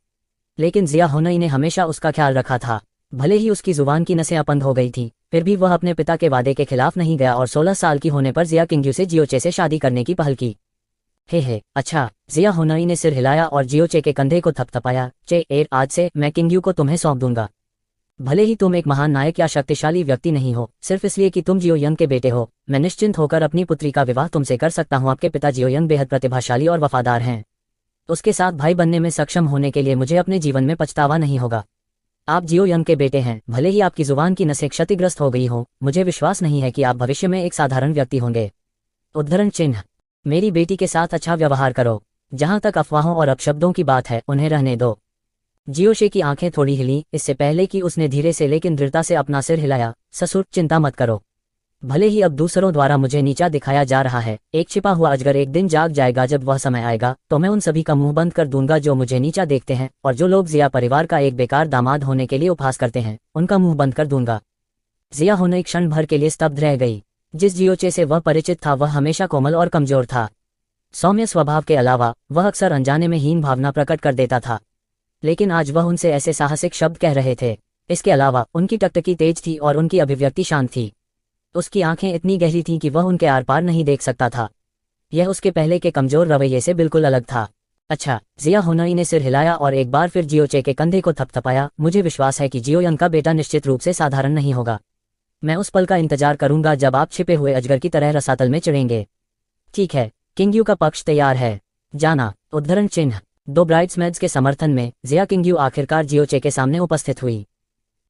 लेकिन जिया होनई ने हमेशा उसका ख्याल रखा था। भले ही उसकी जुबान की नसें अपंग हो गई थी, फिर भी वह अपने पिता के वादे के खिलाफ नहीं गया और 16 साल की होने पर जिया किंग्यू से जियोचे से शादी करने की पहल की। हे, अच्छा, जिया होनई ने सिर हिलाया और जियोचे के कंधे को थपथपाया। आज से मैं किंग्यू को तुम्हें सौंप दूंगा। भले ही तुम एक महान नायक या शक्तिशाली व्यक्ति नहीं हो, सिर्फ इसलिए कि तुम जियो यंग के बेटे हो, मैं निश्चिंत होकर अपनी पुत्री का विवाह तुमसे कर सकता हूँ। आपके पिता जियो यंग बेहद प्रतिभाशाली और वफादार हैं। उसके साथ भाई बनने में सक्षम होने के लिए मुझे अपने जीवन में पछतावा नहीं होगा। आप जियो यंग के बेटे हैं, भले ही आपकी जुबान की नसें क्षतिग्रस्त हो गई हो, मुझे विश्वास नहीं है कि आप भविष्य में एक साधारण व्यक्ति होंगे। उद्धरण चिन्ह। मेरी बेटी के साथ अच्छा व्यवहार करो। जहां तक अफवाहों और अपशब्दों की बात है, उन्हें रहने दो। जियोशे की आंखें थोड़ी हिली, इससे पहले कि उसने धीरे से लेकिन दृढ़ता से अपना सिर हिलाया। ससुर, चिंता मत करो। भले ही अब दूसरों द्वारा मुझे नीचा दिखाया जा रहा है, एक छिपा हुआ अजगर एक दिन जाग जाएगा। जब वह समय आएगा तो मैं उन सभी का मुंह बंद कर दूंगा जो मुझे नीचा देखते हैं, और जो लोग जिया परिवार का एक बेकार दामाद होने के लिए उपहास करते हैं, उनका मुंह बंद कर दूंगा। जिया होने क्षण भर के लिए स्तब्ध रह गई। जिस जियोचे से वह परिचित था वह हमेशा कोमल और कमजोर था। सौम्य स्वभाव के अलावा वह अक्सर अनजाने में हीन भावना प्रकट कर देता था, लेकिन आज वह उनसे ऐसे साहसिक शब्द कह रहे थे। इसके अलावा उनकी टकटकी तेज थी और उनकी अभिव्यक्ति शांत थी। उसकी आंखें इतनी गहरी थीं कि वह उनके आर पार नहीं देख सकता था। यह उसके पहले के कमजोर रवैये से बिल्कुल अलग था। अच्छा, जिया होनई ने सिर हिलाया और एक बार फिर जियोचे के कंधे को थपथपाया। मुझे विश्वास है कि जियो यंग का बेटा निश्चित रूप से साधारण नहीं होगा। मैं उस पल का इंतजार करूंगा जब आप छिपे हुए अजगर की तरह रसातल में चढ़ेंगे। ठीक है, किंग्यू का पक्ष तैयार है। जाना। उद्धरण चिन्ह। 2 ब्राइड्समेड्स के समर्थन में जिया किंग्यू आखिरकार जियोचे के सामने उपस्थित हुई।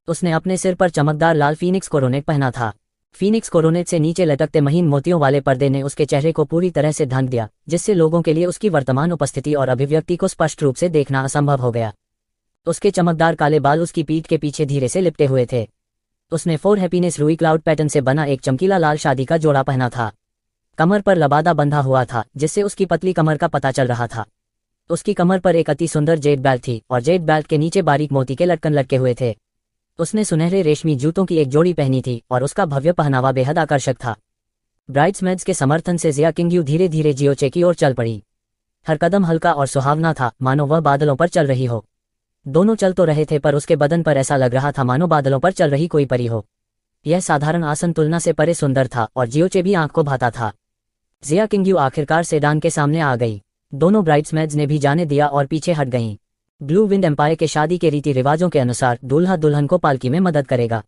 उसने अपने सिर पर चमकदार लाल फीनिक्स कोरोनेट पहना था। फीनिक्स कोरोनेट से नीचे लटकते महीन मोतियों वाले पर्दे ने उसके चेहरे को पूरी तरह से ढक दिया, जिससे लोगों के लिए उसकी वर्तमान उपस्थिति और अभिव्यक्ति को स्पष्ट रूप से देखना असंभव हो गया। उसके चमकदार काले बाल उसकी पीठ के पीछे धीरे से लिपटे हुए थे। उसने फॉर हैप्पीनेस रूई क्लाउड पैटर्न से बना एक चमकीला लाल शादी का जोड़ा पहना था। कमर पर लबादा बंधा हुआ था, जिससे उसकी पतली कमर का पता चल रहा था। उसकी कमर पर एक अति सुंदर जेड बेल्ट थी और जेड बेल्ट के नीचे बारीक मोती के लटकन लटके हुए थे। उसने सुनहरे रेशमी जूतों की एक जोड़ी पहनी थी और उसका भव्य पहनावा बेहद आकर्षक था। ब्राइड्समेड्स के समर्थन से जिया किंग्यू धीरे धीरे जियोचे की ओर चल पड़ी। हर कदम हल्का और सुहावना था, मानो वह बादलों पर चल रही हो। दोनों चल तो रहे थे, पर उसके बदन पर ऐसा लग रहा था मानो बादलों पर चल रही कोई परी हो। यह साधारण आसन तुलना से परे सुंदर था और जियोचे भी आंख को भाता था। जिया किंग्यू आखिरकार सेडान के सामने आ गई। दोनों ब्राइड्समेड्स ने भी जाने दिया और पीछे हट गईं। ब्लू विंड एम्पायर के शादी के रीति रिवाजों के अनुसार दूल्हा दुल्हन को पालकी में मदद करेगा।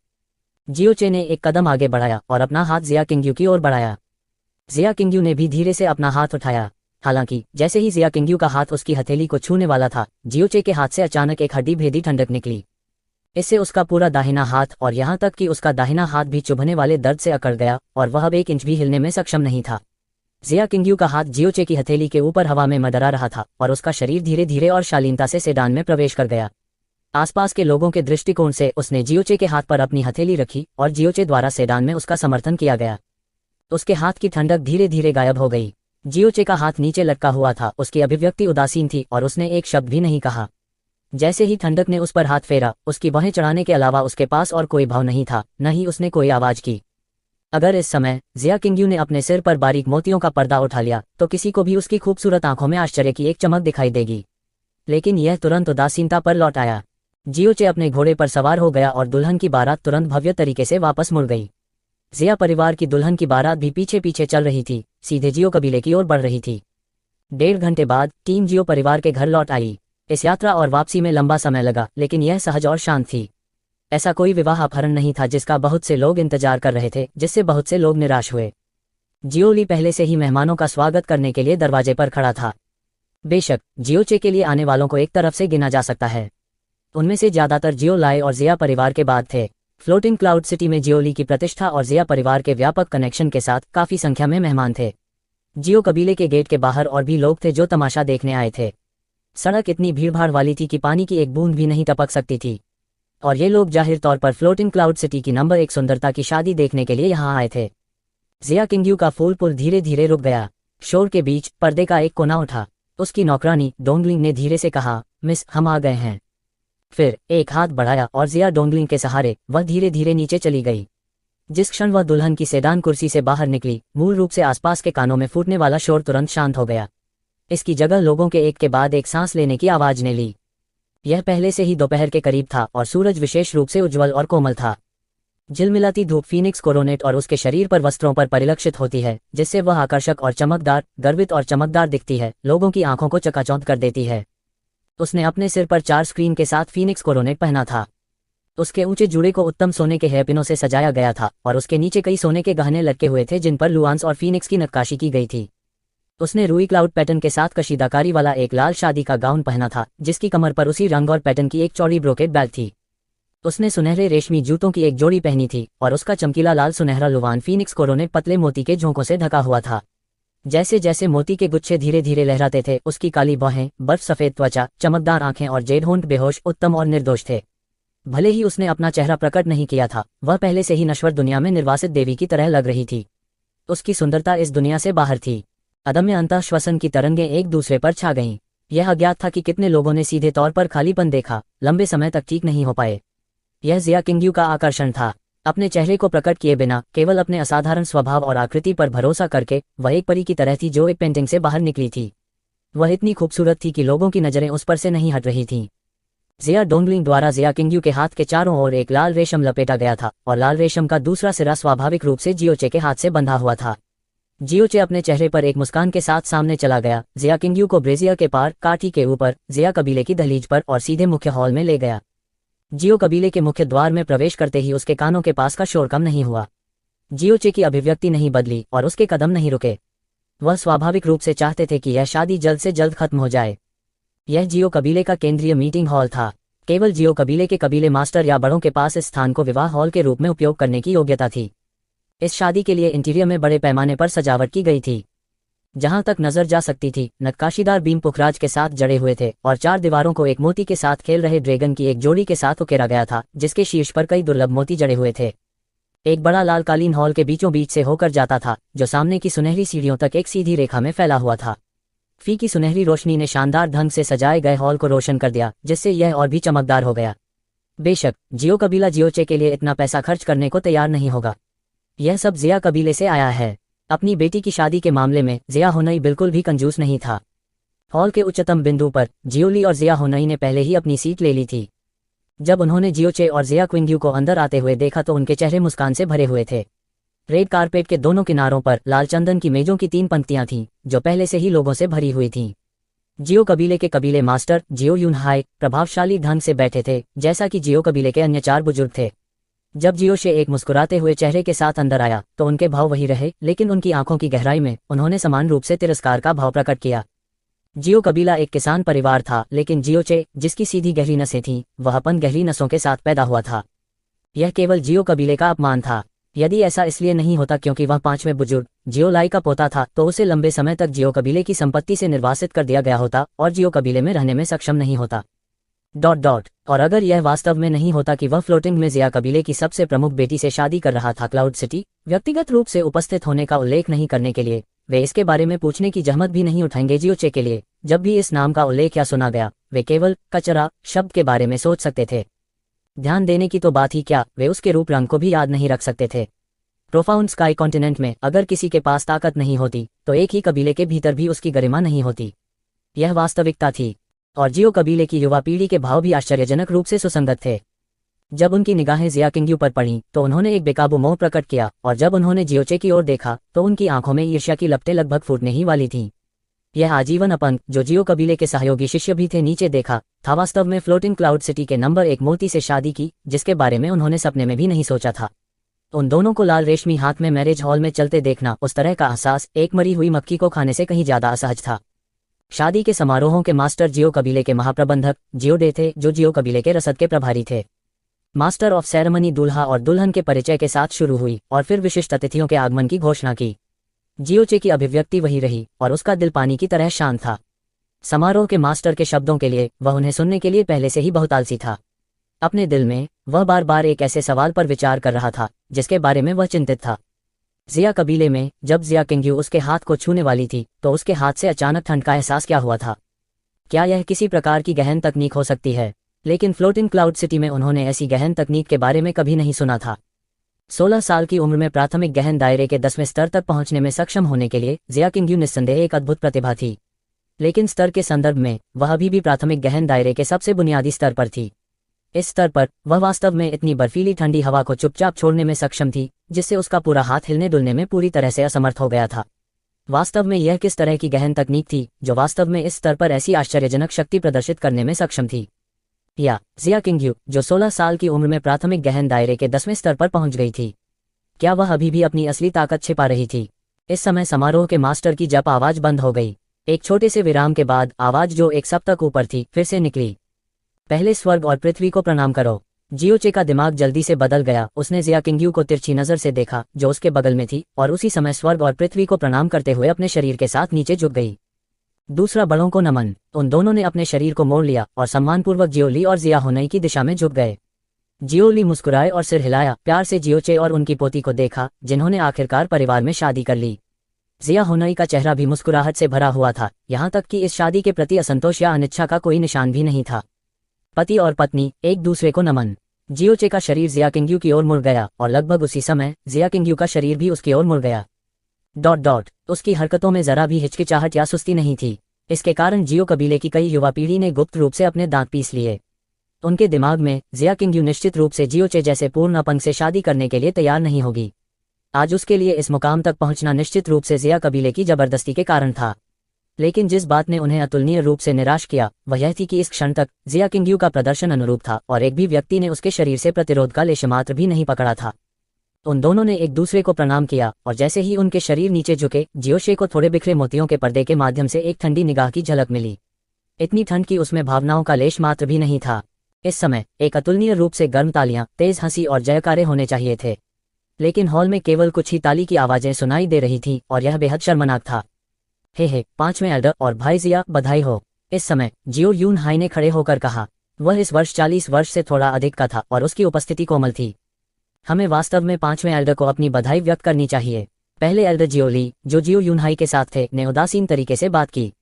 जियोचे ने एक कदम आगे बढ़ाया और अपना हाथ जिया किंग्यू की ओर बढ़ाया। जिया किंग्यू ने भी धीरे से अपना हाथ उठाया। हालांकि जैसे ही जिया किंग्यू का हाथ उसकी हथेली को छूने वाला था, जियोचे के हाथ से अचानक एक हड्डी भेदी ठंडक निकली। इससे उसका पूरा दाहिना हाथ और यहां तक कि उसका दाहिना हाथ भी चुभने वाले दर्द से अकड़ गया और वह अब 1 इंच भी हिलने में सक्षम नहीं था। जिया किंग्यू का हाथ जियोचे की हथेली के ऊपर हवा में मडरा रहा था और उसका शरीर धीरे धीरे और शालीनता से सेडान में प्रवेश कर गया। आसपास के लोगों के दृष्टिकोण से उसने जियोचे के हाथ पर अपनी हथेली रखी और जियोचे द्वारा सेडान में उसका समर्थन किया गया। उसके हाथ की ठंडक धीरे धीरे गायब हो गई। जियोचे का हाथ नीचे लटका हुआ था, उसकी अभिव्यक्ति उदासीन थी और उसने एक शब्द भी नहीं कहा। जैसे ही ठंडक ने उस पर हाथ फेरा, उसकी बाहें चढ़ाने के अलावा उसके पास और कोई भाव नहीं था, न ही उसने कोई आवाज की। अगर इस समय जिया किंग्यू ने अपने सिर पर बारीक मोतियों का पर्दा उठा लिया तो किसी को भी उसकी खूबसूरत आंखों में आश्चर्य की एक चमक दिखाई देगी, लेकिन यह तुरंत उदासीनता पर लौट आया। जियोचे अपने घोड़े पर सवार हो गया और दुल्हन की बारात तुरंत भव्य तरीके से वापस मुड़ गई। जिया परिवार की दुल्हन की बारात भी पीछे पीछे चल रही थी, सीधे जियो कबीले की ओर बढ़ रही थी। 1.5 घंटे बाद टीम जियो परिवार के घर लौट आई। इस यात्रा और वापसी में लंबा समय लगा, लेकिन यह सहज और शांत थी। ऐसा कोई विवाह अपहरण नहीं था जिसका बहुत से लोग इंतजार कर रहे थे, जिससे बहुत से लोग निराश हुए। जियोली पहले से ही मेहमानों का स्वागत करने के लिए दरवाजे पर खड़ा था। बेशक जियोचे के लिए आने वालों को एक तरफ से गिना जा सकता है। उनमें से ज्यादातर जियो लाए और जिया परिवार के बाद थे। फ्लोटिंग क्लाउड सिटी में जियोली की प्रतिष्ठा और जिया परिवार के व्यापक कनेक्शन के साथ काफी संख्या में मेहमान थे। जियो कबीले के गेट के बाहर और भी लोग थे जो तमाशा देखने आए थे। सड़क इतनी भीड़भाड़ वाली थी कि पानी की एक बूंद भी नहीं टपक सकती थी। और ये लोग जाहिर तौर पर फ्लोटिंग क्लाउड सिटी की नंबर 1 सुंदरता की शादी देखने के लिए यहाँ आए थे। जिया किंगयू का फूल पुल धीरे धीरे रुक गया। शोर के बीच पर्दे का एक कोना उठा। उसकी नौकरानी डोंगलिंग ने धीरे से कहा, मिस, हम आ गए हैं। फिर एक हाथ बढ़ाया और जिया डोंगलिंग के सहारे वह धीरे धीरे नीचे चली गई। जिस क्षण वह दुल्हन की सेडान कुर्सी से बाहर निकली, मूल रूप से आसपास के कानों में फूटने वाला शोर तुरंत शांत हो गया। इसकी जगह लोगों के एक के बाद एक सांस लेने की आवाज ने ली। यह पहले से ही दोपहर के करीब था और सूरज विशेष रूप से उज्ज्वल और कोमल था। झिलमिलाती धूप फीनिक्स कोरोनेट और उसके शरीर पर वस्त्रों पर परिलक्षित होती है, जिससे वह आकर्षक और चमकदार, गर्वित और चमकदार दिखती है, लोगों की आंखों को चकाचौंध कर देती है। उसने अपने सिर पर 4 स्क्रीन के साथ फीनिक्स कोरोनेट पहना था। उसके ऊंचे जूड़े को उत्तम सोने के हेयरपिनों से सजाया गया था और उसके नीचे कई सोने के गहने लटके हुए थे जिन पर लुआंस और फीनिक्स की नक्काशी की गई थी। उसने रूई क्लाउड पैटर्न के साथ कशीदाकारी वाला एक लाल शादी का गाउन पहना था, जिसकी कमर पर उसी रंग और पैटर्न की एक चौड़ी ब्रोकेट बैग थी। उसने सुनहरे रेशमी जूतों की एक जोड़ी पहनी थी और उसका चमकीला लाल सुनहरा लुवान फीनिक्स कोरोनेट पतले मोती के झोंकों से ढका हुआ था। जैसे जैसे मोती के गुच्छे धीरे धीरे लहराते थे, उसकी काली बाहें, बर्फ सफेद त्वचा, चमकदार आंखें और जेड होंठ बेहोश, उत्तम और निर्दोष थे। भले ही उसने अपना चेहरा प्रकट नहीं किया था, वह पहले से ही नश्वर दुनिया में निर्वासित देवी की तरह लग रही थी। उसकी सुंदरता इस दुनिया से बाहर थी। अदम्य अंतःश्वसन की तरंगें एक दूसरे पर छा गईं। यह अज्ञात था कि कितने लोगों ने सीधे तौर पर खालीपन देखा, लंबे समय तक ठीक नहीं हो पाए। यह जिया किंगयू का आकर्षण था। अपने चेहरे को प्रकट किए बिना, केवल अपने असाधारण स्वभाव और आकृति पर भरोसा करके, वह एक परी की तरह थी जो एक पेंटिंग से बाहर निकली थी। वह इतनी खूबसूरत थी कि लोगों की नजरें उस पर से नहीं हट रही थीं। जिया डोंगलिंग द्वारा जिया किंगयू के हाथ के चारों ओर एक लाल रेशम लपेटा गया था और लाल रेशम का दूसरा सिरा स्वाभाविक रूप से जियोचे के हाथ से बंधा हुआ था। जियोचे अपने चेहरे पर एक मुस्कान के साथ सामने चला गया, जिया किंगयू को ब्रेजियर के पार, काठी के ऊपर, जिया कबीले की दहलीज पर और सीधे मुख्य हॉल में ले गया। जियो कबीले के मुख्य द्वार में प्रवेश करते ही उसके कानों के पास का शोर कम नहीं हुआ। जियोचे की अभिव्यक्ति नहीं बदली और उसके कदम नहीं रुके। वह स्वाभाविक रूप से चाहते थे कि यह शादी जल्द से जल्द खत्म हो जाए। यह जियो कबीले का केंद्रीय मीटिंग हॉल था। केवल जियो कबीले के कबीले मास्टर या बड़ों के पास इस स्थान को विवाह हॉल के रूप में उपयोग करने की योग्यता थी। इस शादी के लिए इंटीरियर में बड़े पैमाने पर सजावट की गई थी। जहां तक नजर जा सकती थी, नक्काशीदार बीम पुखराज के साथ जड़े हुए थे और 4 दीवारों को एक मोती के साथ खेल रहे ड्रैगन की एक जोड़ी के साथ उकेरा गया था, जिसके शीर्ष पर कई दुर्लभ मोती जड़े हुए थे। एक बड़ा लाल कालीन हॉल के बीचों बीच से होकर जाता था, जो सामने की सुनहरी सीढ़ियों तक एक सीधी रेखा में फैला हुआ था। फीकी सुनहरी रोशनी ने शानदार ढंग से सजाए गए हॉल को रोशन कर दिया, जिससे यह और भी चमकदार हो गया। बेशक जियो कबीला जियोचे के लिए इतना पैसा खर्च करने को तैयार नहीं होगा। यह सब जिया कबीले से आया है। अपनी बेटी की शादी के मामले में जिया होनई बिल्कुल भी कंजूस नहीं था। हॉल के उच्चतम बिंदु पर जियोली और जिया होनई ने पहले ही अपनी सीट ले ली थी। जब उन्होंने जियोचे और जिया क्विंगयू को अंदर आते हुए देखा तो उनके चेहरे मुस्कान से भरे हुए थे। रेड कारपेट के दोनों किनारों पर लाल चंदन की मेजों की 3 पंक्तियां थीं, जो पहले से ही लोगों से भरी हुई थीं। जियो कबीले के कबीले मास्टर जियो यूनहाई प्रभावशाली ढंग से बैठे थे, जैसा कि जियो कबीले के अन्य 4 बुजुर्ग थे। जब जियोशे एक मुस्कुराते हुए चेहरे के साथ अंदर आया तो उनके भाव वही रहे, लेकिन उनकी आंखों की गहराई में उन्होंने समान रूप से तिरस्कार का भाव प्रकट किया। जियो कबीला एक किसान परिवार था, लेकिन जियोचे, जिसकी सीधी गहरी नसें थीं, वह अपन गहरी नसों के साथ पैदा हुआ था। यह केवल जियो कबीले का अपमान था। यदि ऐसा इसलिए नहीं होता क्योंकि वह 5वें बुजुर्ग जियोलाई का पोता था, तो उसे लंबे समय तक जियो कबीले की संपत्ति से निर्वासित कर दिया गया होता और जियो कबीले में रहने में सक्षम नहीं होता। और अगर यह वास्तव में नहीं होता कि वह फ्लोटिंग में जिया कबीले की सबसे प्रमुख बेटी से शादी कर रहा था, क्लाउड सिटी व्यक्तिगत रूप से उपस्थित होने का उल्लेख नहीं करने के लिए वे इसके बारे में पूछने की जहमत भी नहीं उठाएंगे। जियोचे के लिए जब भी इस नाम का उल्लेख या सुना गया, वे केवल कचरा शब्द के बारे में सोच सकते थे। ध्यान देने की तो बात ही क्या, वे उसके रूप रंग को भी याद नहीं रख सकते थे। प्रोफाउंड स्काई कॉन्टिनेंट में अगर किसी के पास ताकत नहीं होती तो एक ही कबीले के भीतर भी उसकी गरिमा नहीं होती। यह वास्तविकता थी और जियो कबीले की युवा पीढ़ी के भाव भी आश्चर्यजनक रूप से सुसंगत थे। जब उनकी निगाहें जिया किंगयू पर पड़ीं तो उन्होंने एक बेकाबू मोह प्रकट किया और जब उन्होंने जियोचे की ओर देखा तो उनकी आंखों में ईर्ष्या की लपटें लगभग फूटने ही वाली थीं। यह आजीवन अपंग, जो जियो कबीले के सहयोगी शिष्य भी थे, नीचे देखा था, वास्तव में फ्लोटिंग क्लाउड सिटी के नंबर 1 मोती से शादी की, जिसके बारे में उन्होंने सपने में भी नहीं सोचा था। उन दोनों को लाल रेशमी हाथ में मैरिज हॉल में चलते देखना उस तरह का एहसास एक मरी हुई मक्खी को खाने से कहीं ज्यादा असहज था। शादी के समारोहों के मास्टर जियो कबीले के महाप्रबंधक जियोडे थे, जो जियो कबीले के रसद के प्रभारी थे। मास्टर ऑफ सेरेमनी दूल्हा और दुल्हन के परिचय के साथ शुरू हुई और फिर विशिष्ट अतिथियों के आगमन की घोषणा की। जियोचे की अभिव्यक्ति वही रही और उसका दिल पानी की तरह शांत था। समारोह के मास्टर के शब्दों के लिए वह उन्हें सुनने के लिए पहले से ही बहुत आलसी था। अपने दिल में वह बार बार एक ऐसे सवाल पर विचार कर रहा था जिसके बारे में वह चिंतित था। जिया कबीले में जब जिया किंग्यू उसके हाथ को छूने वाली थी तो उसके हाथ से अचानक ठंड का एहसास क्या हुआ था। क्या यह किसी प्रकार की गहन तकनीक हो सकती है? लेकिन फ्लोटिंग क्लाउड सिटी में उन्होंने ऐसी गहन तकनीक के बारे में कभी नहीं सुना था। 16 साल की उम्र में प्राथमिक गहन दायरे के 10वें स्तर तक पहुंचने में सक्षम होने के लिए जिया किंग्यू निस्संदेह एक अद्भुत प्रतिभा थी। लेकिन स्तर के संदर्भ में वह अभी भी प्राथमिक गहन दायरे के सबसे बुनियादी स्तर पर थी। इस स्तर पर वह वास्तव में इतनी बर्फीली ठंडी हवा को चुपचाप छोड़ने में सक्षम थी जिससे उसका पूरा हाथ हिलने डुलने में पूरी तरह से असमर्थ हो गया था। वास्तव में यह किस तरह की गहन तकनीक थी जो वास्तव में इस स्तर पर ऐसी आश्चर्यजनक शक्ति प्रदर्शित करने में सक्षम थी? या जिया किंग्यू जो 16 साल की उम्र में प्राथमिक गहन दायरे के 10वें स्तर पर पहुंच गई थी, क्या वह अभी भी अपनी असली ताकत छिपा रही थी? इस समय समारोह के मास्टर की जप आवाज बंद हो गई। एक छोटे से विराम के बाद आवाज जो एक सब तक ऊपर थी फिर से निकली। पहले स्वर्ग और पृथ्वी को प्रणाम करो। जियोचे का दिमाग जल्दी से बदल गया। उसने जिया किंग्यू को तिरछी नजर से देखा जो उसके बगल में थी और उसी समय स्वर्ग और पृथ्वी को प्रणाम करते हुए अपने शरीर के साथ नीचे झुक गई। दूसरा बड़ों को नमन। उन दोनों ने अपने शरीर को मोड़ लिया और सम्मानपूर्वक जियोली और जिया होनई की दिशा में झुक गए। जियोली मुस्कुराए और सिर हिलाया, प्यार से जियोचे और उनकी पोती को देखा जिन्होंने आखिरकार परिवार में शादी कर ली। जिया होनई का चेहरा भी मुस्कुराहट से भरा हुआ था, यहाँ तक कि इस शादी के प्रति असंतोष या अनिच्छा का कोई निशान भी नहीं था। पति और पत्नी एक दूसरे को नमन। जियोचे का शरीर जिया किंग्यू की ओर मुड़ गया और लगभग उसी समय जिया किंग्यू का शरीर भी उसकी ओर मुड़ गया। उसकी हरकतों में जरा भी हिचकिचाहट या सुस्ती नहीं थी। इसके कारण जियो कबीले की कई युवा पीढ़ी ने गुप्त रूप से अपने दांत पीस लिए। उनके दिमाग में जिया किंग्यू निश्चित रूप से जियोचे जैसे पूर्ण अपंग से शादी करने के लिए तैयार नहीं होगी। आज उसके लिए इस मुकाम तक पहुंचना निश्चित रूप से जिया कबीले की जबरदस्ती के कारण था। लेकिन जिस बात ने उन्हें अतुलनीय रूप से निराश किया वह यह थी कि इस क्षण तक जिया किंग्यू का प्रदर्शन अनुरूप था और एक भी व्यक्ति ने उसके शरीर से प्रतिरोध का लेशमात्र भी नहीं पकड़ा था। उन दोनों ने एक दूसरे को प्रणाम किया और जैसे ही उनके शरीर नीचे झुके जियोशे को थोड़े बिखरे मोतियों के पर्दे के माध्यम से एक ठंडी निगाह की झलक मिली। इतनी ठंड की उसमें भावनाओं का लेश मात्र भी नहीं था। इस समय एक अतुलनीय रूप से गर्म तालियां, तेज हंसी और जयकारे होने चाहिए थे, लेकिन हॉल में केवल कुछ ही ताली की आवाजें सुनाई दे रही थीं और यह बेहद शर्मनाक था। हे 5वें एल्डर और भाई जिया, बधाई हो। इस समय जियो यून हाई ने खड़े होकर कहा। वह इस वर्ष 40 वर्ष से थोड़ा अधिक का था और उसकी उपस्थिति कोमल थी। हमें वास्तव में 5वें एल्डर को अपनी बधाई व्यक्त करनी चाहिए। पहले एल्डर जियोली जो जियो यून हाई के साथ थे ने उदासीन तरीके से बात की।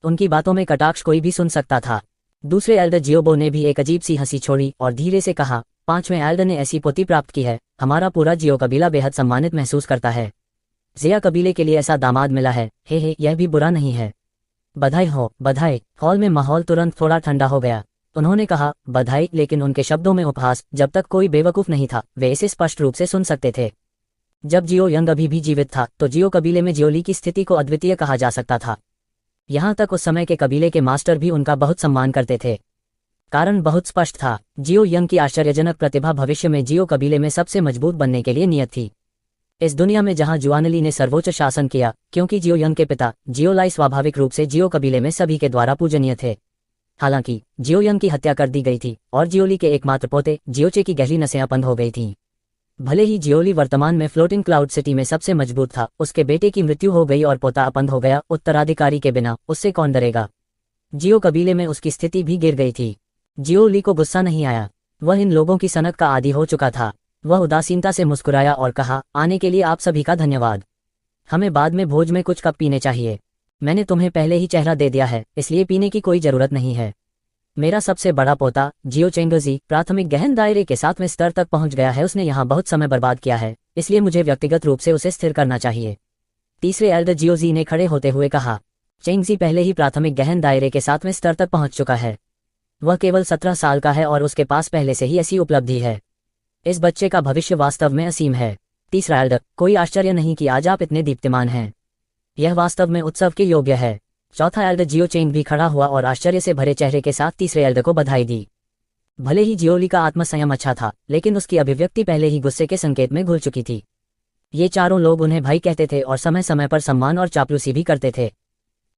उनकी बातों में कटाक्ष कोई भी सुन सकता था। दूसरे एल्डर जियोबो ने भी एक अजीब सी हंसी छोड़ी और धीरे से कहा, 5वें एल्डर ने ऐसी पोती प्राप्त की है, हमारा पूरा जियो कबीला बेहद सम्मानित महसूस करता है। जिया कबीले के लिए ऐसा दामाद मिला है। हे यह भी बुरा नहीं है। बधाई हो, बधाई। हॉल में माहौल तुरंत थोड़ा ठंडा हो गया। उन्होंने कहा बधाई, लेकिन उनके शब्दों में उपहास। जब तक कोई बेवकूफ नहीं था वे इसे स्पष्ट रूप से सुन सकते थे। जब जियो यंग अभी भी जीवित था तो जियो कबीले में जियोली की स्थिति को अद्वितीय कहा जा सकता था। यहाँ तक उस समय के कबीले के मास्टर भी उनका बहुत सम्मान करते थे। कारण बहुत स्पष्ट था, जियो यंग की आश्चर्यजनक प्रतिभा भविष्य में जियो कबीले में सबसे मजबूत बनने के लिए नियत थी। इस दुनिया में जहां जुआनली ने सर्वोच्च शासन किया, क्योंकि जियो यंग के पिता जियोलाई स्वाभाविक रूप से जियो कबीले में सभी के द्वारा पूजनीय थे। हालांकि जियो यंग की हत्या कर दी गई थी और जियोली के एकमात्र पोते जियोचे की गहरी नसें अपंग हो गई थीं। भले ही जियोली वर्तमान में फ्लोटिंग क्लाउड सिटी में सबसे मजबूत था, उसके बेटे की मृत्यु हो गई और पोता अपंग हो गया। उत्तराधिकारी के बिना उससे कौन डरेगा? जियो कबीले में उसकी स्थिति भी गिर गई थी। जियोली को गुस्सा नहीं आया। वह इन लोगों की सनक का आदी हो चुका था। वह उदासीनता से मुस्कुराया और कहा, आने के लिए आप सभी का धन्यवाद। हमें बाद में भोज में कुछ कप पीने चाहिए। मैंने तुम्हें पहले ही चेहरा दे दिया है, इसलिए पीने की कोई जरूरत नहीं है। मेरा सबसे बड़ा पोता जियो चेंगजी प्राथमिक गहन दायरे के 7वें स्तर तक पहुंच गया है। उसने यहाँ बहुत समय बर्बाद किया है, इसलिए मुझे व्यक्तिगत रूप से उसे स्थिर करना चाहिए। तीसरे एल्डर जियोजी ने खड़े होते हुए कहा। चेंगजी पहले ही प्राथमिक गहन दायरे के 7वें स्तर तक पहुंच चुका है। वह केवल 17 साल का है और उसके पास पहले से ही ऐसी उपलब्धि है। इस बच्चे का भविष्य वास्तव में असीम है। तीसरा एल्डर, कोई आश्चर्य नहीं कि आज आप इतने दीप्तिमान हैं। यह वास्तव में उत्सव के योग्य है। चौथा एल्डर जियो चेंग भी खड़ा हुआ और आश्चर्य से भरे चेहरे के साथ तीसरे एल्डर को बधाई दी। भले ही जियोली का आत्मसंयम अच्छा था, लेकिन उसकी अभिव्यक्ति पहले ही गुस्से के संकेत में घुल चुकी थी। ये चारों लोग उन्हें भाई कहते थे और समय समय पर सम्मान और चापलूसी भी करते थे।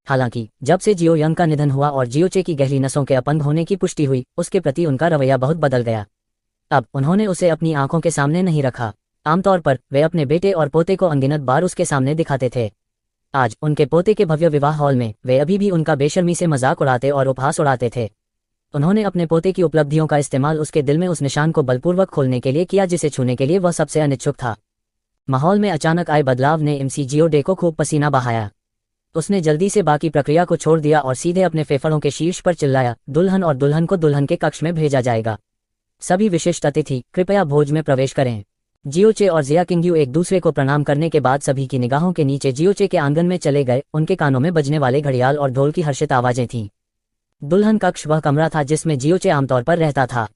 हालांकि जब से जियो यंग का निधन हुआ और जियोचे की गहरी नसों के अपंग होने की पुष्टि हुई, उसके प्रति उनका रवैया बहुत बदल गया। अब उन्होंने उसे अपनी आंखों के सामने नहीं रखा। आमतौर पर वे अपने बेटे और पोते को अनगिनत बार उसके सामने दिखाते थे। आज उनके पोते के भव्य विवाह हॉल में वे अभी भी उनका बेशर्मी से मजाक उड़ाते और उपहास उड़ाते थे। उन्होंने अपने पोते की उपलब्धियों का इस्तेमाल उसके दिल में उस निशान को बलपूर्वक खोलने के लिए किया जिसे छूने के लिए वह सबसे अनिच्छुक था। माहौल में अचानक आए बदलाव ने एमसी जियोडे को खूब पसीना बहाया। उसने जल्दी से बाकी प्रक्रिया को छोड़ दिया और सीधे अपने फेफड़ों के शीर्ष पर चिल्लाया, दुल्हन और दुल्हन को दुल्हन के कक्ष में भेजा जाएगा। सभी विशिष्ट अतिथि कृपया भोज में प्रवेश करें। जियोचे और जिया किंग्यू एक दूसरे को प्रणाम करने के बाद सभी की निगाहों के नीचे जियोचे के आंगन में चले गए। उनके कानों में बजने वाले घड़ियाल और ढोल की हर्षित आवाजें थीं। दुल्हन कक्ष वह कमरा था जिसमें जियोचे आमतौर पर रहता था।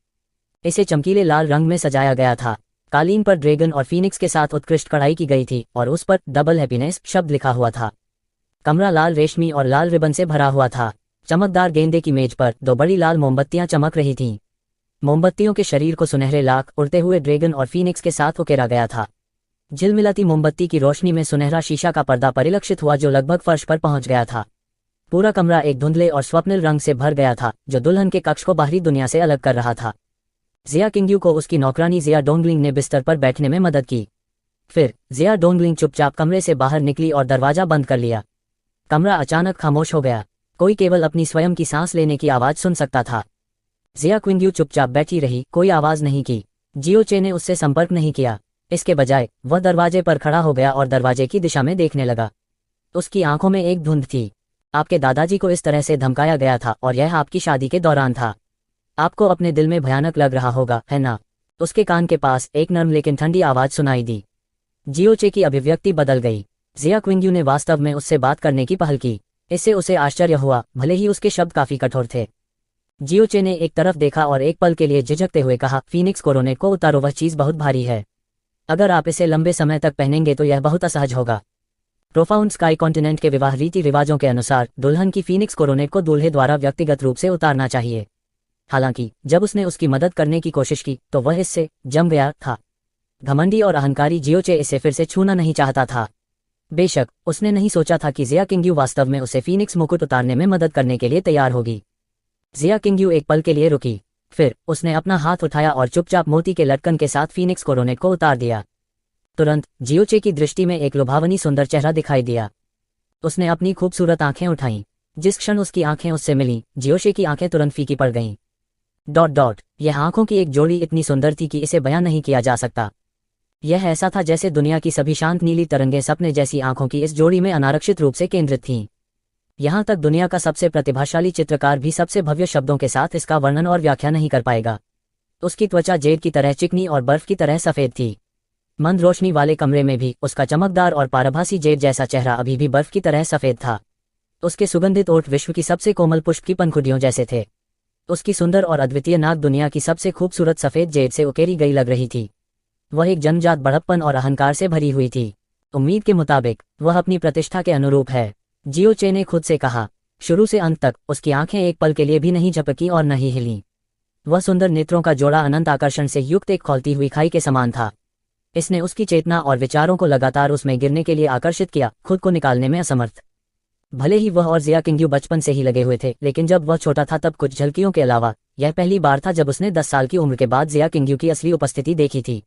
इसे चमकीले लाल रंग में सजाया गया था। कालीन पर ड्रैगन और फीनिक्स के साथ उत्कृष्ट कढ़ाई की गई थी और उस पर डबल हैप्पीनेस शब्द लिखा हुआ था। कमरा लाल रेशमी और लाल रिबन से भरा हुआ था। चमकदार गेंदे की मेज पर 2 बड़ी लाल मोमबत्तियां चमक रही थीं। मोमबत्तियों के शरीर को सुनहरे लाख उड़ते हुए ड्रैगन और फीनिक्स के साथ उकेरा गया था। झिलमिलाती मोमबत्ती की रोशनी में सुनहरा शीशा का पर्दा परिलक्षित हुआ जो लगभग फर्श पर पहुंच गया था। पूरा कमरा एक धुंधले और स्वप्निल रंग से भर गया था जो दुल्हन के कक्ष को बाहरी दुनिया से अलग कर रहा था। जिया किंग्यू को उसकी नौकरानी जिया डोंगलिंग ने बिस्तर पर बैठने में मदद की। फिर जिया डोंगलिंग चुपचाप कमरे से बाहर निकली और दरवाजा बंद कर लिया। कमरा अचानक खामोश हो गया। कोई केवल अपनी स्वयं की सांस लेने की आवाज सुन सकता था। जिया किंग्यू चुपचाप बैठी रही, कोई आवाज नहीं की। जियोचे ने उससे संपर्क नहीं किया। इसके बजाय वह दरवाजे पर खड़ा हो गया और दरवाजे की दिशा में देखने लगा। उसकी आंखों में एक धुंध थी। आपके दादाजी को इस तरह से धमकाया गया था और यह आपकी शादी के दौरान था। आपको अपने दिल में भयानक लग रहा होगा, है ना? उसके कान के पास एक नर्म लेकिन ठंडी आवाज सुनाई दी। जियोचे की अभिव्यक्ति बदल गई। जिया किंग्यू ने वास्तव में उससे बात करने की पहल की। इससे उसे आश्चर्य हुआ, भले ही उसके शब्द काफी कठोर थे। जियोचे ने एक तरफ देखा और एक पल के लिए झिझकते हुए कहा, फीनिक्स कोरोनेट को उतारो, वह चीज बहुत भारी है। अगर आप इसे लंबे समय तक पहनेंगे तो यह बहुत असहज होगा। प्रोफाउंड स्काई कॉन्टिनेंट के विवाह रीति रिवाजों के अनुसार दुल्हन की फीनिक्स कोरोनेट को दूल्हे द्वारा व्यक्तिगत रूप से उतारना चाहिए। हालांकि जब उसने उसकी मदद करने की कोशिश की तो वह इससे जम गया था। घमंडी और अहंकारी जियोचे इसे फिर से छूना नहीं चाहता था। बेशक उसने नहीं सोचा था कि जिया किंग्यू वास्तव में उसे फीनिक्स मुकुट उतारने में मदद करने के लिए तैयार होगी। जिया किंग्यू एक पल के लिए रुकी। फिर उसने अपना हाथ उठाया और चुपचाप मोती के लटकन के साथ फीनिक्स कोरोनेट को उतार दिया। तुरंत जियोचे की दृष्टि में एक लुभावनी सुंदर चेहरा दिखाई दिया। उसने अपनी खूबसूरत आंखें उठाईं। जिस क्षण उसकी आंखें उससे मिलीं, जियोचे की आंखें तुरंत फीकी पड़ गईं। यह आंखों की एक जोड़ी इतनी सुंदर थी कि इसे बयां नहीं किया जा सकता। यह ऐसा था जैसे दुनिया की सभी शांत नीली तरंगें सपने जैसी आंखों की इस जोड़ी में अनारक्षित रूप से केंद्रित थीं। यहां तक दुनिया का सबसे प्रतिभाशाली चित्रकार भी सबसे भव्य शब्दों के साथ इसका वर्णन और व्याख्या नहीं कर पाएगा। उसकी त्वचा जेड की तरह चिकनी और बर्फ की तरह सफेद थी। मंद रोशनी वाले कमरे में भी उसका चमकदार और पारभासी जेड जैसा चेहरा अभी भी बर्फ की तरह सफेद था। उसके सुगंधित ओठ विश्व की सबसे कोमल पुष्प की पंखुड़ियों जैसे थे। उसकी सुंदर और अद्वितीय नाक दुनिया की सबसे खूबसूरत सफेद जेड से उकेरी गई लग रही थी। वह एक जन्मजात बड़प्पन और अहंकार से भरी हुई थी। उम्मीद के मुताबिक वह अपनी प्रतिष्ठा के अनुरूप है, जियोचे ने खुद से कहा। शुरू से अंत तक उसकी आंखें एक पल के लिए भी नहीं झपकी और न ही हिलीं। वह सुंदर नेत्रों का जोड़ा अनंत आकर्षण से युक्त एक खौलती हुई खाई के समान था। इसने उसकी चेतना और विचारों को लगातार उसमें गिरने के लिए आकर्षित किया, खुद को निकालने में असमर्थ। भले ही वह और जिया किंग्यू बचपन से ही लगे हुए थे, लेकिन जब वह छोटा था तब कुछ झलकियों के अलावा यह पहली बार था जब उसने 10 साल की उम्र के बाद जिया किंग्यू की असली उपस्थिति देखी थी।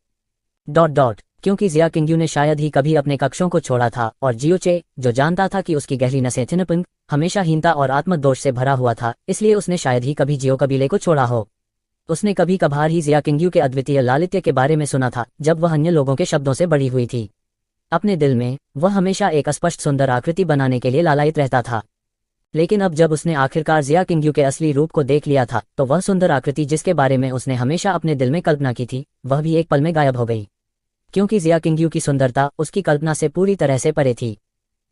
क्योंकि जिया किंग्यू ने शायद ही कभी अपने कक्षों को छोड़ा था और जियोचे, जो जानता था कि उसकी गहरी नसें थिनपिंग हमेशा हीनता और आत्मदोष से भरा हुआ था, इसलिए उसने शायद ही कभी जियो कबीले को छोड़ा हो। उसने कभी कभार ही जिया किंग्यू के अद्वितीय लालित्य के बारे में सुना था जब वह अन्य लोगों के शब्दों से बड़ी हुई थी। अपने दिल में वह हमेशा एक अस्पष्ट सुंदर आकृति बनाने के लिए लालायित रहता था। लेकिन अब जब उसने आखिरकार जिया किंग्यू के असली रूप को देख लिया था तो वह सुंदर आकृति जिसके बारे में उसने हमेशा अपने दिल में कल्पना की थी, वह भी एक पल में गायब हो गई। क्योंकि जिया किंग्यू की सुंदरता उसकी कल्पना से पूरी तरह से परे थी।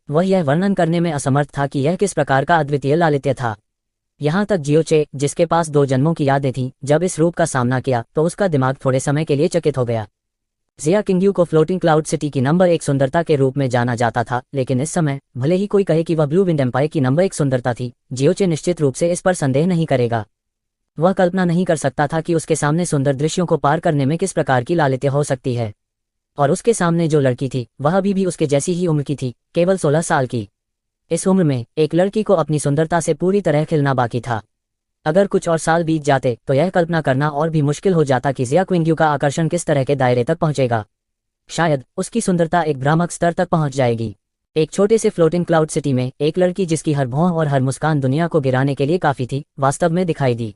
वह यह वर्णन करने में असमर्थ था कि यह किस प्रकार का अद्वितीय लालित्य था। यहाँ तक जियोचे, जिसके पास 2 जन्मों की यादें थीं, जब इस रूप का सामना किया तो उसका दिमाग थोड़े समय के लिए चकित हो गया। जिया किंग्यू को फ्लोटिंग क्लाउड सिटी की नंबर 1 सुंदरता के रूप में जाना जाता था, लेकिन इस समय भले ही कोई कहे कि वह ब्लू विंड एम्पायर की नंबर 1 सुंदरता थी, जियोचे निश्चित रूप से इस पर संदेह नहीं करेगा। वह कल्पना नहीं कर सकता था कि उसके सामने सुंदर दृश्यों को पार करने में किस प्रकार की लालित्य हो सकती है। और उसके सामने जो लड़की थी वह अभी भी उसके जैसी ही उम्र की थी, केवल 16 साल की। इस उम्र में एक लड़की को अपनी सुंदरता से पूरी तरह खिलना बाकी था। अगर कुछ और साल बीत जाते तो यह कल्पना करना और भी मुश्किल हो जाता कि जिया किंग्यू का आकर्षण किस तरह के दायरे तक पहुंचेगा। शायद उसकी सुंदरता एक भ्रामक स्तर तक पहुंच जाएगी। एक छोटे से फ्लोटिंग क्लाउड सिटी में एक लड़की जिसकी हर भौं और हर मुस्कान दुनिया को गिराने के लिए काफी थी, वास्तव में दिखाई दी।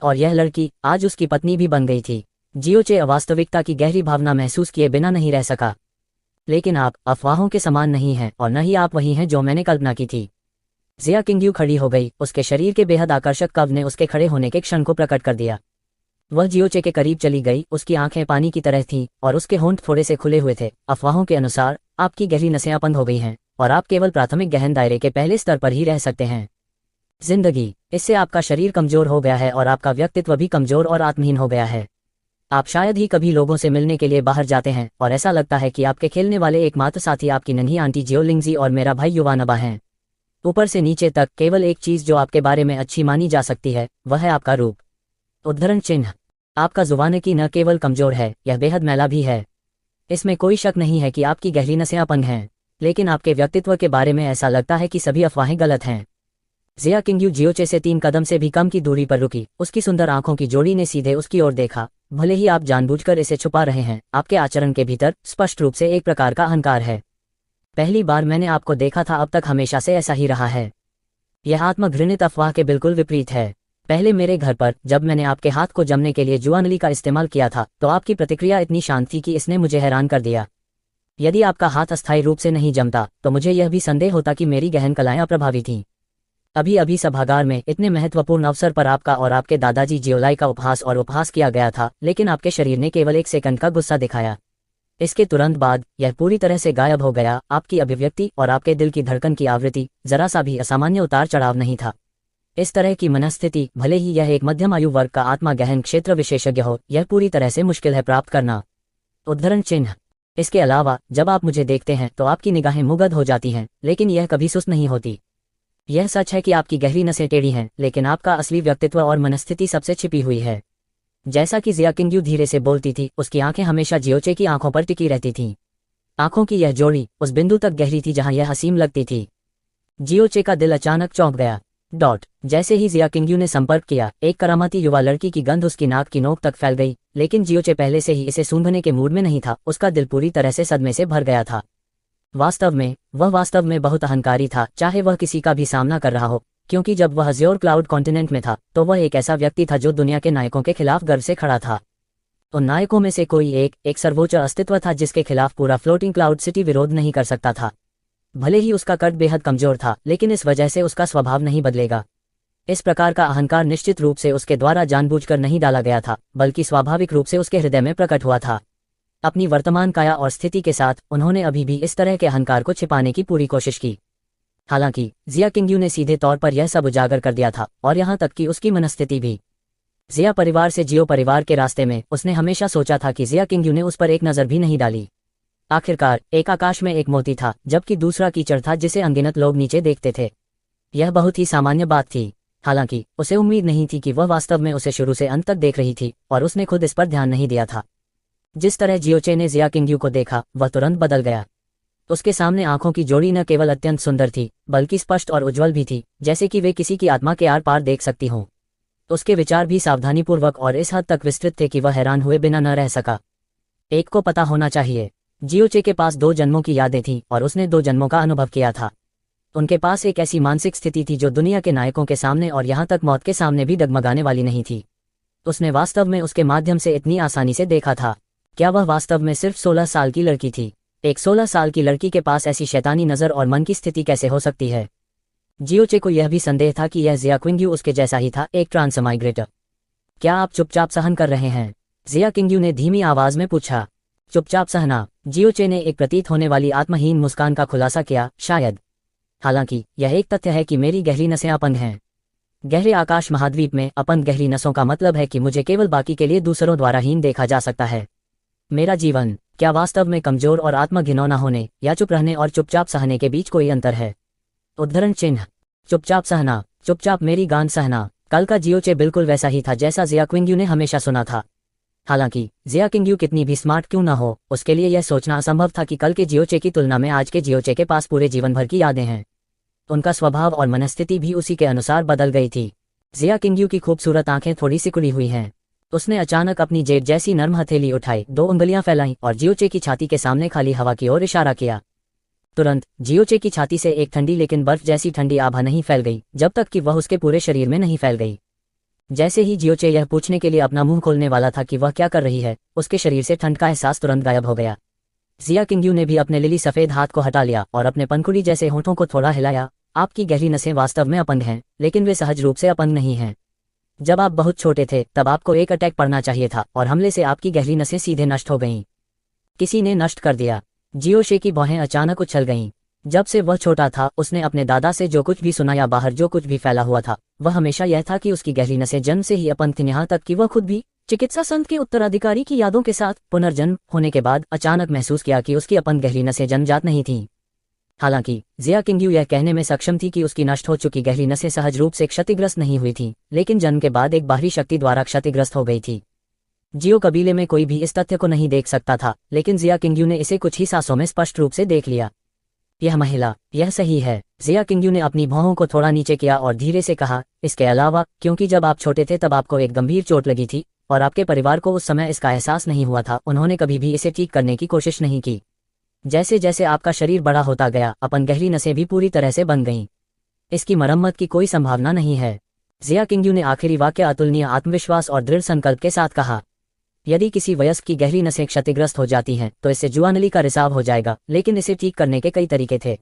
और यह लड़की आज उसकी पत्नी भी बन गई थी। जियोचे अवास्तविकता की गहरी भावना महसूस किए बिना नहीं रह सका। लेकिन आप अफवाहों के समान नहीं हैं और न ही आप वही हैं जो मैंने कल्पना की थी। जिया किंग्यू खड़ी हो गई। उसके शरीर के बेहद आकर्षक कव ने उसके खड़े होने के क्षण को प्रकट कर दिया। वह जियोचे के करीब चली गई। उसकी आंखें पानी की तरह थीं और उसके होंठ थोड़े से खुले हुए थे। अफवाहों के अनुसार आपकी गहरी नसें अपंग हो गई हैं और आप केवल प्राथमिक गहन दायरे के पहले स्तर पर ही रह सकते हैं। जिंदगी, इससे आपका शरीर कमजोर हो गया है और आपका व्यक्तित्व भी कमजोर और आत्महीन हो गया है। आप शायद ही कभी लोगों से मिलने के लिए बाहर जाते हैं और ऐसा लगता है कि आपके खेलने वाले एकमात्र साथी आपकी नन्ही आंटी जियोलिंगजी और मेरा भाई युवानबा हैं। ऊपर से नीचे तक केवल एक चीज जो आपके बारे में अच्छी मानी जा सकती है वह है आपका रूप। उद्धरण चिन्ह। आपका जुबानकी न केवल कमजोर है, यह बेहद मैला भी है। इसमें कोई शक नहीं है कि आपकी गहरी नसें अपंग हैं, लेकिन आपके व्यक्तित्व के बारे में ऐसा लगता है कि सभी अफवाहें गलत हैं। जिया किंग्यू जियोचे से 3 कदम से भी कम की दूरी पर रुकी। उसकी सुंदर आंखों की जोड़ी ने सीधे उसकी ओर देखा। भले ही आप जानबूझकर इसे छुपा रहे हैं, आपके आचरण के भीतर स्पष्ट रूप से एक प्रकार का अहंकार है। पहली बार मैंने आपको देखा था, अब तक हमेशा से ऐसा ही रहा है। यह आत्मघृणित अफवाह के बिल्कुल विपरीत है। पहले मेरे घर पर जब मैंने आपके हाथ को जमने के लिए जुआनली का इस्तेमाल किया था तो आपकी प्रतिक्रिया इतनी शांत थी कि इसने मुझे हैरान कर दिया। यदि आपका हाथ अस्थायी रूप से नहीं जमता तो मुझे यह भी संदेह होता कि मेरी गहन कलाएं अप्रभावी थीं। अभी अभी सभागार में इतने महत्वपूर्ण अवसर पर आपका और आपके दादाजी जियोलाई का उपहास किया गया था, लेकिन आपके शरीर ने केवल 1 सेकंड का गुस्सा दिखाया। इसके तुरंत बाद यह पूरी तरह से गायब हो गया। आपकी अभिव्यक्ति और आपके दिल की धड़कन की आवृत्ति जरा सा भी असामान्य उतार चढ़ाव नहीं था। इस तरह की मनस्थिति, भले ही यह एक मध्यम आयु वर्ग का आत्मा गहन क्षेत्र विशेषज्ञ हो, यह पूरी तरह से मुश्किल है प्राप्त करना। उद्धरण चिन्ह। इसके अलावा जब आप मुझे देखते हैं तो आपकी निगाहें मुग्ध हो जाती हैं, लेकिन यह कभी सुस्त नहीं होती। यह सच है कि आपकी गहरी नसें टेढ़ी हैं, लेकिन आपका असली व्यक्तित्व और मनस्थिति सबसे छिपी हुई है। जैसा कि जिया किंग्यू धीरे से बोलती थी, उसकी आंखें हमेशा जियोचे की आंखों पर टिकी रहती थीं। आंखों की यह जोड़ी उस बिंदु तक गहरी थी जहां यह हसीम लगती थी। जियोचे का दिल अचानक चौंक गया। जैसे ही जिया किंग्यू ने संपर्क किया, एक करामाती युवा लड़की की गंध उसकी नाक की नोक तक फैल गई, लेकिन जियोचे पहले से ही इसे सूंघने के मूड में नहीं था। उसका दिल पूरी तरह से सदमे से भर गया था। वह वास्तव में बहुत अहंकारी था, चाहे वह किसी का भी सामना कर रहा हो, क्योंकि जब वह अज्योर क्लाउड कॉन्टिनेंट में था तो वह एक ऐसा व्यक्ति था जो दुनिया के नायकों के खिलाफ गर्व से खड़ा था। उन नायकों में से कोई एक सर्वोच्च अस्तित्व था जिसके खिलाफ पूरा फ्लोटिंग क्लाउड सिटी विरोध नहीं कर सकता था। भले ही उसका कद बेहद कमजोर था, लेकिन इस वजह से उसका स्वभाव नहीं बदलेगा। इस प्रकार का अहंकार निश्चित रूप से उसके द्वारा जानबूझकर नहीं डाला गया था, बल्कि स्वाभाविक रूप से उसके हृदय में प्रकट हुआ था। अपनी वर्तमान काया और स्थिति के साथ उन्होंने अभी भी इस तरह के अहंकार को छिपाने की पूरी कोशिश की। हालांकि जिया किंग्यू ने सीधे तौर पर यह सब उजागर कर दिया था, और यहां तक कि उसकी मनस्थिति भी। जिया परिवार से जियो परिवार के रास्ते में उसने हमेशा सोचा था कि जिया किंग्यू ने उस पर एक नजर भी नहीं डाली। आखिरकार एक आकाश में एक मोती था, जबकि दूसरा कीचड़ था जिसे अनगिनत लोग नीचे देखते थे। यह बहुत ही सामान्य बात थी। हालांकि उसे उम्मीद नहीं थी कि वह वास्तव में उसे शुरू से अंत तक देख रही थी, और उसने खुद इस पर ध्यान नहीं दिया था। जिस तरह जियोचे ने जिया किंग्यू को देखा, वह तुरंत बदल गया। उसके सामने आंखों की जोड़ी न केवल अत्यंत सुंदर थी, बल्कि स्पष्ट और उज्ज्वल भी थी, जैसे कि वे किसी की आत्मा के आर पार देख सकती हों। उसके विचार भी सावधानीपूर्वक और इस हद तक विस्तृत थे कि वह हैरान हुए बिना न रह सका। एक को पता होना चाहिए, जियोचे के पास 2 जन्मों की यादें थीं और उसने 2 जन्मों का अनुभव किया था। उनके पास एक ऐसी मानसिक स्थिति थी जो दुनिया के नायकों के सामने और यहां तक मौत के सामने भी डगमगाने वाली नहीं थी। उसने वास्तव में उसके माध्यम से इतनी आसानी से देखा था। क्या वह वास्तव में सिर्फ 16 साल की लड़की थी? एक 16 साल की लड़की के पास ऐसी शैतानी नज़र और मन की स्थिति कैसे हो सकती है? जियोचे को यह भी संदेह था कि यह जिया किंग्यू उसके जैसा ही था, एक ट्रांसमाइग्रेटर। क्या आप चुपचाप सहन कर रहे हैं? जिया किंग्यू ने धीमी आवाज में पूछा। चुपचाप सहना? जियोचे ने एक प्रतीत होने वाली आत्महीन मुस्कान का खुलासा किया। शायद। हालांकि यह एक तथ्य है कि मेरी गहरी नसें अपंग हैं। गहरे आकाश महाद्वीप में अपंग गहरी नसों का मतलब है कि मुझे केवल बाकी के लिए दूसरों द्वारा हीन देखा जा सकता है। मेरा जीवन क्या वास्तव में कमजोर और आत्मघिनौना होने या चुप रहने और चुपचाप सहने के बीच कोई अंतर है? उद्धरण चिन्ह। चुपचाप सहना, चुपचाप मेरी गांड सहना। कल का जियोचे बिल्कुल वैसा ही था जैसा जिया किंग्यू ने हमेशा सुना था। हालांकि जिया किंग्यू कितनी भी स्मार्ट क्यों ना हो, उसके लिए यह सोचना असंभव था कि कल के जियोचे की तुलना में आज के जियोचे के पास पूरे जीवन भर की यादें हैं। उनका स्वभाव और मनस्थिति भी उसी के अनुसार बदल गई थी। जिया किंग्यू की खूबसूरत आंखें थोड़ी सिकुड़ी हुई हैं। उसने अचानक अपनी जेब जैसी नर्म हथेली उठाई, 2 उंगलियां फैलाईं और जियोचे की छाती के सामने खाली हवा की ओर इशारा किया। तुरंत जियोचे की छाती से एक ठंडी लेकिन बर्फ जैसी ठंडी आभा नहीं फैल गई, जब तक कि वह उसके पूरे शरीर में नहीं फैल गई। जैसे ही जियोचे यह पूछने के लिए अपना मुंह खोलने वाला था कि वह क्या कर रही है, उसके शरीर से ठंड का एहसास तुरंत गायब हो गया। जिया किंग्यू ने भी अपने लिली सफेद हाथ को हटा लिया और अपने पंखुड़ी जैसे होठों को थोड़ा हिलाया। आपकी गहरी नसें वास्तव में अपंग हैं, लेकिन वे सहज रूप से अपंग नहीं हैं। जब आप बहुत छोटे थे तब आपको एक अटैक पड़ना चाहिए था और हमले से आपकी गहरी नसें सीधे नष्ट हो गईं। किसी ने नष्ट कर दिया। जियोशे की बाहें अचानक उछल गईं। जब से वह छोटा था उसने अपने दादा से जो कुछ भी सुना या बाहर जो कुछ भी फैला हुआ था, वह हमेशा यह था कि उसकी गहरी नसें जन्म से ही अपंग थीं, यहाँ तक कि वह खुद भी चिकित्सा संत के उत्तराधिकारी की यादों के साथ पुनर्जन्म होने के बाद अचानक महसूस किया कि उसकी अपंग गहरी नसें जन्मजात नहीं थीं। हालांकि जिया किंग्यू यह कहने में सक्षम थी कि उसकी नष्ट हो चुकी गहरी नसें सहज रूप से क्षतिग्रस्त नहीं हुई थीं, लेकिन जन्म के बाद एक बाहरी शक्ति द्वारा क्षतिग्रस्त हो गई थी। जियो कबीले में कोई भी इस तथ्य को नहीं देख सकता था, लेकिन जिया किंग्यू ने इसे कुछ ही सांसों में स्पष्ट रूप से देख लिया। यह महिला, यह सही है। जिया किंग्यू ने अपनी भौहों को थोड़ा नीचे किया और धीरे से कहा, इसके अलावा क्योंकि जब आप छोटे थे तब आपको एक गंभीर चोट लगी थी और आपके परिवार को उस समय इसका एहसास नहीं हुआ था, उन्होंने कभी भी इसे ठीक करने की कोशिश नहीं की। जैसे जैसे आपका शरीर बड़ा होता गया, अपन गहरी नसें भी पूरी तरह से बन गईं। इसकी मरम्मत की कोई संभावना नहीं है। जिया किंग्यू ने आखिरी वाक्य अतुलनीय आत्मविश्वास और दृढ़ संकल्प के साथ कहा। यदि किसी वयस्क की गहरी नसें क्षतिग्रस्त हो जाती हैं तो इससे जुआनली का रिसाव हो जाएगा, लेकिन इसे ठीक करने के कई तरीके थे।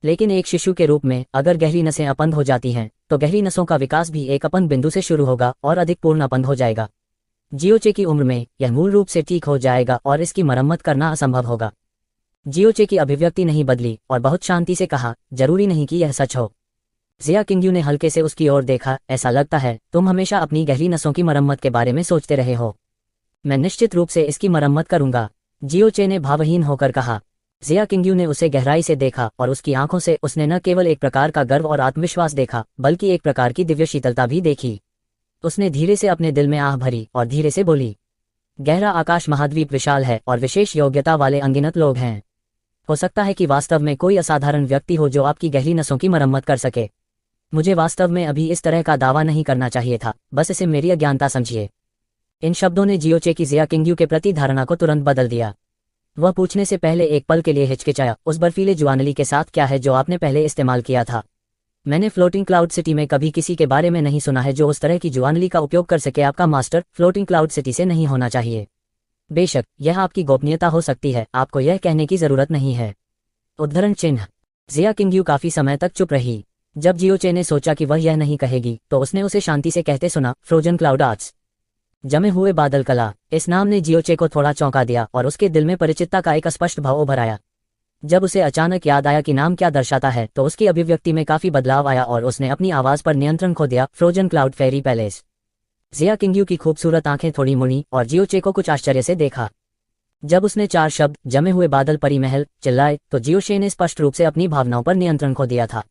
लेकिन एक शिशु के रूप में अगर गहरी नसें अपंग हो जाती हैं तो गहरी नसों का विकास भी एक अपंग बिंदु से शुरू होगा और अधिक पूर्ण अपंग हो जाएगा। जियोचे की उम्र में यह मूल रूप से ठीक हो जाएगा और इसकी मरम्मत करना असंभव होगा। जियोचे की अभिव्यक्ति नहीं बदली और बहुत शांति से कहा, जरूरी नहीं कि यह सच हो। जिया किंग्यू ने हल्के से उसकी ओर देखा, ऐसा लगता है तुम हमेशा अपनी गहरी नसों की मरम्मत के बारे में सोचते रहे हो। मैं निश्चित रूप से इसकी मरम्मत करूंगा, जियोचे ने भावहीन होकर कहा। जिया किंग्यू ने उसे गहराई से देखा और उसकी आंखों से उसने न केवल एक प्रकार का गर्व और आत्मविश्वास देखा, बल्कि एक प्रकार की दिव्य शीतलता भी देखी। उसने धीरे से अपने दिल में आह भरी और धीरे से बोली, गहरा आकाश महाद्वीप विशाल है और विशेष योग्यता वाले अनगिनत लोग हैं। हो सकता है कि वास्तव में कोई असाधारण व्यक्ति हो जो आपकी गहरी नसों की मरम्मत कर सके। मुझे वास्तव में अभी इस तरह का दावा नहीं करना चाहिए था, बस इसे मेरी अज्ञानता समझिए। इन शब्दों ने जियोचे की जिया किंग्यू के प्रति धारणा को तुरंत बदल दिया। वह पूछने से पहले एक पल के लिए हिचकिचाया, उस बर्फीले जुआनली के साथ क्या है जो आपने पहले इस्तेमाल किया था? मैंने फ्लोटिंग क्लाउड सिटी में कभी किसी के बारे में नहीं सुना है जो उस तरह की जुआनली का उपयोग कर सके। आपका मास्टर फ्लोटिंग क्लाउड सिटी से नहीं होना चाहिए। बेशक यह आपकी गोपनीयता हो सकती है, आपको यह कहने की जरूरत नहीं है। उद्धरण चिन्ह। जिया किंग्यू काफी समय तक चुप रही। जब जियोचे ने सोचा कि वह यह नहीं कहेगी तो उसने उसे शांति से कहते सुना, फ्रोजन क्लाउड आर्ट्स, जमे हुए बादल कला। इस नाम ने जियोचे को थोड़ा चौंका दिया और उसके दिल में परिचितता का एक स्पष्ट भाव उभर आया। जब उसे अचानक याद आया कि नाम क्या दर्शाता है तो उसकी अभिव्यक्ति में काफी बदलाव आया और उसने अपनी आवाज पर नियंत्रण खो दिया, फ्रोजन क्लाउड फेरी पैलेस। जिया किंग्यू की खूबसूरत आंखें थोड़ी मुड़ी और जियोचे को कुछ आश्चर्य से देखा। जब उसने 4 शब्द जमे हुए बादल परी महल चिल्लाए तो जियोशे ने स्पष्ट रूप से अपनी भावनाओं पर नियंत्रण खो दिया था।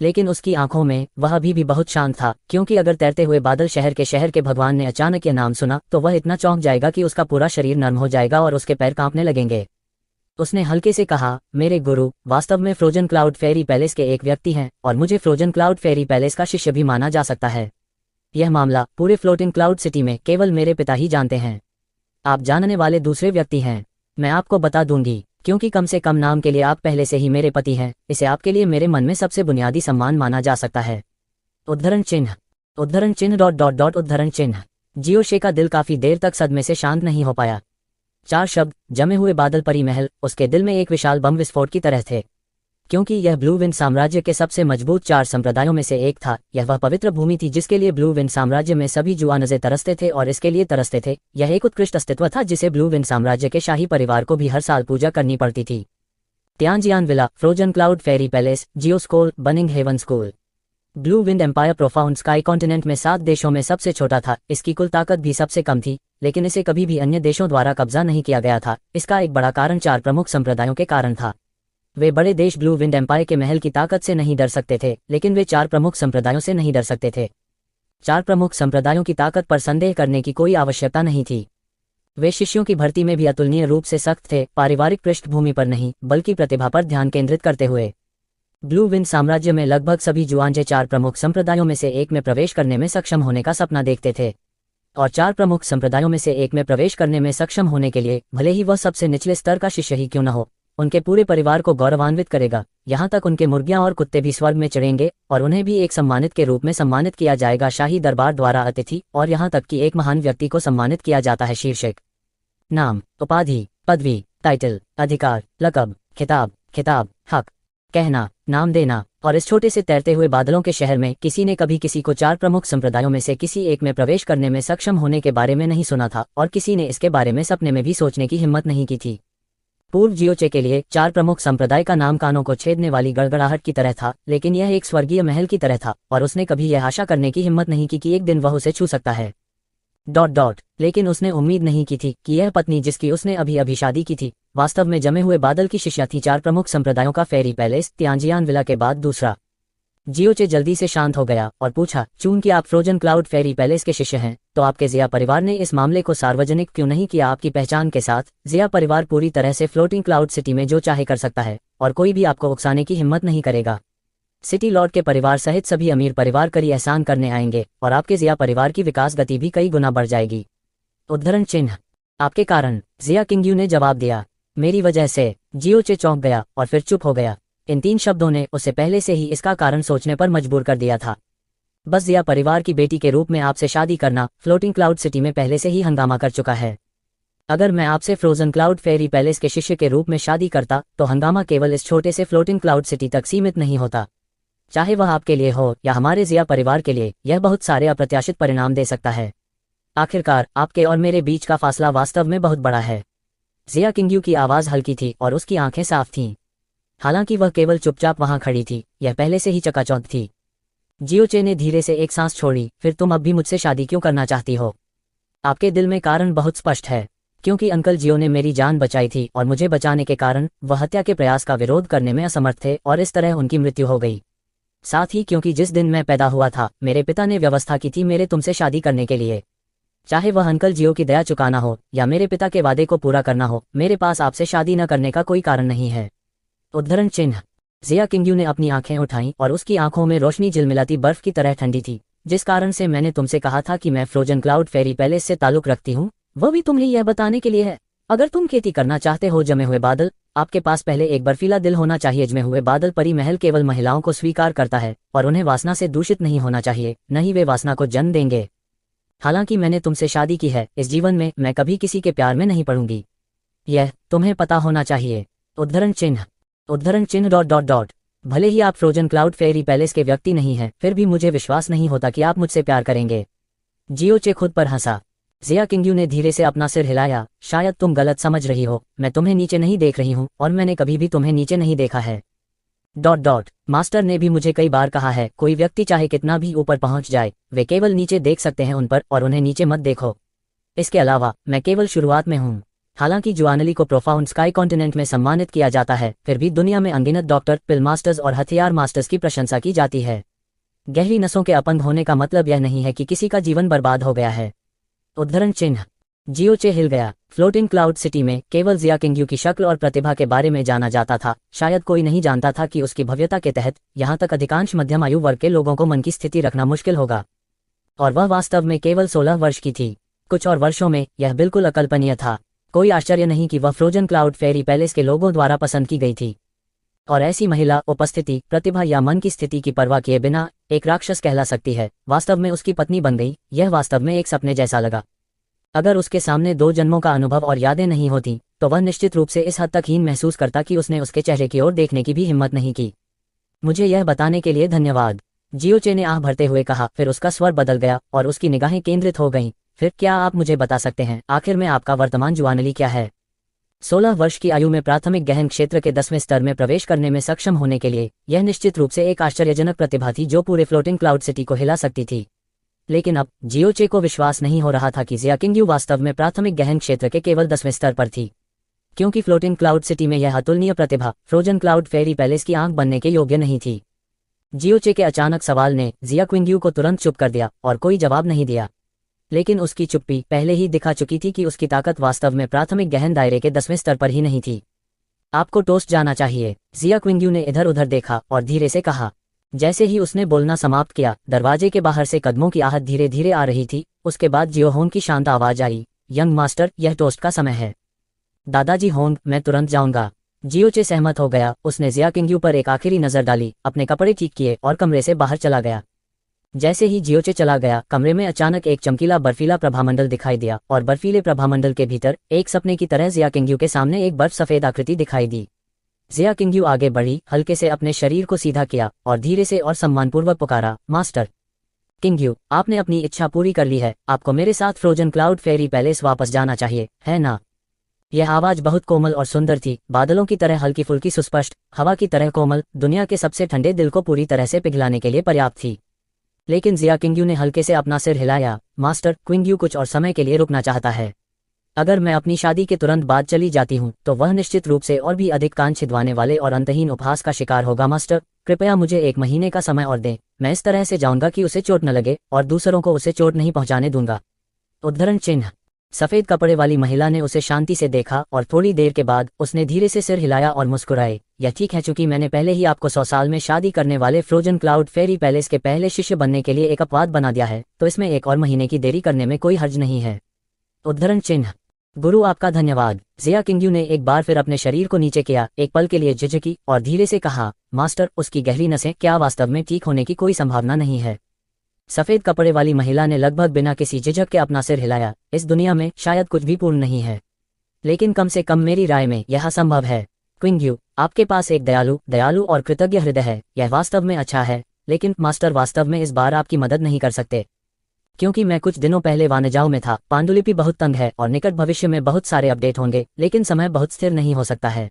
लेकिन उसकी आंखों में वह अभी भी बहुत शांत था, क्योंकि अगर तैरते हुए बादल शहर के भगवान ने अचानक यह नाम सुना तो वह इतना चौंक जाएगा कि उसका पूरा शरीर नर्म हो जाएगा और उसके पैर कांपने लगेंगे। उसने हल्के से कहा, मेरे गुरु वास्तव में फ्रोजन क्लाउड फेरी पैलेस के एक व्यक्ति हैं और मुझे फ्रोजन क्लाउड फेरी पैलेस का शिष्य भी माना जा सकता है। यह मामला पूरे फ्लोटिंग क्लाउड सिटी में केवल मेरे पिता ही जानते हैं। आप जानने वाले दूसरे व्यक्ति हैं। मैं आपको बता दूंगी, क्योंकि कम से कम नाम के लिए आप पहले से ही मेरे पति हैं। इसे आपके लिए मेरे मन में सबसे बुनियादी सम्मान माना जा सकता है। उद्धरण चिन्ह। उद्धरण चिन्ह डॉट डॉट डॉट उद्धरण चिन्ह। जियोशे का दिल काफी देर तक सदमे से शांत नहीं हो पाया। 4 शब्द जमे हुए बादल परी महल उसके दिल में एक विशाल बम विस्फोट की तरह थे। क्योंकि यह ब्लू विंड साम्राज्य के सबसे मजबूत 4 संप्रदायों में से एक था, यह वह पवित्र भूमि थी जिसके लिए ब्लू विंड साम्राज्य में सभी जुआनजे तरसते थे और इसके लिए तरसते थे। यह एक उत्कृष्ट अस्तित्व था जिसे ब्लू विंड साम्राज्य के शाही परिवार को भी हर साल पूजा करनी पड़ती थी। Tianjian Villa, Frozen Cloud Fairy Palace, जियो School, Burning Heaven School. Blue Wind Empire Profound Sky Continent में 7 देशों में सबसे छोटा था। इसकी कुल ताकत भी सबसे कम थी, लेकिन इसे कभी भी अन्य देशों द्वारा कब्जा नहीं किया गया था। इसका एक बड़ा कारण 4 प्रमुख संप्रदायों के कारण था। वे बड़े देश ब्लू विंड एम्पायर के महल की ताकत से नहीं डर सकते थे, लेकिन वे 4 प्रमुख संप्रदायों से नहीं डर सकते थे। 4 प्रमुख संप्रदायों की ताकत पर संदेह करने की कोई आवश्यकता नहीं थी। वे शिष्यों की भर्ती में भी अतुलनीय रूप से सख्त थे, पारिवारिक पृष्ठभूमि पर नहीं बल्कि प्रतिभा पर ध्यान केंद्रित करते हुए। ब्लू विंड साम्राज्य में लगभग सभी जुआनजे 4 प्रमुख संप्रदायों में से एक में प्रवेश करने में सक्षम होने का सपना देखते थे, और 4 प्रमुख संप्रदायों में से एक में प्रवेश करने में सक्षम होने के लिए भले ही वह सबसे निचले स्तर का शिष्य ही क्यों न हो, उनके पूरे परिवार को गौरवान्वित करेगा। यहाँ तक उनके मुर्गियां और कुत्ते भी स्वर्ग में चढ़ेंगे और उन्हें भी एक सम्मानित के रूप में सम्मानित किया जाएगा। शाही दरबार द्वारा अतिथि और यहाँ तक कि एक महान व्यक्ति को सम्मानित किया जाता है। शीर्षक, नाम, उपाधि, पदवी, टाइटल, अधिकार, लक़ब, खिताब, खिताब, हक, कहना, नाम देना। और इस छोटे से तैरते हुए बादलों के शहर में किसी ने कभी किसी को 4 प्रमुख संप्रदायों में से किसी एक में प्रवेश करने में सक्षम होने के बारे में नहीं सुना था और किसी ने इसके बारे में सपने में भी सोचने की हिम्मत नहीं की थी। पूर्व जियोचे के लिए 4 प्रमुख संप्रदाय का नाम कानों को छेदने वाली गड़गड़ाहट की तरह था, लेकिन यह एक स्वर्गीय महल की तरह था और उसने कभी यह आशा करने की हिम्मत नहीं की कि एक दिन वह उसे छू सकता है। लेकिन उसने उम्मीद नहीं की थी कि यह पत्नी जिसकी उसने अभी अभी शादी की थी वास्तव में जमे हुए बादल की शिष्या थी। 4 प्रमुख संप्रदायों का फेरी पैलेस तियांजियान विला के बाद दूसरा। जियोचे जल्दी से शांत हो गया और पूछा, चूंकि आप फ्रोजन क्लाउड फेरी पैलेस के शिष्य हैं, तो आपके जिया परिवार ने इस मामले को सार्वजनिक क्यों नहीं किया? आपकी पहचान के साथ जिया परिवार पूरी तरह से फ्लोटिंग क्लाउड सिटी में जो चाहे कर सकता है और कोई भी आपको उकसाने की हिम्मत नहीं करेगा। सिटी लॉर्ड के परिवार सहित सभी अमीर परिवार करी एहसान करने आएंगे और आपके जिया परिवार की विकास गति भी कई गुना बढ़ जाएगी। उद्धरण चिन्ह, आपके कारण, जिया किंगयू ने जवाब दिया। मेरी वजह से। जियोचे चौंक गया और फिर चुप हो गया। इन 3 शब्दों ने उसे पहले से ही इसका कारण सोचने पर मजबूर कर दिया था। बस जिया परिवार की बेटी के रूप में आपसे शादी करना फ्लोटिंग क्लाउड सिटी में पहले से ही हंगामा कर चुका है। अगर मैं आपसे फ्रोजन क्लाउड फेरी पैलेस के शिष्य के रूप में शादी करता तो हंगामा केवल इस छोटे से फ्लोटिंग क्लाउड सिटी तक सीमित नहीं होता। चाहे वह आपके लिए हो या हमारे जिया परिवार के लिए, यह बहुत सारे अप्रत्याशित परिणाम दे सकता है। आखिरकार आपके और मेरे बीच का फासला वास्तव में बहुत बड़ा है। जिया किंगयू की आवाज़ हल्की थी और उसकी आंखें साफ थीं। हालांकि वह केवल चुपचाप वहां खड़ी थी, यह पहले से ही चकाचौंध थी। जियोचे ने धीरे से एक सांस छोड़ी। फिर तुम अब भी मुझसे शादी क्यों करना चाहती हो? आपके दिल में कारण बहुत स्पष्ट है। क्योंकि अंकल जियो ने मेरी जान बचाई थी और मुझे बचाने के कारण वह हत्या के प्रयास का विरोध करने में असमर्थ थे और इस तरह उनकी मृत्यु हो गई। साथ ही क्योंकि जिस दिन मैं पैदा हुआ था मेरे पिता ने व्यवस्था की थी मेरे तुमसे शादी करने के लिए। चाहे वह अंकल जियो की दया चुकाना हो या मेरे पिता के वादे को पूरा करना हो, मेरे पास आपसे शादी न करने का कोई कारण नहीं है। उद्धरण चिन्ह, जिया किंगयू ने अपनी आंखें उठाईं और उसकी आंखों में रोशनी झिलमिलाती बर्फ की तरह ठंडी थी। जिस कारण से मैंने तुमसे कहा था कि मैं फ्रोजन क्लाउड फेरी पैलेस से ताल्लुक रखती हूँ, वह भी तुम्हें यह बताने के लिए है। अगर तुम खेती करना चाहते हो जमे हुए बादल, आपके पास पहले एक बर्फीला दिल होना चाहिए। जमे हुए बादल परी महल केवल महिलाओं को स्वीकार करता है और उन्हें वासना से दूषित नहीं होना चाहिए, नहीं वे वासना को जन्म देंगे। हालांकि मैंने तुमसे शादी की है, इस जीवन में मैं कभी किसी के प्यार में नहीं पड़ूंगी। यह तुम्हें पता होना चाहिए। उद्धरण चिन्ह, भले ही आप फ्रोजन क्लाउड फेरी पैलेस के व्यक्ति नहीं हैं, फिर भी मुझे विश्वास नहीं होता कि आप मुझसे प्यार करेंगे। जियोचे खुद पर हंसा। जिया किंगयू ने धीरे से अपना सिर हिलाया। शायद तुम गलत समझ रही हो, मैं तुम्हें नीचे नहीं देख रही हूँ और मैंने कभी भी तुम्हें नीचे नहीं देखा है। मास्टर ने भी मुझे कई बार कहा है, कोई व्यक्ति चाहे कितना भी ऊपर पहुंच जाए, वे केवल नीचे देख सकते हैं उन पर और उन्हें नीचे मत देखो। इसके अलावा मैं केवल शुरुआत में हूँ। हालांकि जुआनली को प्रोफाउंड स्काई कॉन्टिनेंट में सम्मानित किया जाता है, फिर भी दुनिया में अनगिनत डॉक्टर, पिल मास्टर्स और हथियार मास्टर्स की प्रशंसा की जाती है। गहरी नसों के अपंग होने का मतलब यह नहीं है कि किसी का जीवन बर्बाद हो गया है। उद्धरण चिन्ह, जियोचे हिल गया। फ्लोटिंग क्लाउड सिटी में केवल जिया किंगयू की शक्ल और प्रतिभा के बारे में जाना जाता था। शायद कोई नहीं जानता था कि उसकी भव्यता के तहत यहाँ तक अधिकांश मध्यम आयु वर्ग के लोगों को मन की स्थिति रखना मुश्किल होगा। और वह वास्तव में केवल 16 वर्ष की थी। कुछ और वर्षों में यह बिल्कुल अकल्पनीय था। कोई आश्चर्य नहीं कि वह फ्रोजन क्लाउड फेरी पैलेस के लोगों द्वारा पसंद की गई थी। और ऐसी महिला उपस्थिति, प्रतिभा या मन की स्थिति की परवाह किए बिना एक राक्षस कहला सकती है। वास्तव में उसकी पत्नी बन गई। यह वास्तव में एक सपने जैसा लगा। अगर उसके सामने 2 जन्मों का अनुभव और यादें नहीं होती तो वह निश्चित रूप से इस हद तक हीन महसूस करता कि उसने उसके चेहरे की ओर देखने की भी हिम्मत नहीं की। मुझे यह बताने के लिए धन्यवाद, जियोचे ने आह भरते हुए कहा। फिर उसका स्वर बदल गया और उसकी निगाहें केंद्रित हो गईं। फिर क्या आप मुझे बता सकते हैं आखिर में आपका वर्तमान जुआनली क्या है? 16 वर्ष की आयु में प्राथमिक गहन क्षेत्र के 10वें स्तर में प्रवेश करने में सक्षम होने के लिए यह निश्चित रूप से एक आश्चर्यजनक प्रतिभा थी जो पूरे फ्लोटिंग क्लाउड सिटी को हिला सकती थी। लेकिन अब जियोचे को विश्वास नहीं हो रहा था कि जिया किंगयू वास्तव में प्राथमिक गहन क्षेत्र के केवल 10वें स्तर पर थी, क्योंकि फ्लोटिंग क्लाउड सिटी में यह अतुलनीय प्रतिभा फ्रोजन क्लाउड फेरी पैलेस की आंख बनने के योग्य नहीं थी। जियोचे के अचानक सवाल ने जिया किंगयू को तुरंत चुप कर दिया और कोई जवाब नहीं दिया। लेकिन उसकी चुप्पी पहले ही दिखा चुकी थी कि उसकी ताकत वास्तव में प्राथमिक गहन दायरे के 10वें स्तर पर ही नहीं थी। आपको टोस्ट जाना चाहिए, जिया किंगयू ने इधर उधर देखा और धीरे से कहा। जैसे ही उसने बोलना समाप्त किया, दरवाजे के बाहर से कदमों की आहट धीरे धीरे आ रही थी। उसके बाद जियो होंग की शांत आवाज आई, यंग मास्टर, यह टोस्ट का समय है। दादाजी होंग, मैं तुरंत जाऊंगा। जियोचे सहमत हो गया। उसने जिया किंगयू पर एक आखिरी नजर डाली, अपने कपड़े ठीक किए और कमरे से बाहर चला गया। जैसे ही जियोचे चला गया, कमरे में अचानक एक चमकीला बर्फीला प्रभामंडल दिखाई दिया और बर्फीले प्रभामंडल के भीतर एक सपने की तरह जिया किंगयू के सामने एक बर्फ सफेद आकृति दिखाई दी। जिया किंगयू आगे बढ़ी, हल्के से अपने शरीर को सीधा किया और धीरे से और सम्मानपूर्वक पुकारा, मास्टर किंगयू, आपने अपनी इच्छा पूरी कर ली है। आपको मेरे साथ फ्रोजन क्लाउड फेरी पैलेस वापस जाना चाहिए, है ना? यह आवाज बहुत कोमल और सुंदर थी, बादलों की तरह हल्की फुल्की, सुस्पष्ट, हवा की तरह कोमल, दुनिया के सबसे ठंडे दिल को पूरी तरह से पिघलाने के लिए पर्याप्त थी। लेकिन जिया किंगयू ने हल्के से अपना सिर हिलाया। मास्टर किंगयू कुछ और समय के लिए रुकना चाहता है। अगर मैं अपनी शादी के तुरंत बाद चली जाती हूँ तो वह निश्चित रूप से और भी अधिक कान छिदवाने वाले और अंतहीन उपहास का शिकार होगा। मास्टर, कृपया मुझे 1 महीने का समय और दें। मैं इस तरह से जाऊंगा कि उसे चोट न लगे और दूसरों को उसे चोट नहीं पहुंचाने दूंगा। उद्धरण चिन्ह। सफेद कपड़े वाली महिला ने उसे शांति से देखा और थोड़ी देर के बाद उसने धीरे से सिर हिलाया और मुस्कुराए। यह ठीक है, चूंकि मैंने पहले ही आपको 100 साल में शादी करने वाले फ्रोजन क्लाउड फेरी पैलेस के पहले शिष्य बनने के लिए एक अपवाद बना दिया है, तो इसमें 1 और महीने की देरी करने में कोई हर्ज नहीं है। उद्धरण चिन्ह। गुरु, आपका धन्यवाद। जिया किंगयू ने एक बार फिर अपने शरीर को नीचे किया, एक पल के लिए झिझकी और धीरे से कहा, मास्टर, उसकी गहरी नसें, क्या वास्तव में ठीक होने की कोई संभावना नहीं है? सफेद कपड़े वाली महिला ने लगभग बिना किसी झिझक के अपना सिर हिलाया। इस दुनिया में शायद कुछ भी पूर्ण नहीं है, लेकिन कम से कम मेरी राय में यह असंभव है। किंगयू, आपके पास एक दयालु और कृतज्ञ हृदय है। यह वास्तव में अच्छा है, लेकिन मास्टर, वास्तव में इस बार आपकी मदद नहीं कर सकते, क्योंकि मैं कुछ दिनों पहले वानजाओ में था। पांडुलिपि बहुत तंग है और निकट भविष्य में बहुत सारे अपडेट होंगे, लेकिन समय बहुत स्थिर नहीं हो सकता है।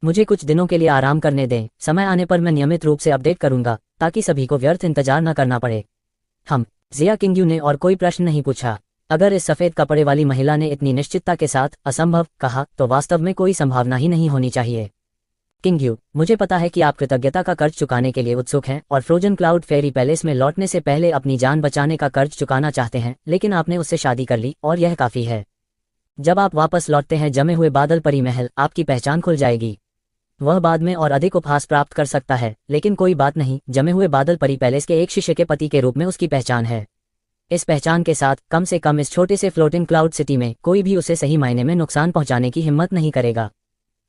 मुझे कुछ दिनों के लिए आराम करने दें। समय आने पर मैं नियमित रूप से अपडेट करूंगा, ताकि सभी को व्यर्थ इंतजार न करना पड़े। जिया किंगयू ने और कोई प्रश्न नहीं पूछा। अगर इस सफेद कपड़े वाली महिला ने इतनी निश्चितता के साथ असंभव कहा, तो वास्तव में कोई संभावना ही नहीं होनी चाहिए। किंगयू, मुझे पता है कि आप कृतज्ञता का कर्ज चुकाने के लिए उत्सुक हैं और फ्रोजन क्लाउड फेरी पैलेस में लौटने से पहले अपनी जान बचाने का कर्ज चुकाना चाहते हैं, लेकिन आपने उससे शादी कर ली और यह काफी है। जब आप वापस लौटते हैं जमे हुए बादल परी महल, आपकी पहचान खुल जाएगी। वह बाद में और अधिक उपहास प्राप्त कर सकता है, लेकिन कोई बात नहीं, जमे हुए बादल परी पैलेस के एक शिष्य के पति के रूप में उसकी पहचान है। इस पहचान के साथ कम से कम इस छोटे से फ्लोटिंग क्लाउड सिटी में कोई भी उसे सही मायने में नुकसान पहुंचाने की हिम्मत नहीं करेगा।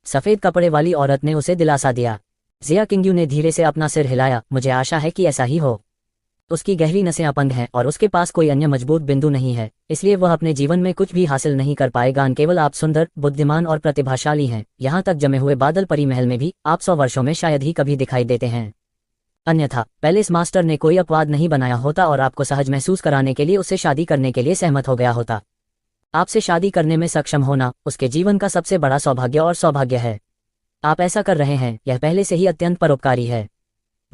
सफेद कपड़े वाली औरत ने उसे दिलासा दिया। जिया किंगयू ने धीरे से अपना सिर हिलाया। मुझे आशा है कि ऐसा ही हो। उसकी गहरी नसें अपंग हैं और उसके पास कोई अन्य मजबूत बिंदु नहीं है, इसलिए वह अपने जीवन में कुछ भी हासिल नहीं कर पाएगा। केवल आप सुंदर, बुद्धिमान और प्रतिभाशाली हैं। यहाँ तक जमे हुए बादल परी महल में भी आप 100 वर्षों में शायद ही कभी दिखाई देते हैं। अन्यथा पैलेस मास्टर ने कोई अपवाद नहीं बनाया होता और आपको सहज महसूस कराने के लिए उससे शादी करने के लिए सहमत हो गया होता। आपसे शादी करने में सक्षम होना उसके जीवन का सबसे बड़ा सौभाग्य है। आप ऐसा कर रहे हैं, यह पहले से ही अत्यंत परोपकारी है।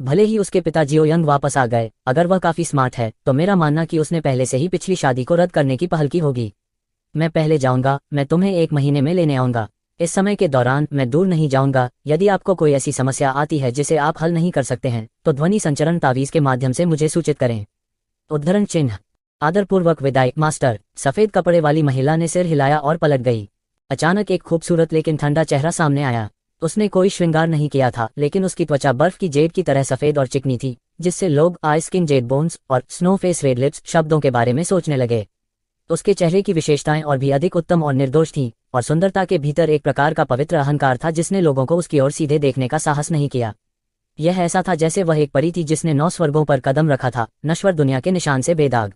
भले ही उसके पिता जियो यंग वापस आ गए, अगर वह काफी स्मार्ट है तो मेरा मानना कि उसने पहले से ही पिछली शादी को रद्द करने की पहल की होगी। मैं पहले जाऊंगा, मैं तुम्हें 1 महीने में लेने आऊंगा। इस समय के दौरान मैं दूर नहीं जाऊंगा। यदि आपको कोई ऐसी समस्या आती है जिसे आप हल नहीं कर सकते हैं, तो ध्वनि संचरण तावीज के माध्यम से मुझे सूचित करें। उद्धरण चिन्ह। आदरपूर्वक विदाई, मास्टर। सफेद कपड़े वाली महिला ने सिर हिलाया और पलट गई। अचानक एक खूबसूरत लेकिन ठंडा चेहरा सामने आया। उसने कोई श्रृंगार नहीं किया था, लेकिन उसकी त्वचा बर्फ की जेड की तरह सफेद और चिकनी थी, जिससे लोग आई स्किन जेड बोन्स और स्नो फेस रेड लिप्स शब्दों के बारे में सोचने लगे। उसके चेहरे की विशेषताएं और भी अधिक उत्तम और निर्दोष थीं, और सुंदरता के भीतर एक प्रकार का पवित्र अहंकार था जिसने लोगों को उसकी ओर सीधे देखने का साहस नहीं किया। यह ऐसा था जैसे वह एक परी थी जिसने 9 स्वर्गों पर कदम रखा था, नश्वर दुनिया के निशान से बेदाग।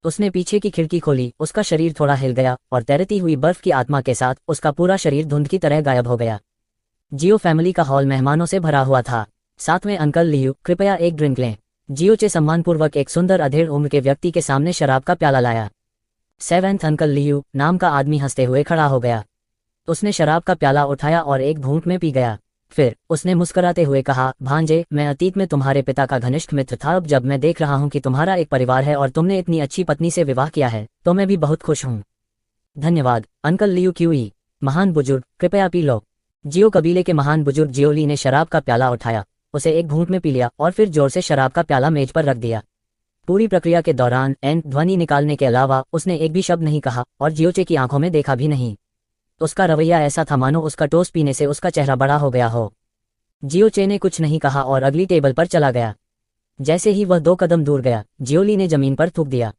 उसने पीछे की खिड़की खोली, उसका शरीर थोड़ा हिल गया और तैरती हुई बर्फ की आत्मा के साथ उसका पूरा शरीर धुंध की तरह गायब हो गया। जियो फैमिली का हॉल मेहमानों से भरा हुआ था। सातवें अंकल लियू, कृपया एक ड्रिंक लें। जियोचे सम्मानपूर्वक एक सुंदर अधेड़ उम्र के व्यक्ति के सामने शराब का प्याला लाया। 7th अंकल लियू नाम का आदमी हंसते हुए खड़ा हो गया। उसने शराब का प्याला उठाया और एक घूंट में पी गया। फिर उसने मुस्कुराते हुए कहा, भांजे, मैं अतीत में तुम्हारे पिता का घनिष्ठ मित्र था। अब जब मैं देख रहा हूं कि तुम्हारा एक परिवार है और तुमने इतनी अच्छी पत्नी से विवाह किया है, तो मैं भी बहुत खुश हूं। धन्यवाद अंकल लियू क्यूई। महान बुजुर्ग, कृपया पी लो। जियो कबीले के महान बुजुर्ग जियोली ने शराब का प्याला उठाया, उसे एक घूंट में पी लिया और फिर जोर से शराब का प्याला मेज पर रख दिया। पूरी प्रक्रिया के दौरान एन ध्वनि निकालने के अलावा उसने एक भी शब्द नहीं कहा और जियोचे की आंखों में देखा भी नहीं। उसका रवैया ऐसा था मानो उसका टोस्ट पीने से उसका चेहरा बड़ा हो गया हो। जियोचे ने कुछ नहीं कहा और अगली टेबल पर चला गया। जैसे ही वह 2 कदम दूर गया, जियोली ने जमीन पर थूक दिया।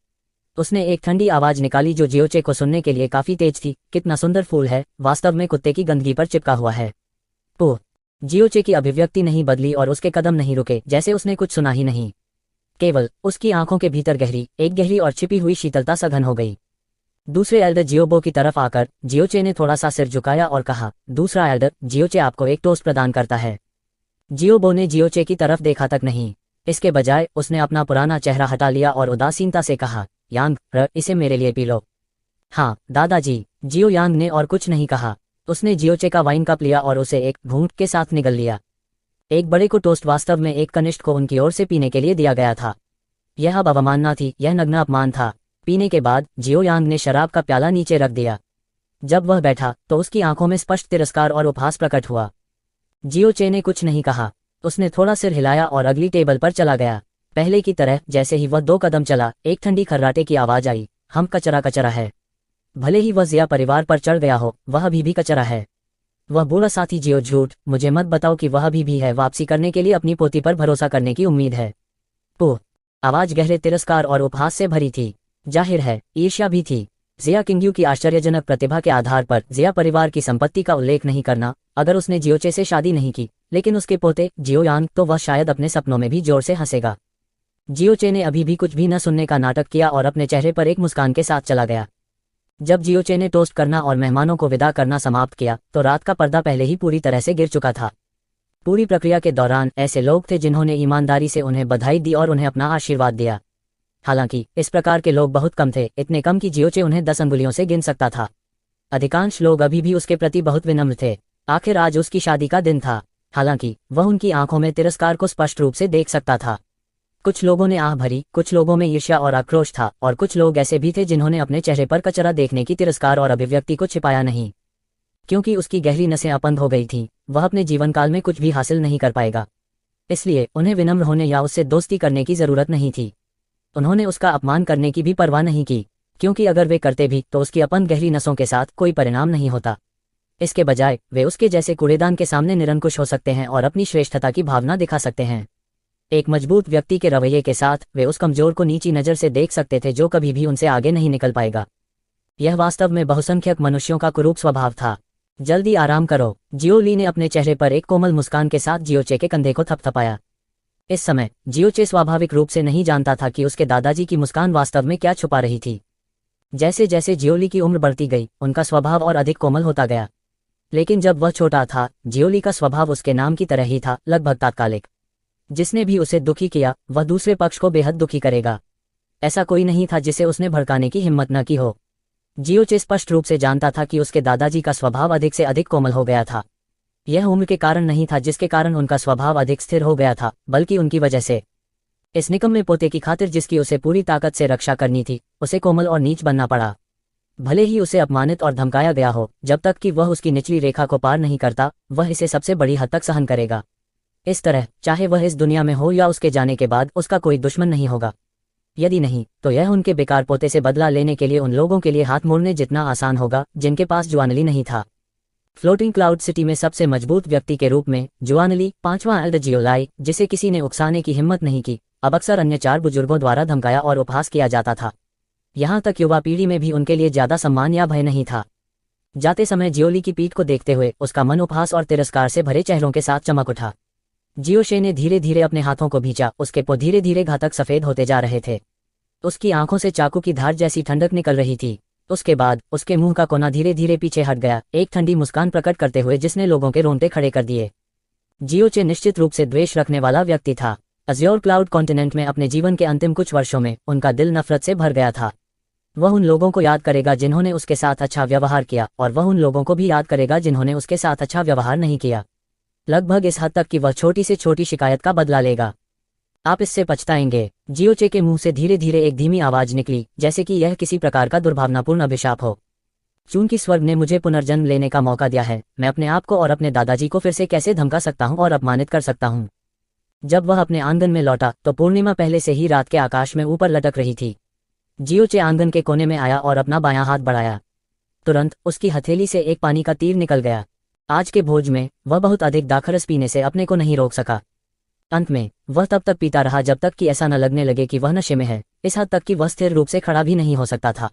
उसने एक ठंडी आवाज निकाली जो जियोचे को सुनने के लिए काफी तेज थी, कितना सुंदर फूल है, वास्तव में कुत्ते की गंदगी पर चिपका हुआ है। ओह। जियोचे की अभिव्यक्ति नहीं बदली और उसके कदम नहीं रुके, जैसे उसने कुछ सुना ही नहीं। केवल उसकी आंखों के भीतर एक गहरी और छिपी हुई शीतलता सघन हो गई। दूसरे एल्डर जियोबो की तरफ आकर जियोचे ने थोड़ा सा सिर झुकाया और कहा, दूसरा एल्डर जियोचे आपको एक टोस्ट प्रदान करता है। जियोबो ने जियोचे की तरफ देखा तक नहीं। इसके बजाय उसने अपना पुराना चेहरा हटा लिया और उदासीनता से कहा, यांग, इसे मेरे लिए पी लो। हाँ दादाजी, जियो यांग ने और कुछ नहीं कहा। उसने जियोचे का वाइन कप लिया और उसे एक घूंट के साथ निगल लिया। एक बड़े को टोस्ट वास्तव में एक कनिष्ठ को उनकी ओर से पीने के लिए दिया गया था। यह अब अवमानना थी, यह नग्न अपमान था। पीने के बाद जियो यांग ने शराब का प्याला नीचे रख दिया। जब वह बैठा तो उसकी आंखों में स्पष्ट तिरस्कार और उपहास प्रकट हुआ। जियोचे ने कुछ नहीं कहा। उसने थोड़ा सिर हिलाया और अगली टेबल पर चला गया। पहले की तरह जैसे ही वह 2 कदम चला, एक ठंडी खर्राटे की आवाज आई, हम कचरा कचरा है। भले ही वह जिया परिवार पर चढ़ गया हो, वह अभी भी कचरा है। वह बूढ़ा साथी जियो, झूठ मुझे मत बताओ कि वह अभी भी है। वापसी करने के लिए अपनी पोती पर भरोसा करने की उम्मीद है। ओह। आवाज गहरे तिरस्कार और उपहास से भरी थी। जाहिर है ईर्ष्या भी थी। जिया किंग्यू की आश्चर्यजनक प्रतिभा के आधार पर जिया परिवार की संपत्ति का उल्लेख नहीं करना। अगर उसने जियोचे से शादी नहीं की, लेकिन उसके पोते जियो यांग, तो वह शायद अपने सपनों में भी जोर से हंसेगा। जियोचे ने अभी भी कुछ भी न सुनने का नाटक किया और अपने चेहरे पर एक मुस्कान के साथ चला गया। जब जियोचे ने टोस्ट करना और मेहमानों को विदा करना समाप्त किया तो रात का पर्दा पहले ही पूरी तरह से गिर चुका था। पूरी प्रक्रिया के दौरान ऐसे लोग थे जिन्होंने ईमानदारी से उन्हें बधाई दी और उन्हें अपना आशीर्वाद दिया। हालांकि इस प्रकार के लोग बहुत कम थे, इतने कम कि जियोचे उन्हें 10 अंगुलियों से गिन सकता था। अधिकांश लोग अभी भी उसके प्रति बहुत विनम्र थे। आखिर आज उसकी शादी का दिन था। हालांकि वह उनकी आंखों में तिरस्कार को स्पष्ट रूप से देख सकता था। कुछ लोगों ने आह भरी, कुछ लोगों में ईर्ष्या और आक्रोश था, और कुछ लोग ऐसे भी थे जिन्होंने अपने चेहरे पर कचरा देखने की तिरस्कार और अभिव्यक्ति को छिपाया नहीं। क्योंकि उसकी गहरी नसें अपंग हो गई थीं, वह अपने जीवन काल में कुछ भी हासिल नहीं कर पाएगा। इसलिए उन्हें विनम्र होने या उससे दोस्ती करने की जरूरत नहीं थी। उन्होंने उसका अपमान करने की भी परवाह नहीं की, क्योंकि अगर वे करते भी तो उसकी अपंग गहरी नसों के साथ कोई परिणाम नहीं होता। इसके बजाय वे उसके जैसे कूड़ेदान के सामने निरंकुश हो सकते हैं और अपनी श्रेष्ठता की भावना दिखा सकते हैं। एक मजबूत व्यक्ति के रवैये के साथ वे उस कमजोर को नीची नज़र से देख सकते थे जो कभी भी उनसे आगे नहीं निकल पाएगा। यह वास्तव में बहुसंख्यक मनुष्यों का कुरूप स्वभाव था। जल्दी आराम करो। जियो ली ने अपने चेहरे पर एक कोमल मुस्कान के साथ जियोचे के कंधे को थपथपाया। इस समय जियोचे स्वाभाविक रूप से नहीं जानता था कि उसके दादाजी की मुस्कान वास्तव में क्या छुपा रही थी। जैसे जैसे जियोली की उम्र बढ़ती गई, उनका स्वभाव और अधिक कोमल होता गया। लेकिन जब वह छोटा था, जियोली का स्वभाव उसके नाम की तरह ही था, लगभग तात्कालिक। जिसने भी उसे दुखी किया वह दूसरे पक्ष को बेहद दुखी करेगा। ऐसा कोई नहीं था जिसे उसने भड़काने की हिम्मत न की हो। जियोचे स्पष्ट रूप से जानता था कि उसके दादाजी का स्वभाव अधिक से अधिक कोमल हो गया था। यह उम्र के कारण नहीं था जिसके कारण उनका स्वभाव अधिक स्थिर हो गया था, बल्कि उनकी वजह से। इस निकम्मे पोते की खातिर जिसकी उसे पूरी ताकत से रक्षा करनी थी, उसे कोमल और नीच बनना पड़ा। भले ही उसे अपमानित और धमकाया गया हो, जब तक कि वह उसकी निचली रेखा को पार नहीं करता, वह इसे सबसे बड़ी हद तक सहन करेगा। इस तरह चाहे वह इस दुनिया में हो या उसके जाने के बाद उसका कोई दुश्मन नहीं होगा। यदि नहीं तो यह उनके बेकार पोते से बदला लेने के लिए उन लोगों के लिए हाथ मोड़ने जितना आसान होगा जिनके पास जुआनली नहीं था। फ्लोटिंग क्लाउड सिटी में सबसे मजबूत व्यक्ति के रूप में जुआनली, 5वां एल्डर जियोलाई, जिसे किसी ने उकसाने की हिम्मत नहीं की, अब अक्सर अन्य 4 बुजुर्गों द्वारा धमकाया और उपहास किया जाता था। यहाँ तक युवा पीढ़ी में भी उनके लिए ज्यादा सम्मान या भय नहीं था। जाते समय जियोली की पीठ को देखते हुए उसका मन उपहास और तिरस्कार से भरे चेहरों के साथ चमक उठा। जियोशे ने धीरे धीरे अपने हाथों को भींचा। उसके पो धीरे धीरे घातक सफेद होते जा रहे थे। उसकी आंखों से चाकू की धार जैसी ठंडक निकल रही थी। उसके बाद उसके मुंह का कोना धीरे धीरे पीछे हट गया, एक ठंडी मुस्कान प्रकट करते हुए जिसने लोगों के रोंगटे खड़े कर दिए। जियोचे निश्चित रूप से द्वेष रखने वाला व्यक्ति था। अज्योर क्लाउड कॉन्टिनेंट में अपने जीवन के अंतिम कुछ वर्षों में उनका दिल नफरत से भर गया था। वह उन लोगों को याद करेगा जिन्होंने उसके साथ अच्छा व्यवहार किया, और वह उन लोगों को भी याद करेगा जिन्होंने उसके साथ अच्छा व्यवहार नहीं किया, लगभग इस हद तक कि वह छोटी से छोटी शिकायत का बदला लेगा। आप इससे पछताएंगे। जियोचे के मुंह से धीरे धीरे एक धीमी आवाज निकली, जैसे कि यह किसी प्रकार का दुर्भावनापूर्ण अभिशाप हो। चूंकि स्वर्ग ने मुझे पुनर्जन्म लेने का मौका दिया है, मैं अपने आप को और अपने दादाजी को फिर से कैसे धमका सकता हूं और अपमानित कर सकता हूं। जब वह अपने आंगन में लौटा तो पूर्णिमा पहले से ही रात के आकाश में ऊपर लटक रही थी। जियोचे आंगन के कोने में आया और अपना बायां हाथ बढ़ाया। तुरंत उसकी हथेली से एक पानी का तीर निकल गया। आज के भोज में वह बहुत अधिक दाखरस पीने से अपने को नहीं रोक सका। अंत में वह तब तक पीता रहा जब तक कि ऐसा न लगने लगे कि वह नशे में है, इस हद तक कि वह स्थिर रूप से खड़ा भी नहीं हो सकता था।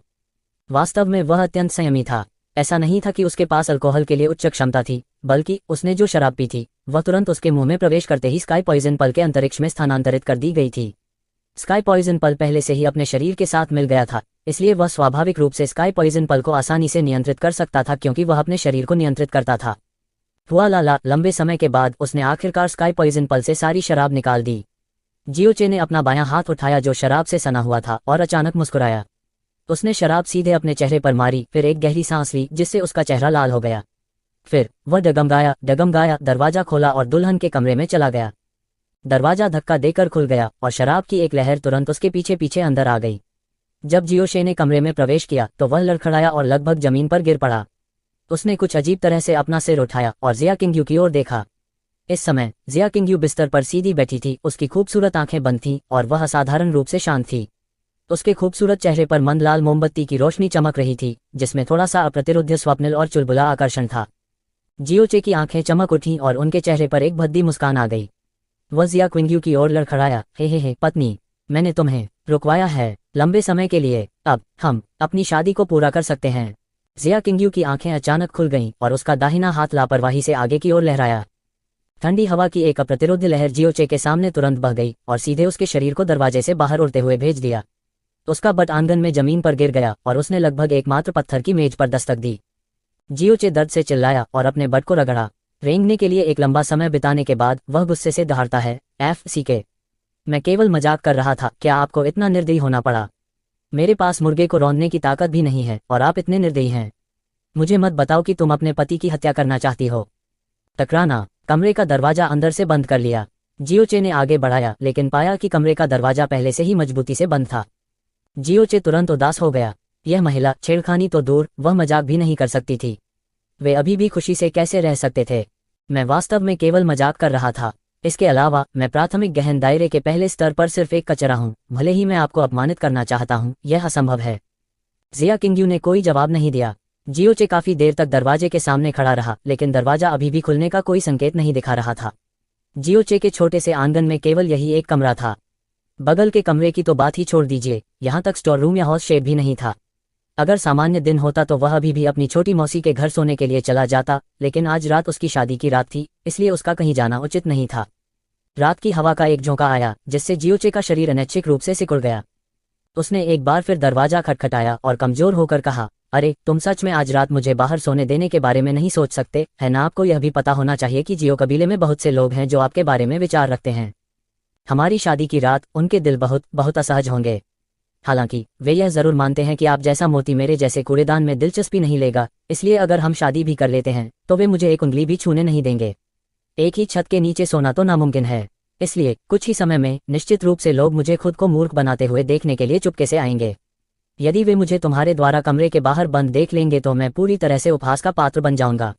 वास्तव में वह अत्यंत संयमी था। ऐसा नहीं था कि उसके पास अल्कोहल के लिए उच्च क्षमता थी, बल्कि उसने जो शराब पी थी वह तुरंत उसके मुंह में प्रवेश करते ही स्काई पॉइजन पल के अंतरिक्ष में स्थानांतरित कर दी गई थी। स्काई पॉइजन पल पहले से ही अपने शरीर के साथ मिल गया था, इसलिए वह स्वाभाविक रूप से स्काई पॉइजन पल को आसानी से नियंत्रित कर सकता था क्योंकि वह अपने शरीर को नियंत्रित करता था। हुआ लाला, लंबे समय के बाद उसने आखिरकार स्काई पॉइजन पल से सारी शराब निकाल दी। जियोचे ने अपना बायां हाथ उठाया जो शराब से सना हुआ था और अचानक मुस्कुराया। उसने शराब सीधे अपने चेहरे पर मारी, फिर एक गहरी सांस ली जिससे उसका चेहरा लाल हो गया। फिर वह डगमगाया, दरवाजा खोला और दुल्हन के कमरे में चला गया। दरवाजा धक्का देकर खुल गया और शराब की एक लहर तुरंत उसके पीछे पीछे अंदर आ गई। जब जियोशे ने कमरे में प्रवेश किया तो वह लड़खड़ाया और लगभग जमीन पर गिर पड़ा। उसने कुछ अजीब तरह से अपना सिर उठाया और जिया किंगयू की ओर देखा। इस समय जिया किंगयू बिस्तर पर सीधी बैठी थी, उसकी खूबसूरत आंखें बंद थीं और वह असाधारण रूप से शांत थी। उसके खूबसूरत चेहरे पर मंद लाल मोमबत्ती की रोशनी चमक रही थी, जिसमें थोड़ा सा अप्रतिरोध्य स्वप्निल और चुलबुला आकर्षण था। जियोचे की आंखें चमक उठीं और उनके चेहरे पर एक भद्दी मुस्कान आ गई। वह जिया किंगयू की ओर लड़खड़ाया, हे पत्नी, मैंने तुम्हें रुकवाया है लंबे समय के लिए, अब हम अपनी शादी को पूरा कर सकते हैं। जिया किंगयू की आंखें अचानक खुल गईं और उसका दाहिना हाथ लापरवाही से आगे की ओर लहराया। ठंडी हवा की एक अप्रतिरोध लहर जियोचे के सामने तुरंत बह गई और सीधे उसके शरीर को दरवाजे से बाहर उड़ते हुए भेज दिया। उसका बट आंगन में जमीन पर गिर गया और उसने लगभग एकमात्र पत्थर की मेज पर दस्तक दी। जियोचे दर्द से चिल्लाया और अपने बट को रगड़ा। रेंगने के लिए एक लंबा समय बिताने के बाद वह गुस्से से दहाड़ता है, FCK, मैं केवल मजाक कर रहा था, क्या आपको इतना निर्दयी होना पड़ा? मेरे पास मुर्गे को रौंदने की ताकत भी नहीं है और आप इतने निर्दयी हैं। मुझे मत बताओ कि तुम अपने पति की हत्या करना चाहती हो। टकराना, कमरे का दरवाजा अंदर से बंद कर लिया। जियोचे ने आगे बढ़ाया लेकिन पाया कि कमरे का दरवाजा पहले से ही मजबूती से बंद था। जियोचे तुरंत उदास हो गया। यह महिला छेड़खानी तो दूर, वह मजाक भी नहीं कर सकती थी। वे अभी भी खुशी से कैसे रह सकते थे? मैं वास्तव में केवल मजाक कर रहा था। इसके अलावा मैं प्राथमिक गहन दायरे के पहले स्तर पर सिर्फ एक कचरा हूं। भले ही मैं आपको अपमानित करना चाहता हूं, यह असंभव है। जिया किंगयू ने कोई जवाब नहीं दिया। जियोचे काफी देर तक दरवाजे के सामने खड़ा रहा लेकिन दरवाजा अभी भी खुलने का कोई संकेत नहीं दिखा रहा था। जियोचे के छोटे से आंगन में केवल यही एक कमरा था। बगल के कमरे की तो बात ही छोड़ दीजिए, यहाँ तक स्टोर रूम या हाउस शेड भी नहीं था। अगर सामान्य दिन होता तो वह अभी भी अपनी छोटी मौसी के घर सोने के लिए चला जाता, लेकिन आज रात उसकी शादी की रात थी, इसलिए उसका कहीं जाना उचित नहीं था। रात की हवा का एक झोंका आया जिससे जियोचे का शरीर अनैच्छिक रूप से सिकुड़ गया। उसने एक बार फिर दरवाजा खटखटाया और कमजोर होकर कहा, अरे तुम सच में आज रात मुझे बाहर सोने देने के बारे में नहीं सोच सकते, है ना? आपको यह भी पता होना चाहिए कि जियो कबीले में बहुत से लोग हैं जो आपके बारे में विचार रखते हैं। हमारी शादी की रात उनके दिल बहुत बहुत असहज होंगे। हालांकि वे यह जरूर मानते हैं कि आप जैसा मोती मेरे जैसे कूड़ेदान में दिलचस्पी नहीं लेगा, इसलिए अगर हम शादी भी कर लेते हैं तो वे मुझे एक उंगली भी छूने नहीं देंगे। एक ही छत के नीचे सोना तो नामुमकिन है, इसलिए कुछ ही समय में निश्चित रूप से लोग मुझे खुद को मूर्ख बनाते हुए देखने के लिए चुपके से आएंगे। यदि वे मुझे तुम्हारे द्वारा कमरे के बाहर बंद देख लेंगे तो मैं पूरी तरह से उपहास का पात्र बन जाऊंगा।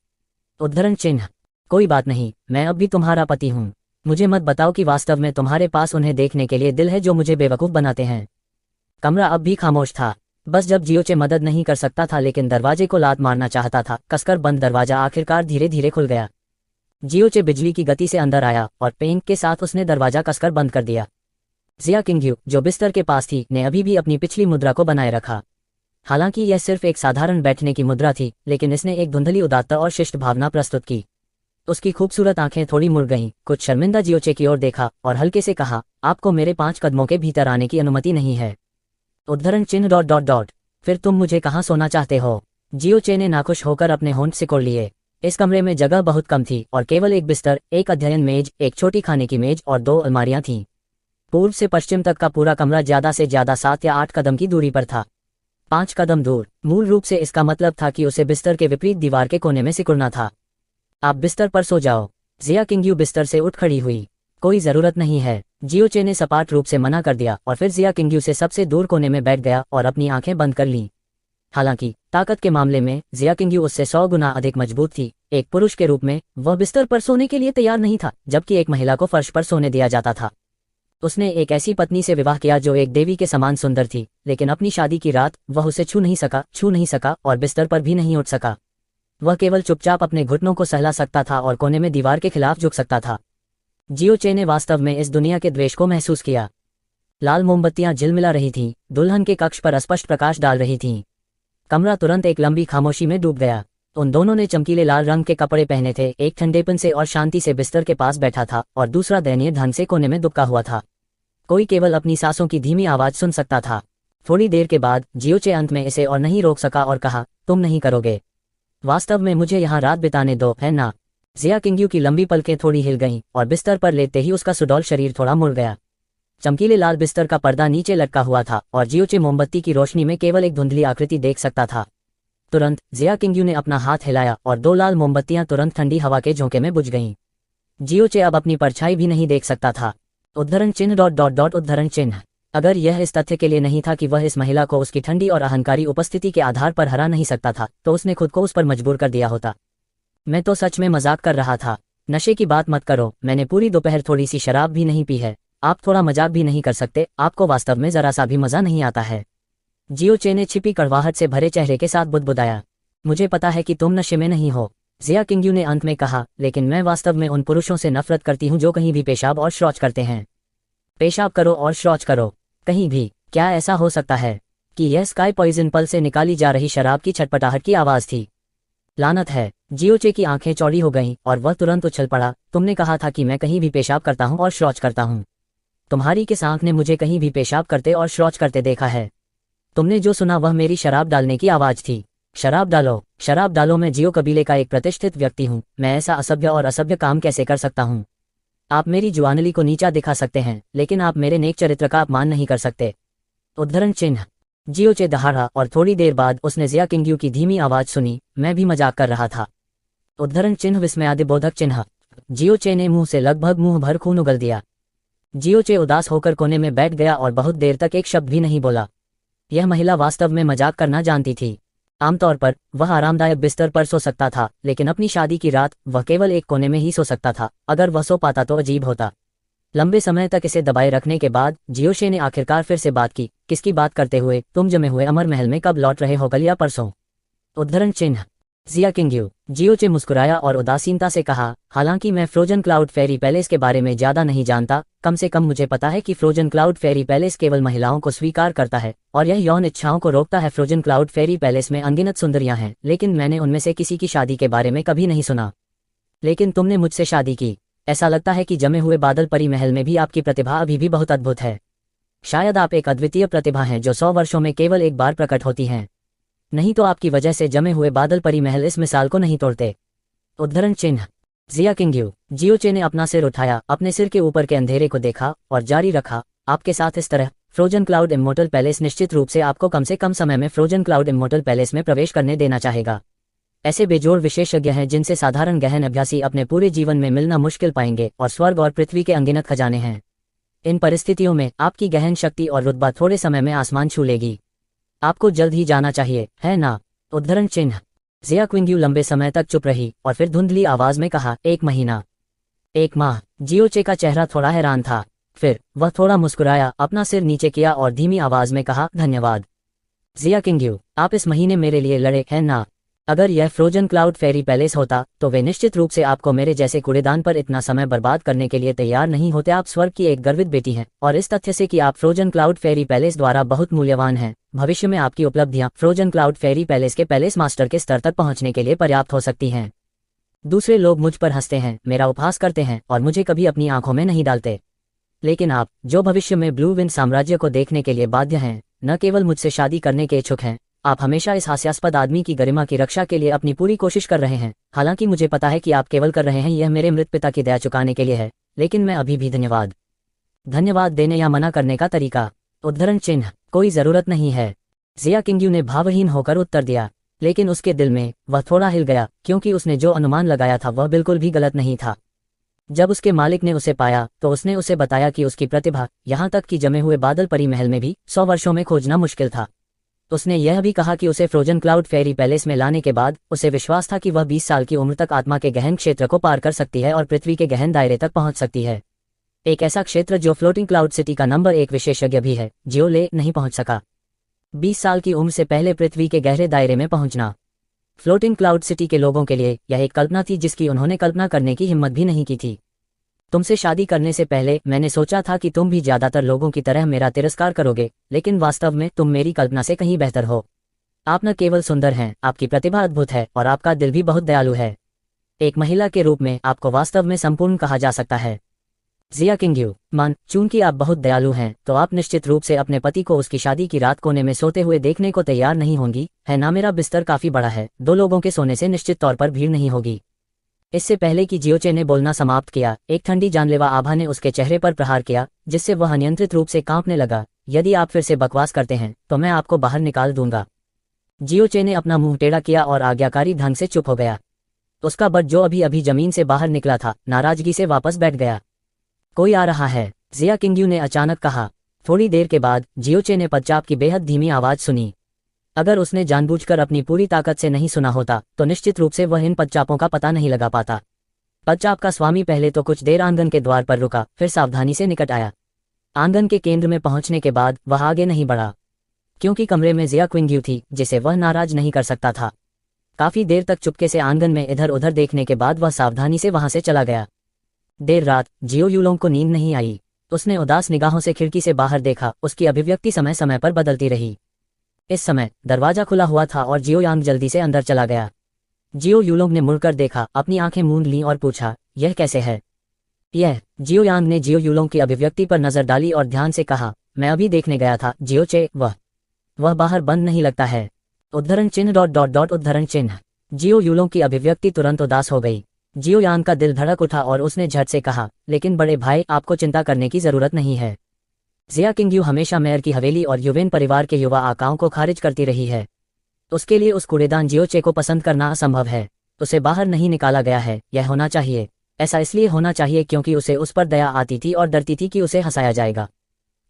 उद्धरण चिन्ह, कोई बात नहीं, मैं अब भी तुम्हारा पति हूं। मुझे मत बताओ कि वास्तव में तुम्हारे पास उन्हें देखने के लिए दिल है जो मुझे बेवकूफ बनाते हैं। कमरा अब भी खामोश था। बस जब जियोचे मदद नहीं कर सकता था लेकिन दरवाजे को लात मारना चाहता था, कसकर बंद दरवाजा आखिरकार धीरे धीरे खुल गया। जियोचे बिजली की गति से अंदर आया और पेंक के साथ उसने दरवाजा कसकर बंद कर दिया। जिया किंगयू, जो बिस्तर के पास थी, ने अभी भी अपनी पिछली मुद्रा को बनाए रखा। हालांकि यह सिर्फ एक साधारण बैठने की मुद्रा थी, लेकिन इसने एक धुंधली उदात्ता और शिष्ट भावना प्रस्तुत की। उसकी खूबसूरत आंखें थोड़ी मुड़ गईं, कुछ शर्मिंदा जियोचे की ओर देखा और हल्के से कहा, आपको मेरे 5 कदमों के भीतर आने की अनुमति नहीं है। उद्धरण चिन्ह ... फिर तुम मुझे कहाँ सोना चाहते हो? जियोचे ने नाखुश होकर अपने होंठ सिकोड़ लिए। इस कमरे में जगह बहुत कम थी और केवल एक बिस्तर, एक अध्ययन मेज, एक छोटी खाने की मेज और 2 अलमारियां थीं। पूर्व से पश्चिम तक का पूरा कमरा ज्यादा से ज्यादा 7 या 8 कदम की दूरी पर था। 5 कदम दूर, मूल रूप से इसका मतलब था कि उसे बिस्तर के विपरीत दीवार के कोने में सिकुड़ना था। आप बिस्तर पर सो जाओ। जिया किंगयू बिस्तर से उठ खड़ी हुई। कोई जरूरत नहीं है, जियोचे ने सपाट रूप से मना कर दिया और फिर जिया किंगयू से सबसे दूर कोने में बैठ गया और अपनी आंखें बंद कर लीं। हालांकि ताकत के मामले में जिया किंगयू उससे 100 गुना अधिक मजबूत थी। एक पुरुष के रूप में वह बिस्तर पर सोने के लिए तैयार नहीं था, जबकि एक महिला को फर्श पर सोने दिया जाता था। उसने एक ऐसी पत्नी से विवाह किया जो एक देवी के समान सुंदर थी, लेकिन अपनी शादी की रात वह उसे छू नहीं सका और बिस्तर पर भी नहीं उठ सका। वह केवल चुपचाप अपने घुटनों को सहला सकता था और कोने में दीवार के खिलाफ झुक सकता था। जियोचे ने वास्तव में इस दुनिया के द्वेष को महसूस किया। लाल मोमबत्तियां झिलमिला रही थीं, दुल्हन के कक्ष पर अस्पष्ट प्रकाश डाल रही थीं। कमरा तुरंत एक लंबी खामोशी में डूब गया। उन दोनों ने चमकीले लाल रंग के कपड़े पहने थे, एक ठंडेपन से और शांति से बिस्तर के पास बैठा था और दूसरा दयनीय ढंग से कोने में दुबका हुआ था। कोई केवल अपनी सांसों की धीमी आवाज सुन सकता था। थोड़ी देर के बाद जियोचे अंत में इसे और नहीं रोक सका और कहा, तुम नहीं करोगे? वास्तव में मुझे यहाँ रात बिताने दो, है ना? जिया किंग्यू की लंबी पलकें थोड़ी हिल गईं और बिस्तर पर लेटते ही उसका सुडौल शरीर थोड़ा मुड़ गया। चमकीले लाल बिस्तर का पर्दा नीचे लटका हुआ था और जियोचे मोमबत्ती की रोशनी में केवल एक धुंधली आकृति देख सकता था। तुरंत जिया किंग्यू ने अपना हाथ हिलाया और 2 लाल मोमबत्तियां तुरंत ठंडी हवा के झोंके में बुझ गईं। जियोचे अब अपनी परछाई भी नहीं देख सकता था। उद्धरण चिन्ह ... उद्धरण चिन्ह। अगर यह इस तथ्य के लिए नहीं था कि वह इस महिला को उसकी ठंडी और अहंकारी उपस्थिति के आधार पर हरा नहीं सकता था, तो उसने खुद को उस पर मजबूर कर दिया होता। मैं तो सच में मजाक कर रहा था। नशे की बात मत करो, मैंने पूरी दोपहर थोड़ी सी शराब भी नहीं पी है। आप थोड़ा मजाक भी नहीं कर सकते? आपको वास्तव में जरा सा भी मजा नहीं आता है? जियोचे ने छिपी कड़वाहट से भरे चेहरे के साथ बुदबुदाया। मुझे पता है कि तुम नशे में नहीं हो, जिया किंग्यू ने अंत में कहा, लेकिन मैं वास्तव में उन पुरुषों से नफरत करती हूँ जो कहीं भी पेशाब और शौच करते हैं। पेशाब करो और शौच करो, कहीं भी। क्या ऐसा हो सकता है कि यह स्काई पॉइजन पल से निकाली जा रही शराब की छटपटाहट की आवाज थी? लानत है! जियोचे की आंखें चौड़ी हो गईं और वह तुरंत उछल पड़ा। तुमने कहा था कि मैं कहीं भी पेशाब करता हूं और शौच करता हूं। तुम्हारी किस आंख ने मुझे कहीं भी पेशाब करते और शौच करते देखा है? तुमने जो सुना वह मेरी शराब डालने की आवाज थी। शराब डालो, शराब डालो! मैं जियो कबीले का एक प्रतिष्ठित व्यक्ति हूं। मैं ऐसा असभ्य और असभ्य काम कैसे कर सकता हूं? आप मेरी जुआनली को नीचा दिखा सकते हैं, लेकिन आप मेरे नेक चरित्र का अपमान नहीं कर सकते। उद्धरण चिन्ह। जियोचे दहाड़ा और थोड़ी देर बाद उसने जिया किंग्यू की धीमी आवाज सुनी, मैं भी मजाक कर रहा था। उद्धरण चिन्ह विस्मयादिबोधक चिन्ह। जियोचे ने मुंह से लगभग मुंह भर खून उगल दिया। जियोचे उदास होकर कोने में बैठ गया और बहुत देर तक एक शब्द भी नहीं बोला। यह महिला वास्तव में मजाक करना जानती थी। आमतौर पर वह आरामदायक बिस्तर पर सो सकता था, लेकिन अपनी शादी की रात वह केवल एक कोने में ही सो सकता था। अगर वह सो पाता तो अजीब होता। लंबे समय तक इसे दबाए रखने के बाद जियोशे ने आखिरकार फिर से बात की। किसकी बात करते हुए? तुम जमे हुए अमर महल में कब लौट रहे हो, कल या परसों? उद्धरण चिन्ह। जिया किंग्यू। जियोचे मुस्कुराया और उदासीनता से कहा, हालांकि मैं फ्रोजन क्लाउड फेरी पैलेस के बारे में ज्यादा नहीं जानता, कम से कम मुझे पता है कि फ्रोजन क्लाउड फेरी पैलेस केवल महिलाओं को स्वीकार करता है और यह यौन इच्छाओं को रोकता है। फ्रोजन क्लाउड फेरी पैलेस में अनगिनत सुंदरियां हैं, लेकिन मैंने उनमें से किसी की शादी के बारे में कभी नहीं सुना। लेकिन तुमने मुझसे शादी की। ऐसा लगता है कि जमे हुए बादल परी महल में भी आपकी प्रतिभा अभी भी बहुत अद्भुत है। शायद आप एक अद्वितीय प्रतिभा हैं जो 100 वर्षों में केवल एक बार प्रकट होती हैं। नहीं तो आपकी वजह से जमे हुए बादल परी महल इस मिसाल को नहीं तोड़ते। उद्धरण चिन्ह। जिया किंग्यू। जियोचे ने अपना सिर उठाया, अपने सिर के ऊपर के अंधेरे को देखा और जारी रखा, आपके साथ इस तरह फ्रोजन क्लाउड इमोर्टल पैलेस निश्चित रूप से आपको कम से कम समय में फ्रोजन क्लाउड इमोर्टल पैलेस में प्रवेश करने देना चाहेगा। ऐसे बेजोड़ विशेषज्ञ हैं जिनसे साधारण गहन अभ्यासी अपने पूरे जीवन में मिलना मुश्किल पाएंगे और स्वर्ग और पृथ्वी के अनगिनत खजाने हैं। इन परिस्थितियों में आपकी गहन शक्ति और रुतबा थोड़े समय में आसमान छू लेगी। आपको जल्द ही जाना चाहिए, है ना? उद्धरण चिन्ह। जिया किंग्यू लंबे समय तक चुप रही और फिर धुंधली आवाज में कहा, 1 महीना, 1 माह। जियोचे का चेहरा थोड़ा हैरान था। फिर वह थोड़ा मुस्कुराया, अपना सिर नीचे किया और धीमी आवाज में कहा, धन्यवाद। जिया किंग्यू, आप इस महीने मेरे लिए लड़े, है ना? अगर यह फ्रोजन क्लाउड फेरी पैलेस होता तो वे निश्चित रूप से आपको मेरे जैसे कूड़ेदान पर इतना समय बर्बाद करने के लिए तैयार नहीं होते। आप स्वर्ग की एक गर्वित बेटी हैं और इस तथ्य से कि आप फ्रोजन क्लाउड फेरी पैलेस द्वारा बहुत मूल्यवान हैं, भविष्य में आपकी उपलब्धियां फ्रोजन क्लाउड फेरी पैलेस के पैलेस मास्टर के स्तर तक पहुंचने के लिए पर्याप्त हो सकती हैं। दूसरे लोग मुझ पर हंसते हैं, मेरा उपहास करते हैं और मुझे कभी अपनी आंखों में नहीं डालते, लेकिन आप जो भविष्य में ब्लू विंड साम्राज्य को देखने के लिए बाध्य हैं, न केवल मुझसे शादी करने के इच्छुक हैं, आप हमेशा इस हास्यास्पद आदमी की गरिमा की रक्षा के लिए अपनी पूरी कोशिश कर रहे हैं। हालांकि मुझे पता है कि आप केवल कर रहे हैं यह मेरे मृत पिता की दया चुकाने के लिए है, लेकिन मैं अभी भी धन्यवाद देने या मना करने का तरीका। उद्धरण चिन्ह। कोई जरूरत नहीं है, जिया किंग्यू ने भावहीन होकर उत्तर दिया। लेकिन उसके दिल में वह थोड़ा हिल गया, क्योंकि उसने जो अनुमान लगाया था वह बिल्कुल भी गलत नहीं था। जब उसके मालिक ने उसे पाया तो उसने उसे बताया कि उसकी प्रतिभा, यहाँ तक कि जमे हुए बादल परी महल में भी 100 वर्षों में खोजना मुश्किल था। उसने यह भी कहा कि उसे फ्रोजन क्लाउड फेरी पैलेस में लाने के बाद उसे विश्वास था कि वह 20 साल की उम्र तक आत्मा के गहन क्षेत्र को पार कर सकती है और पृथ्वी के गहन दायरे तक पहुंच सकती है। एक ऐसा क्षेत्र जो फ्लोटिंग क्लाउड सिटी का नंबर 1 विशेषज्ञ भी है, जियो ले नहीं पहुंच सका। 20 साल की उम्र से पहले पृथ्वी के गहरे दायरे में पहुंचना फ्लोटिंग क्लाउड सिटी के लोगों के लिए यह एक कल्पना थी जिसकी उन्होंने कल्पना करने की हिम्मत भी नहीं की थी। तुमसे शादी करने से पहले मैंने सोचा था कि तुम भी ज्यादातर लोगों की तरह मेरा तिरस्कार करोगे, लेकिन वास्तव में तुम मेरी कल्पना से कहीं बेहतर हो। आप न केवल सुंदर हैं, आपकी प्रतिभा अद्भुत है और आपका दिल भी बहुत दयालु है। एक महिला के रूप में आपको वास्तव में संपूर्ण कहा जा सकता है। जिया किंग्यू, चूंकि आप बहुत दयालु हैं तो आप निश्चित रूप से अपने पति को उसकी शादी की रात कोने में सोते हुए देखने को तैयार नहीं होंगी, है ना? मेरा बिस्तर काफी बड़ा है, 2 लोगों के सोने से निश्चित तौर पर भीड़ नहीं होगी। इससे पहले कि जियोचे ने बोलना समाप्त किया, एक ठंडी जानलेवा आभा ने उसके चेहरे पर प्रहार किया, जिससे वह अनियंत्रित रूप से कांपने लगा। यदि आप फिर से बकवास करते हैं तो मैं आपको बाहर निकाल दूंगा। जियोचे ने अपना मुंह टेढ़ा किया और आज्ञाकारी ढंग से चुप हो गया। उसका बट जो अभी अभी जमीन से बाहर निकला था, नाराजगी से वापस बैठ गया। कोई आ रहा है, जिया किंग्यू ने अचानक कहा। थोड़ी देर के बाद जियोचे ने पदचाप की बेहद धीमी आवाज सुनी। अगर उसने जानबूझकर अपनी पूरी ताकत से नहीं सुना होता तो निश्चित रूप से वह इन पदचापों का पता नहीं लगा पाता। पदचाप का स्वामी पहले तो कुछ देर आंगन के द्वार पर रुका, फिर सावधानी से निकट आया। आंगन के केंद्र में पहुंचने के बाद वह आगे नहीं बढ़ा, क्योंकि कमरे में जिया किंग्यू थी जिसे वह नाराज नहीं कर सकता था। काफी देर तक चुपके से आंगन में इधर उधर देखने के बाद वह सावधानी से वहां से चला गया। देर रात जियो यूलोंग को नींद नहीं आई। उसने उदास निगाहों से खिड़की से बाहर देखा। उसकी अभिव्यक्ति समय समय पर बदलती रही। इस समय दरवाजा खुला हुआ था और जियो यांग जल्दी से अंदर चला गया। जियो यूलोंग ने मुड़कर देखा, अपनी आंखें मूंद लीं और पूछा, यह कैसे है? यह जियो यांग ने जियो यूलोंग की अभिव्यक्ति पर नजर डाली और ध्यान से कहा, मैं अभी देखने गया था जियो चे, वह बाहर बंद नहीं लगता है। उद्धरण चिन्ह ... उद्धरण चिन्ह। जियो यूलोंग की अभिव्यक्ति तुरंत उदास हो गई। जियो यांग का दिल धड़क उठा और उसने झट से कहा, लेकिन बड़े भाई, आपको चिंता करने की जरूरत नहीं है। जिया किंग्यू हमेशा मेयर की हवेली और युवेन परिवार के युवा आकाओं को खारिज करती रही है। उसके लिए उस कूड़ेदान जियोचे को पसंद करना असंभव है। उसे बाहर नहीं निकाला गया है, यह होना चाहिए। ऐसा इसलिए होना चाहिए क्योंकि उसे उस पर दया आती थी और डरती थी कि उसे हंसाया जाएगा।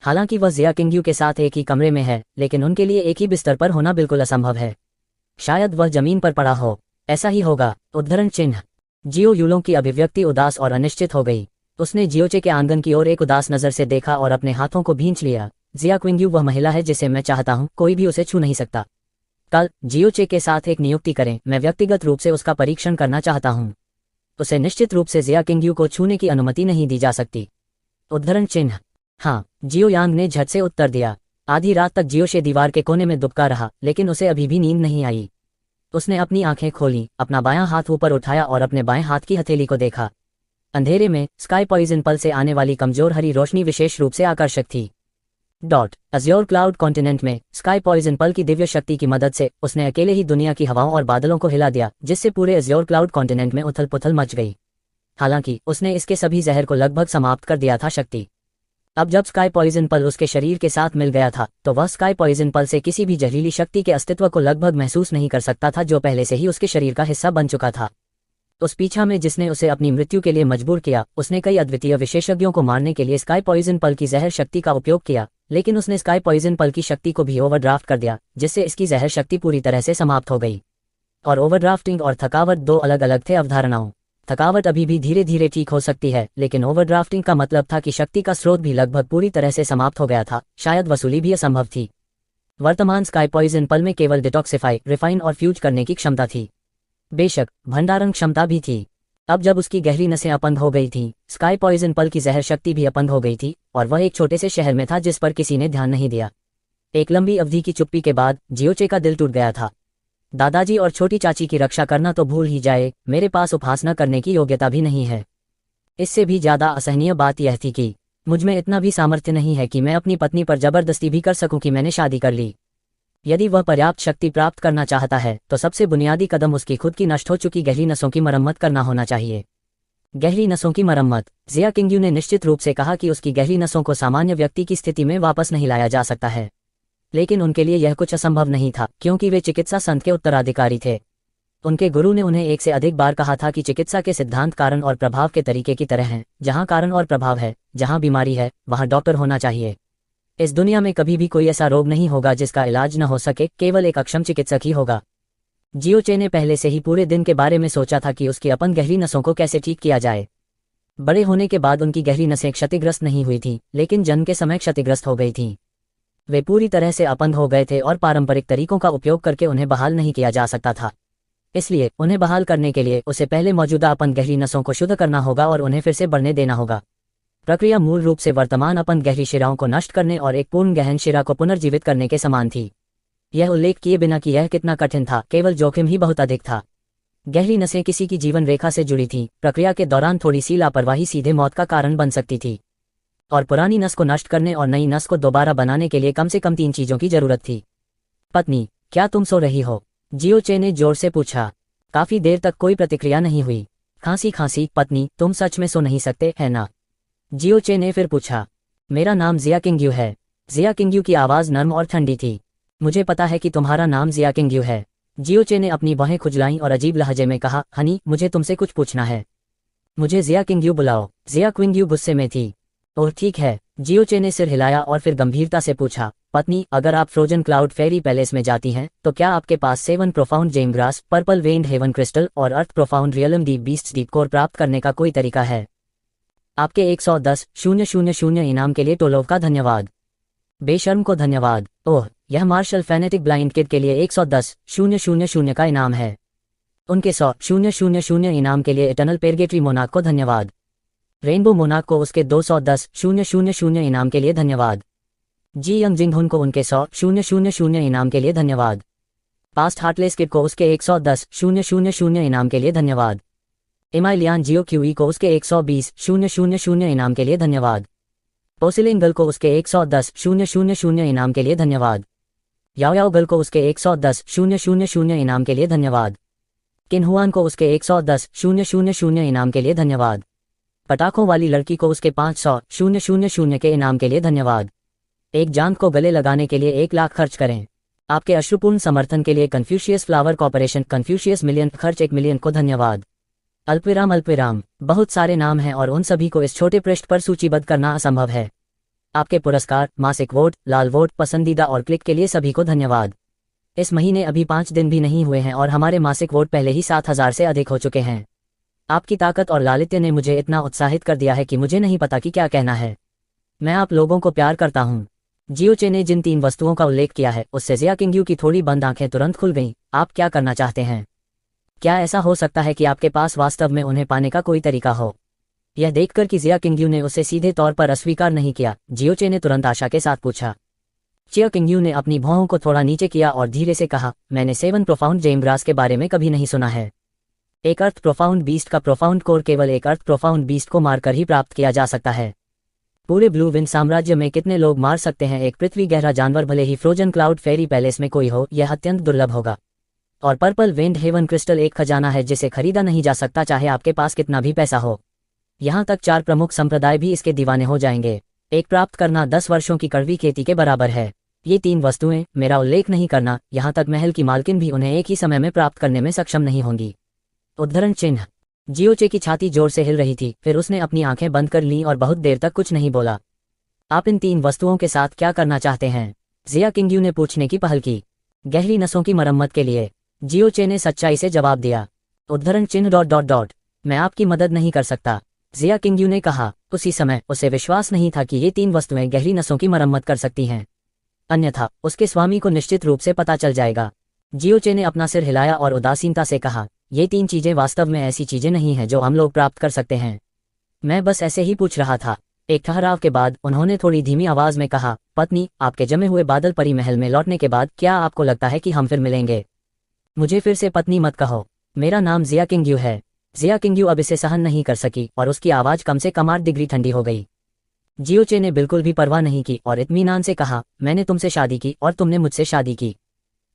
हालांकि वह जिया किंग्यू के साथ एक ही कमरे में है, लेकिन उनके लिए एक ही बिस्तर पर होना बिल्कुल असंभव है। शायद वह जमीन पर पड़ा हो। ऐसा ही होगा। उद्धरण चिन्ह। जियो यूलोंग की अभिव्यक्ति उदास और अनिश्चित हो गई। उसने जियोचे के आंगन की ओर एक उदास नजर से देखा और अपने हाथों को भींच लिया। जिया किंग्यू वह महिला है जिसे मैं चाहता हूं, कोई भी उसे छू नहीं सकता। कल जियोचे के साथ एक नियुक्ति करें, मैं व्यक्तिगत रूप से उसका परीक्षण करना चाहता हूं। उसे निश्चित रूप से जिया किंग्यू को छूने की अनुमति नहीं दी जा सकती। उद्धरण चिन्ह। हाँ, जियो यांग ने झट से उत्तर दिया। आधी रात तक जियोशे दीवार के कोने में दुबका रहा, लेकिन उसे अभी भी नींद नहीं आई। उसने अपनी आंखें खोली, अपना बायां हाथ ऊपर उठाया और अपने बाएं हाथ की हथेली को देखा। अंधेरे में स्काई पॉइजन पल से आने वाली कमजोर हरी रोशनी विशेष रूप से आकर्षक थी। अज्योर क्लाउड कॉन्टिनेंट में स्काई पॉइजन पल की दिव्य शक्ति की मदद से उसने अकेले ही दुनिया की हवाओं और बादलों को हिला दिया, जिससे पूरे अज्योर क्लाउड कॉन्टिनेंट में उथल पुथल मच गई। हालांकि उसने इसके सभी जहर को लगभग समाप्त कर दिया था। शक्ति अब जब स्काई पॉइजन पल उसके शरीर के साथ मिल गया था तो वह स्काई पॉइजन पल से किसी भी जहरीली शक्ति के अस्तित्व को लगभग महसूस नहीं कर सकता था, जो पहले से ही उसके शरीर का हिस्सा बन चुका था। उस पीछा में जिसने उसे अपनी मृत्यु के लिए मजबूर किया, उसने कई अद्वितीय विशेषज्ञों को मारने के लिए स्काई पॉइजन पल की जहर शक्ति का उपयोग किया, लेकिन उसने स्काई पॉइजन पल की शक्ति को भी ओवरड्राफ्ट कर दिया, जिससे इसकी जहर शक्ति पूरी तरह से समाप्त हो गई। और ओवरड्राफ्टिंग और थकावट दो अलग अलग थे अवधारणाओं। थकावट अभी भी धीरे धीरे ठीक हो सकती है, लेकिन ओवरड्राफ्टिंग का मतलब था कि शक्ति का स्रोत भी लगभग पूरी तरह से समाप्त हो गया था। शायद वसूली भी असंभव थी। वर्तमान स्काई पॉइजन पल में केवल डिटॉक्सिफाई, रिफाइन और फ्यूज करने की क्षमता थी। बेशक भंडारण क्षमता भी थी। अब जब उसकी गहरी नसें अपंग हो गई थीं, स्काई पॉइजन पल की जहर शक्ति भी अपंग हो गई थी, और वह एक छोटे से शहर में था जिस पर किसी ने ध्यान नहीं दिया। एक लंबी अवधि की चुप्पी के बाद जियोचे का दिल टूट गया था। दादाजी और छोटी चाची की रक्षा करना तो भूल ही जाए, मेरे पास उपहासना करने की योग्यता भी नहीं है। इससे भी ज्यादा असहनीय बात यह थी कि मुझमें इतना भी सामर्थ्य नहीं है कि मैं अपनी पत्नी पर जबरदस्ती भी कर सकूं कि मैंने शादी कर ली। यदि वह पर्याप्त शक्ति प्राप्त करना चाहता है तो सबसे बुनियादी कदम उसकी खुद की नष्ट हो चुकी गहरी नसों की मरम्मत करना होना चाहिए। गहरी नसों की मरम्मत। जिया किंग्यू ने निश्चित रूप से कहा कि उसकी गहरी नसों को सामान्य व्यक्ति की स्थिति में वापस नहीं लाया जा सकता है, लेकिन उनके लिए यह कुछ असंभव नहीं था, क्योंकि वे चिकित्सा संत के उत्तराधिकारी थे। उनके गुरु ने उन्हें एक से अधिक बार कहा था कि चिकित्सा के सिद्धांत कारण और प्रभाव के तरीके की तरह हैं। जहां कारण और प्रभाव है, जहां बीमारी है, वहां डॉक्टर होना चाहिए। इस दुनिया में कभी भी कोई ऐसा रोग नहीं होगा जिसका इलाज न हो सके, केवल एक अक्षम चिकित्सक ही होगा। जियोचे ने पहले से ही पूरे दिन के बारे में सोचा था कि उसकी अपन गहरी नसों को कैसे ठीक किया जाए। बड़े होने के बाद उनकी गहरी नसें क्षतिग्रस्त नहीं हुई थीं, लेकिन जन्म के समय क्षतिग्रस्त हो गई थीं। वे पूरी तरह से अपंग हो गए थे और पारंपरिक तरीकों का उपयोग करके उन्हें बहाल नहीं किया जा सकता था। इसलिए उन्हें बहाल करने के लिए उसे पहले मौजूदा अपन गहरी नसों को शुद्ध करना होगा और उन्हें फिर से बढ़ने देना होगा। प्रक्रिया मूल रूप से वर्तमान अपन गहरी शिराओं को नष्ट करने और एक पूर्ण गहन शिरा को पुनर्जीवित करने के समान थी। यह उल्लेख किए बिना कि यह कितना कठिन था, केवल जोखिम ही बहुत अधिक था। गहरी नसें किसी की जीवन रेखा से जुड़ी थीं, प्रक्रिया के दौरान थोड़ी सी लापरवाही सीधे मौत का कारण बन सकती थी। और पुरानी नस को नष्ट करने और नई नस को दोबारा बनाने के लिए कम से कम 3 चीजों की जरूरत थी। पत्नी, क्या तुम सो रही हो? जियो चे ने जोर से पूछा। काफी देर तक कोई प्रतिक्रिया नहीं हुई। खांसी खांसी, पत्नी, तुम सच में सो नहीं सकते, है ना? जियो चे ने फिर पूछा। मेरा नाम जिया किंग्यू है। जिया किंग्यू की आवाज नर्म और ठंडी थी। मुझे पता है कि तुम्हारा नाम जिया किंग्यू है। जियो चे ने अपनी बाहें खुजलाईं और अजीब लहजे में कहा, हनी, मुझे तुमसे कुछ पूछना है। मुझे जिया किंग्यू बुलाओ। जिया किंग्यू गुस्से में थी। ओह ठीक है। जियो चे ने सिर हिलाया और फिर गंभीरता से पूछा, पत्नी, अगर आप फ्रोजन क्लाउड फेरी पैलेस में जाती हैं तो क्या आपके पास 7 profound gem grass, purple vein heaven crystal और earth profound realm deep beast deep core प्राप्त करने का कोई तरीका है? आपके 110,000 इनाम के लिए टोलोव का धन्यवाद। बेशर्म को धन्यवाद। ओह, यह मार्शल फैनेटिक ब्लाइंड किड के लिए 110,000 का इनाम है। उनके 100,000 इनाम के लिए इटर्नल पेरगेटरी मोनाक को धन्यवाद। रेनबो मोनाक को उसके 210,000 इनाम के लिए धन्यवाद। जी यंग जिंगहुन को उनके 100,000 इनाम के लिए धन्यवाद। पास्ट हार्टलेस किड को उसके 110,000 इनाम के लिए धन्यवाद। इमाइलियान जियो क्यूई को उसके 120,000 इनाम के लिए धन्यवाद। पोसिलिन गर्ल को उसके 110,000 इनाम के लिए धन्यवाद। याओ याओ गर्ल को उसके 110,000 इनाम के लिए धन्यवाद। किनहुआन को उसके 110,000 इनाम के लिए धन्यवाद। पटाखों वाली लड़की को उसके 500,000 के इनाम के लिए धन्यवाद। एक जांत को गले लगाने के लिए 1 लाख खर्च करें। आपके अश्रुपूर्ण समर्थन के लिए Confucius flower corporation Confucius million खर्च 1 मिलियन को धन्यवाद। अल्पविराम अल्पविराम। बहुत सारे नाम हैं और उन सभी को इस छोटे पृष्ठ पर सूचीबद्ध करना असंभव है। आपके पुरस्कार, मासिक वोट, लाल वोट, पसंदीदा और क्लिक के लिए सभी को धन्यवाद। इस महीने अभी 5 दिन भी नहीं हुए हैं और हमारे मासिक वोट पहले ही 7,000 से अधिक हो चुके हैं। आपकी ताकत और लालित्य ने मुझे इतना उत्साहित कर दिया है कि मुझे नहीं पता कि क्या कहना है। मैं आप लोगों को प्यार करता हूँ। जियो चे ने जिन 3 वस्तुओं का उल्लेख किया है उससे जिया किंग्यू की थोड़ी बंद आंखें तुरंत खुल गईं। आप क्या करना चाहते हैं? क्या ऐसा हो सकता है कि आपके पास वास्तव में उन्हें पाने का कोई तरीका हो? यह देखकर कि जिया किंग्यू ने उसे सीधे तौर पर अस्वीकार नहीं किया, जियो चे ने तुरंत आशा के साथ पूछा। जिया किंग्यू ने अपनी भौहों को थोड़ा नीचे किया और धीरे से कहा, मैंने 7 प्रोफाउंड जेम ग्रास के बारे में कभी नहीं सुना है। एक अर्थ प्रोफाउंड बीस्ट का प्रोफाउंड कोर केवल एक अर्थ प्रोफाउंड बीस्ट को मारकर ही प्राप्त किया जा सकता है। पूरे ब्लू विंड साम्राज्य में कितने लोग मार सकते हैं एक पृथ्वी गहरा जानवर, भले ही फ्रोजन क्लाउड फेरी पैलेस में कोई हो, यह अत्यंत दुर्लभ होगा। और पर्पल वेन्ड हेवन क्रिस्टल एक खजाना है जिसे खरीदा नहीं जा सकता, चाहे आपके पास कितना भी पैसा हो। यहाँ तक 4 प्रमुख संप्रदाय भी इसके दीवाने हो जाएंगे। एक प्राप्त करना 10 वर्षों की कड़वी खेती के बराबर है। ये 3 वस्तुएं, मेरा उल्लेख नहीं करना, यहाँ तक महल की मालकिन भी उन्हें एक ही समय में प्राप्त करने में सक्षम नहीं होंगी। उद्धरण चिन्ह। जियो चे की छाती जोर से हिल रही थी, फिर उसने अपनी आंखें बंद कर लीं और बहुत देर तक कुछ नहीं बोला। आप इन 3 वस्तुओं के साथ क्या करना चाहते हैं? जिया किंग्यू ने पूछने की पहल की। गहरी नसों की मरम्मत के लिए, जियो चे ने सच्चाई से जवाब दिया। उद्धरण चिन्ह ... मैं आपकी मदद नहीं कर सकता, जिया किंग्यू ने कहा। उसी समय उसे विश्वास नहीं था कि ये 3 वस्तुएं गहरी नसों की मरम्मत कर सकती हैं, अन्यथा उसके स्वामी को निश्चित रूप से पता चल जाएगा। जियो चे ने अपना सिर हिलाया और उदासीनता से कहा, ये 3 चीजें वास्तव में ऐसी चीजें नहीं हैं जो हम लोग प्राप्त कर सकते हैं। मैं बस ऐसे ही पूछ रहा था। एक ठहराव के बाद उन्होंने थोड़ी धीमी आवाज में कहा, पत्नी, आपके जमे हुए बादल परी महल में लौटने के बाद क्या आपको लगता है कि हम फिर मिलेंगे? मुझे फिर से पत्नी मत कहो। मेरा नाम जिया किंग्यू है। जिया किंग्यू अब इसे सहन नहीं कर सकी और उसकी आवाज कम से कम 8 डिग्री ठंडी हो गई। जियो चे ने बिल्कुल भी परवाह नहीं की और इत्मीनान से कहा, मैंने तुमसे शादी की और तुमने मुझसे शादी की।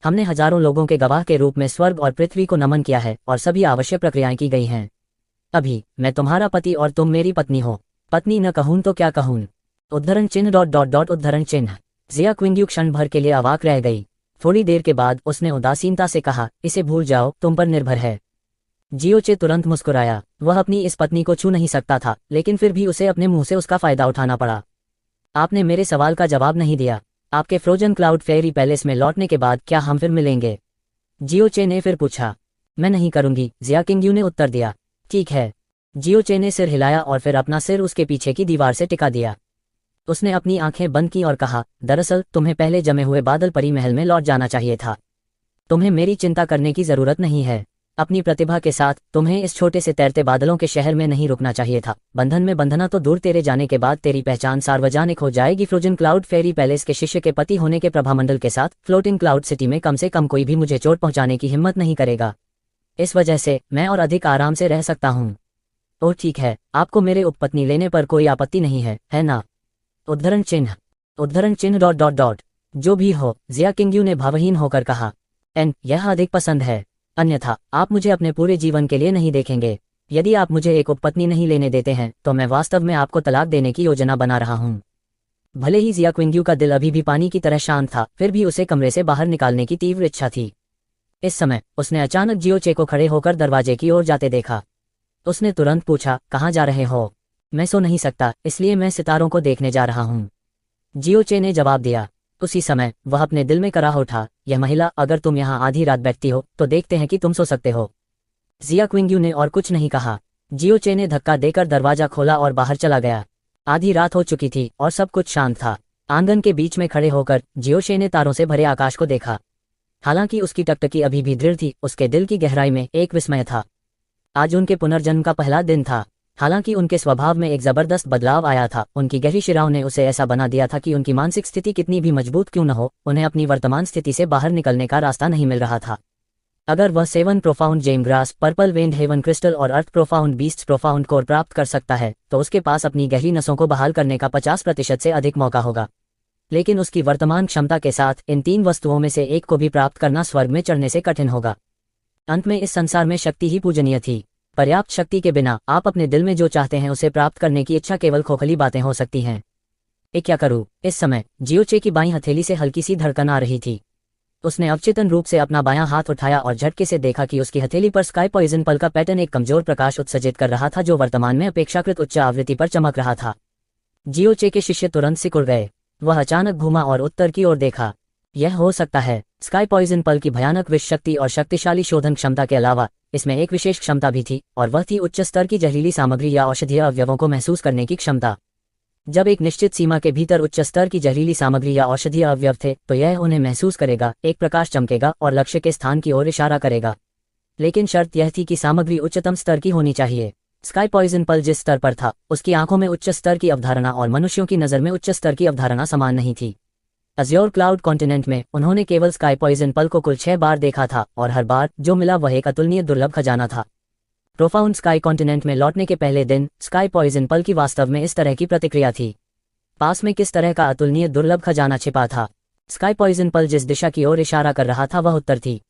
हमने हजारों लोगों के गवाह के रूप में स्वर्ग और पृथ्वी को नमन किया है और सभी आवश्यक प्रक्रियाएं की गई हैं। अभी मैं तुम्हारा पति और तुम मेरी पत्नी हो। पत्नी न कहूं तो क्या कहूं? उद्धरण चिन्ह ... उद्धरण चिन्ह। जिया किंग्यू क्षण भर के लिए अवाक रह गई। थोड़ी देर के बाद उसने उदासीनता से कहा, इसे भूल जाओ, तुम पर निर्भर है। जियो चे तुरंत मुस्कुराया। वह अपनी इस पत्नी को छू नहीं सकता था, लेकिन फिर भी उसे अपने मुंह से उसका फायदा उठाना पड़ा। आपने मेरे सवाल का जवाब नहीं दिया। आपके फ्रोजन क्लाउड फेरी पैलेस में लौटने के बाद क्या हम फिर मिलेंगे? जियो चे ने फिर पूछा। मैं नहीं करूंगी, जिया किंग्यू ने उत्तर दिया। ठीक है। जियो चे ने सिर हिलाया और फिर अपना सिर उसके पीछे की दीवार से टिका दिया। उसने अपनी आंखें बंद की और कहा, दरअसल तुम्हें पहले जमे हुए बादल परी महल में लौट जाना चाहिए था। तुम्हें मेरी चिंता करने की जरूरत नहीं है। अपनी प्रतिभा के साथ तुम्हें इस छोटे से तैरते बादलों के शहर में नहीं रुकना चाहिए था। बंधन में बंधना तो दूर, तेरे जाने के बाद तेरी पहचान सार्वजनिक हो जाएगी। फ्रोजन क्लाउड फेरी पैलेस के शिष्य के पति होने के प्रभामंडल के साथ फ्लोटिंग क्लाउड सिटी में कम से कम कोई भी मुझे चोट पहुंचाने की हिम्मत नहीं करेगा। इस वजह से मैं और अधिक आराम से रह सकता हूँ। ओह ठीक है, आपको मेरे उपपत्नी लेने पर कोई आपत्ति नहीं है ना? उद्धरण चिन्ह डॉट डॉट डॉट। जो भी हो, जिया किंगयू ने भावहीन होकर कहा। यह अधिक पसंद है, अन्यथा आप मुझे अपने पूरे जीवन के लिए नहीं देखेंगे। यदि आप मुझे एक उपपत्नी नहीं लेने देते हैं तो मैं वास्तव में आपको तलाक देने की योजना बना रहा हूँ। भले ही जिया क्विंगयू का दिल अभी भी पानी की तरह शांत था, फिर भी उसे कमरे से बाहर निकालने की तीव्र इच्छा थी। इस समय उसने अचानक जियो चे को खड़े होकर दरवाजे की ओर जाते देखा। उसने तुरंत पूछा, कहाँ जा रहे हो? मैं सो नहीं सकता, इसलिए मैं सितारों को देखने जा रहा हूँ, जियो चे ने जवाब दिया। उसी समय वह अपने दिल में कराह उठा, यह महिला, अगर तुम यहाँ आधी रात बैठती हो तो देखते हैं कि तुम सो सकते हो। जिया क्विंगयू ने और कुछ नहीं कहा। जियो चे ने धक्का देकर दरवाजा खोला और बाहर चला गया। आधी रात हो चुकी थी और सब कुछ शांत था। आंगन के बीच में खड़े होकर जियो चे ने तारों से भरे आकाश को देखा। हालांकि उसकी टकटकी अभी भी दृढ़ थी, उसके दिल की गहराई में एक विस्मय था। आज उनके पुनर्जन्म का पहला दिन था। हालांकि उनके स्वभाव में एक जबरदस्त बदलाव आया था। उनकी गहरी शिराओं ने उसे ऐसा बना दिया था कि उनकी मानसिक स्थिति कितनी भी मजबूत क्यों न हो, उन्हें अपनी वर्तमान स्थिति से बाहर निकलने का रास्ता नहीं मिल रहा था। अगर वह 7 प्रोफाउंड जेम ग्रास, पर्पल वेंड हेवन क्रिस्टल और earth profound beasts profound core प्राप्त कर सकता है तो उसके पास अपनी गहरी नसों को बहाल करने का 50% से अधिक मौका होगा। लेकिन उसकी वर्तमान क्षमता के साथ इन 3 वस्तुओं में से एक को भी प्राप्त करना स्वर्ग में चढ़ने से कठिन होगा। अंत में इस संसार में शक्ति ही पूजनीय थी। पर्याप्त शक्ति के बिना आप अपने दिल में जो चाहते हैं उसे प्राप्त करने की इच्छा केवल खोखली बातें हो सकती हैं। क्या करूं? इस समय जियो चे की बाईं हथेली से हल्की सी धड़कन आ रही थी। उसने अवचेतन रूप से अपना बायां हाथ उठाया और झटके से देखा कि उसकी हथेली पर स्काई पॉइजन पल का पैटर्न एक कमजोर प्रकाश उत्सर्जित कर रहा था, जो वर्तमान में अपेक्षाकृत उच्च आवृत्ति पर चमक रहा था। जियो चे के शिष्य तुरंत सिकुड़ गए। वह अचानक घूमा और उत्तर की ओर देखा। यह हो सकता है। स्काई पॉइजन पल की भयानक विष शक्ति और शक्तिशाली शोधन क्षमता के अलावा इसमें एक विशेष क्षमता भी थी, और वह थी उच्च स्तर की जहरीली सामग्री या औषधीय अवयवों को महसूस करने की क्षमता। जब एक निश्चित सीमा के भीतर उच्च स्तर की जहरीली सामग्री या औषधीय अवयव थे तो यह उन्हें महसूस करेगा, एक प्रकाश चमकेगा और लक्ष्य के स्थान की ओर इशारा करेगा। लेकिन शर्त यह थी कि सामग्री उच्चतम स्तर की होनी चाहिए। स्काई पॉइजन पल जिस स्तर पर था उसकी आंखों में उच्च स्तर की अवधारणा और मनुष्यों की नज़र में उच्च स्तर की अवधारणा समान नहीं थी। अज्योर क्लाउड कॉन्टिनेंट में उन्होंने केवल स्काई पॉइजन पल को कुल 6 बार देखा था और हर बार जो मिला वह एक अतुलनीय दुर्लभ खजाना था। प्रोफाउंड स्काई कॉन्टिनेंट में लौटने के पहले दिन स्काई पॉइजन पल की वास्तव में इस तरह की प्रतिक्रिया थी। पास में किस तरह का अतुलनीय दुर्लभ खजाना छिपा था? स्काई पॉइजन पल जिस दिशा की ओर इशारा कर रहा था वह उत्तर थी,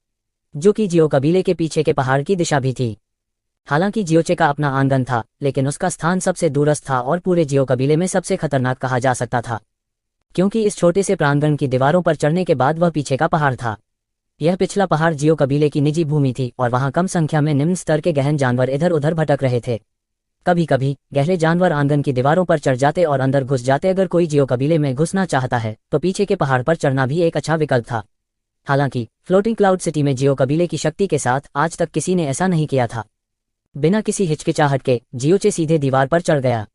जो कि जियो कबीले के पीछे के पहाड़ की दिशा भी थी। हालांकि जियोचे का अपना आंगन था, लेकिन उसका स्थान सबसे दूरस्थ था और पूरे जियो कबीले में सबसे खतरनाक कहा जा सकता था, क्योंकि इस छोटे से प्रांगण की दीवारों पर चढ़ने के बाद वह पीछे का पहाड़ था। यह पिछला पहाड़ जियो कबीले की निजी भूमि थी और वहां कम संख्या में निम्न स्तर के गहन जानवर इधर उधर भटक रहे थे। कभी कभी गहरे जानवर आंगन की दीवारों पर चढ़ जाते और अंदर घुस जाते। अगर कोई जियो कबीले में घुसना चाहता है तो पीछे के पहाड़ पर चढ़ना भी एक अच्छा विकल्प था। हालांकि फ्लोटिंग क्लाउड सिटी में जियो कबीले की शक्ति के साथ आज तक किसी ने ऐसा नहीं किया था। बिना किसी हिचकिचाहट के जियोचे सीधे दीवार पर चढ़ गया।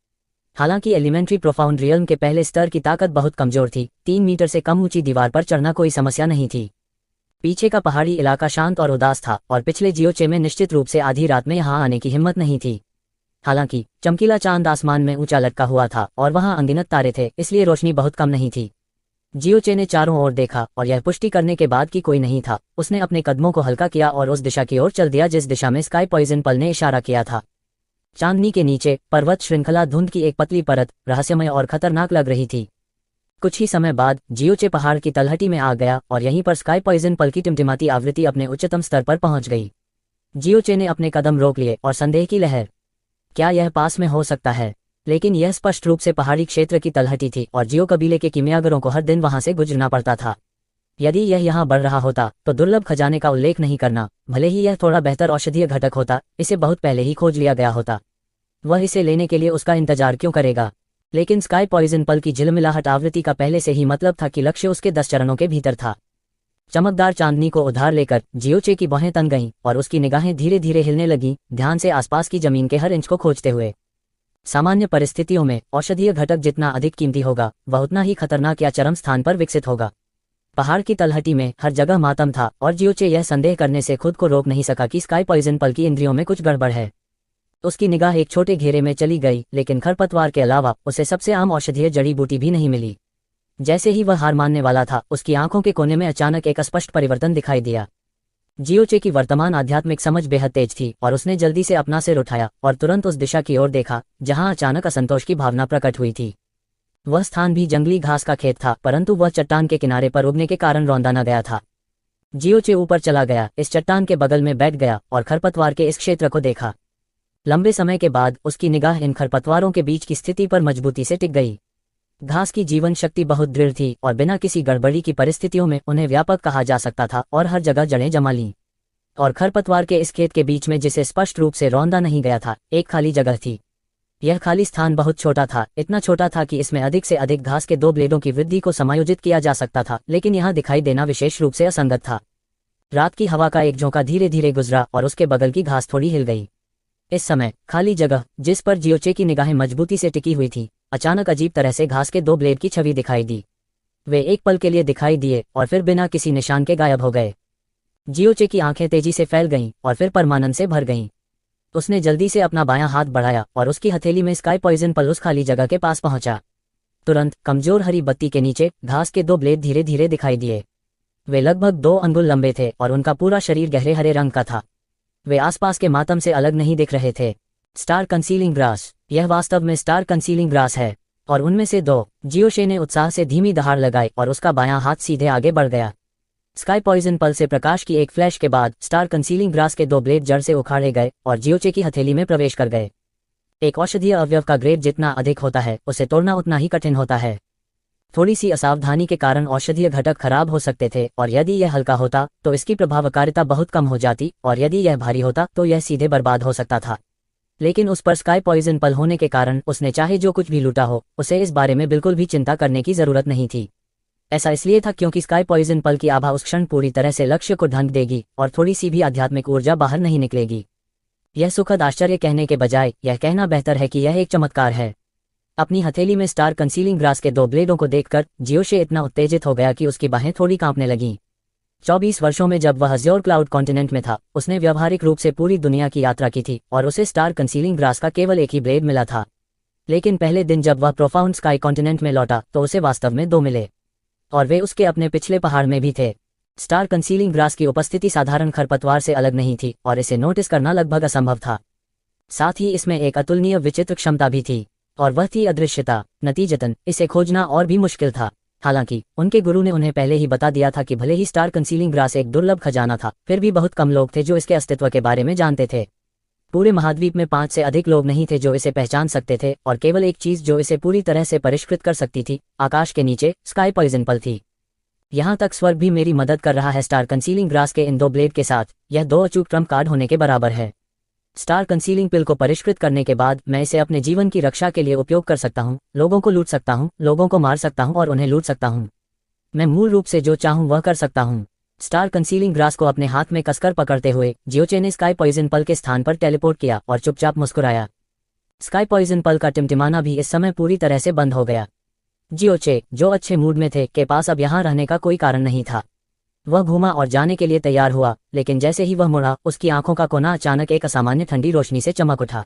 हालांकि एलिमेंट्री प्रोफाउंड रियल्म के पहले स्तर की ताकत बहुत कमजोर थी। 3 मीटर से कम ऊंची दीवार पर चढ़ना कोई समस्या नहीं थी। पीछे का पहाड़ी इलाका शांत और उदास था और पिछले जियोचे में निश्चित रूप से आधी रात में यहां आने की हिम्मत नहीं थी। हालांकि चमकीला चांद आसमान में ऊंचा लटका हुआ था और वहां अनगिनत तारे थे, इसलिए रोशनी बहुत कम नहीं थी। जियोचे ने चारों ओर देखा और यह पुष्टि करने के बाद कि कोई नहीं था, उसने अपने कदमों को हल्का किया और उस दिशा की ओर चल दिया जिस दिशा में स्काई पॉइजन पल ने इशारा किया था। चांदनी के नीचे पर्वत श्रृंखला धुंध की एक पतली परत रहस्यमय और खतरनाक लग रही थी। कुछ ही समय बाद जियोचे पहाड़ की तलहटी में आ गया और यहीं पर स्काई पॉइजन पल की टिमटिमाती आवृत्ति अपने उच्चतम स्तर पर पहुंच गई। जियोचे ने अपने कदम रोक लिए और संदेह की लहर, क्या यह पास में हो सकता है? लेकिन यह स्पष्ट रूप से पहाड़ी क्षेत्र की तलहटी थी और जियो कबीले के किमियागरों को हर दिन वहां से गुजरना पड़ता था। यदि यह यहाँ बढ़ रहा होता तो दुर्लभ खजाने का उल्लेख नहीं करना, भले ही यह थोड़ा बेहतर औषधीय घटक होता, इसे बहुत पहले ही खोज लिया गया होता। वह इसे लेने के लिए उसका इंतजार क्यों करेगा? लेकिन स्काई पॉइजन पल की झिलमिलाहट आवृत्ति का पहले से ही मतलब था कि लक्ष्य उसके 10 चरणों के भीतर था। चमकदार चांदनी को उधार लेकर जियोचे की बाहें तन गईं और उसकी निगाहें धीरे धीरे हिलने लगीं, ध्यान से आसपास की जमीन के हर इंच को खोजते हुए। सामान्य परिस्थितियों में औषधीय घटक जितना अधिक कीमती होगा वह उतना ही खतरनाक या चरम स्थान पर विकसित होगा। पहाड़ की तलहटी में हर जगह मातम था और जियोचे यह संदेह करने से खुद को रोक नहीं सका कि स्काई पॉइजन पल की इंद्रियों में कुछ गड़बड़ है। उसकी निगाह एक छोटे घेरे में चली गई, लेकिन खरपतवार के अलावा उसे सबसे आम औषधीय जड़ी बूटी भी नहीं मिली। जैसे ही वह हार मानने वाला था, उसकी आंखों के कोने में अचानक एक स्पष्ट परिवर्तन दिखाई दिया। जियोचे की वर्तमान आध्यात्मिक समझ बेहद तेज थी और उसने जल्दी से अपना सिर उठाया और तुरंत उस दिशा की ओर देखा जहां अचानक असंतोष की भावना प्रकट हुई थी। वह स्थान भी जंगली घास का खेत था, परंतु वह चट्टान के किनारे पर उगने के कारण रौंदा न गया था। जियोचे ऊपर चला गया, इस चट्टान के बगल में बैठ गया और खरपतवार के इस क्षेत्र को देखा। लंबे समय के बाद उसकी निगाह इन खरपतवारों के बीच की स्थिति पर मजबूती से टिक गई। घास की जीवन शक्ति बहुत दृढ़ थी और बिना किसी गड़बड़ी की परिस्थितियों में उन्हें व्यापक कहा जा सकता था और हर जगह जड़ें जमा लीं। और खरपतवार के इस खेत के बीच में, जिसे स्पष्ट रूप से रौंदा नहीं गया था, एक खाली जगह थी। यह खाली स्थान बहुत छोटा था, इतना छोटा था कि इसमें अधिक से अधिक घास के 2 ब्लेडों की वृद्धि को समायोजित किया जा सकता था, लेकिन यहाँ दिखाई देना विशेष रूप से असंगत था। रात की हवा का एक झोंका धीरे धीरे गुजरा और उसके बगल की घास थोड़ी हिल गई। इस समय खाली जगह जिस पर जियोचे की निगाहें मजबूती से टिकी हुई थी, अचानक अजीब तरह से घास के 2 ब्लेड की छवि दिखाई दी। वे एक पल के लिए दिखाई दिए और फिर बिना किसी निशान के गायब हो गए। जियोचे की आंखें तेजी से फैल गईं और फिर परमानंद से भर गईं। उसने जल्दी से अपना बायां हाथ बढ़ाया और उसकी हथेली में स्काई पॉइजन पल उस खाली जगह के पास पहुंचा। तुरंत कमजोर हरी बत्ती के नीचे घास के 2 ब्लेड धीरे धीरे दिखाई दिए। वे लगभग 2 अंगुल लंबे थे और उनका पूरा शरीर गहरे हरे रंग का था। वे आसपास के मातम से अलग नहीं दिख रहे थे। स्टार कंसीलिंग ग्रास, यह वास्तव में स्टार कंसीलिंग ग्रास है। और उनमें से 2। जियोचे ने उत्साह से धीमी दहाड़ लगाई और उसका बायां हाथ सीधे आगे बढ़ गया। स्काई पॉइजन पल से प्रकाश की एक फ्लैश के बाद स्टार कंसीलिंग ग्रास के 2 ब्लेड जड़ से उखाड़े गए और जियोचे की हथेली में प्रवेश कर गए। एक औषधीय अवयव का ग्रेड जितना अधिक होता है, उसे तोड़ना उतना ही कठिन होता है। थोड़ी सी असावधानी के कारण औषधीय घटक खराब हो सकते थे और यदि यह हल्का होता तो इसकी प्रभावकारिता बहुत कम हो जाती, और यदि यह भारी होता तो यह सीधे बर्बाद हो सकता था। लेकिन उस पर स्काई पॉइजन पल होने के कारण उसने चाहे जो कुछ भी लूटा हो, उसे इस बारे में बिल्कुल भी चिंता करने की जरूरत नहीं थी। ऐसा इसलिए था क्योंकि स्काई पॉइजन पल की आभा उस क्षण पूरी तरह से लक्ष्य को ढंक देगी और थोड़ी सी भी आध्यात्मिक ऊर्जा बाहर नहीं निकलेगी। यह सुखद आश्चर्य कहने के बजाय यह कहना बेहतर है कि यह एक चमत्कार है। अपनी हथेली में स्टार कंसीलिंग ग्रास के 2 ब्लेडों को देखकर जियोचे इतना उत्तेजित हो गया कि उसकी बाहें थोड़ी कांपने लगीं। 24 वर्षों में जब वह अज़्योर क्लाउड कॉन्टिनेंट में था, उसने व्यावहारिक रूप से पूरी दुनिया की यात्रा की थी और उसे स्टार कंसीलिंग ग्रास का केवल एक ही ब्लेड मिला था। लेकिन पहले दिन जब वह प्रोफाउंड स्काई कॉन्टिनेंट में लौटा तो उसे वास्तव में 2 मिले, और वे उसके अपने पिछले पहाड़ में भी थे। स्टार कंसीलिंग ग्रास की उपस्थिति साधारण खरपतवार से अलग नहीं थी और इसे नोटिस करना लगभग असंभव था। साथ ही इसमें एक अतुलनीय विचित्र क्षमता भी थी, और वह थी अदृश्यता। नतीजतन इसे खोजना और भी मुश्किल था। हालांकि उनके गुरु ने उन्हें पहले ही बता दिया था कि भले ही स्टार कंसीलिंग ग्रास एक दुर्लभ खजाना था, फिर भी बहुत कम लोग थे जो इसके अस्तित्व के बारे में जानते थे। पूरे महाद्वीप में 5 से अधिक लोग नहीं थे जो इसे पहचान सकते थे, और केवल एक चीज जो इसे पूरी तरह से परिष्कृत कर सकती थी, आकाश के नीचे स्काई पॉइजन पल थी। यहाँ तक स्वर्ग भी मेरी मदद कर रहा है। स्टार कंसीलिंग ग्रास के इन 2 ब्लेड के साथ यह 2 अचूक ट्रम्प कार्ड होने के बराबर है। स्टार कंसीलिंग पिल को परिष्कृत करने के बाद मैं इसे अपने जीवन की रक्षा के लिए उपयोग कर सकता हूँ। लोगों को लूट सकता हूँ, लोगों को मार सकता हूँ और उन्हें लूट सकता हूँ। मैं मूल रूप से जो चाहूँ वह कर सकता हूँ। स्टार कंसीलिंग ग्रास को अपने हाथ में कसकर पकड़ते हुए जियोचे ने स्काई पॉइजन पल के स्थान पर टेलीपोर्ट किया और चुपचाप मुस्कुराया। स्काई पॉइजन पल का टिमटिमाना भी इस समय पूरी तरह से बंद हो गया। जियोचे, जो अच्छे मूड में थे, के पास अब यहाँ रहने का कोई कारण नहीं था। वह घूमा और जाने के लिए तैयार हुआ, लेकिन जैसे ही वह मुड़ा, उसकी आंखों का कोना अचानक एक असामान्य ठंडी रोशनी से चमक उठा।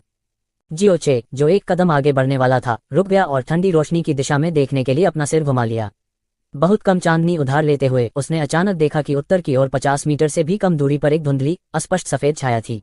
जियोचे, जो एक कदम आगे बढ़ने वाला था, रुक गया और ठंडी रोशनी की दिशा में देखने के लिए अपना सिर घुमा लिया। बहुत कम चांदनी उधार लेते हुए उसने अचानक देखा कि उत्तर की ओर 50 मीटर से भी कम दूरी पर एक धुंधली, अस्पष्ट सफेद छाया थी।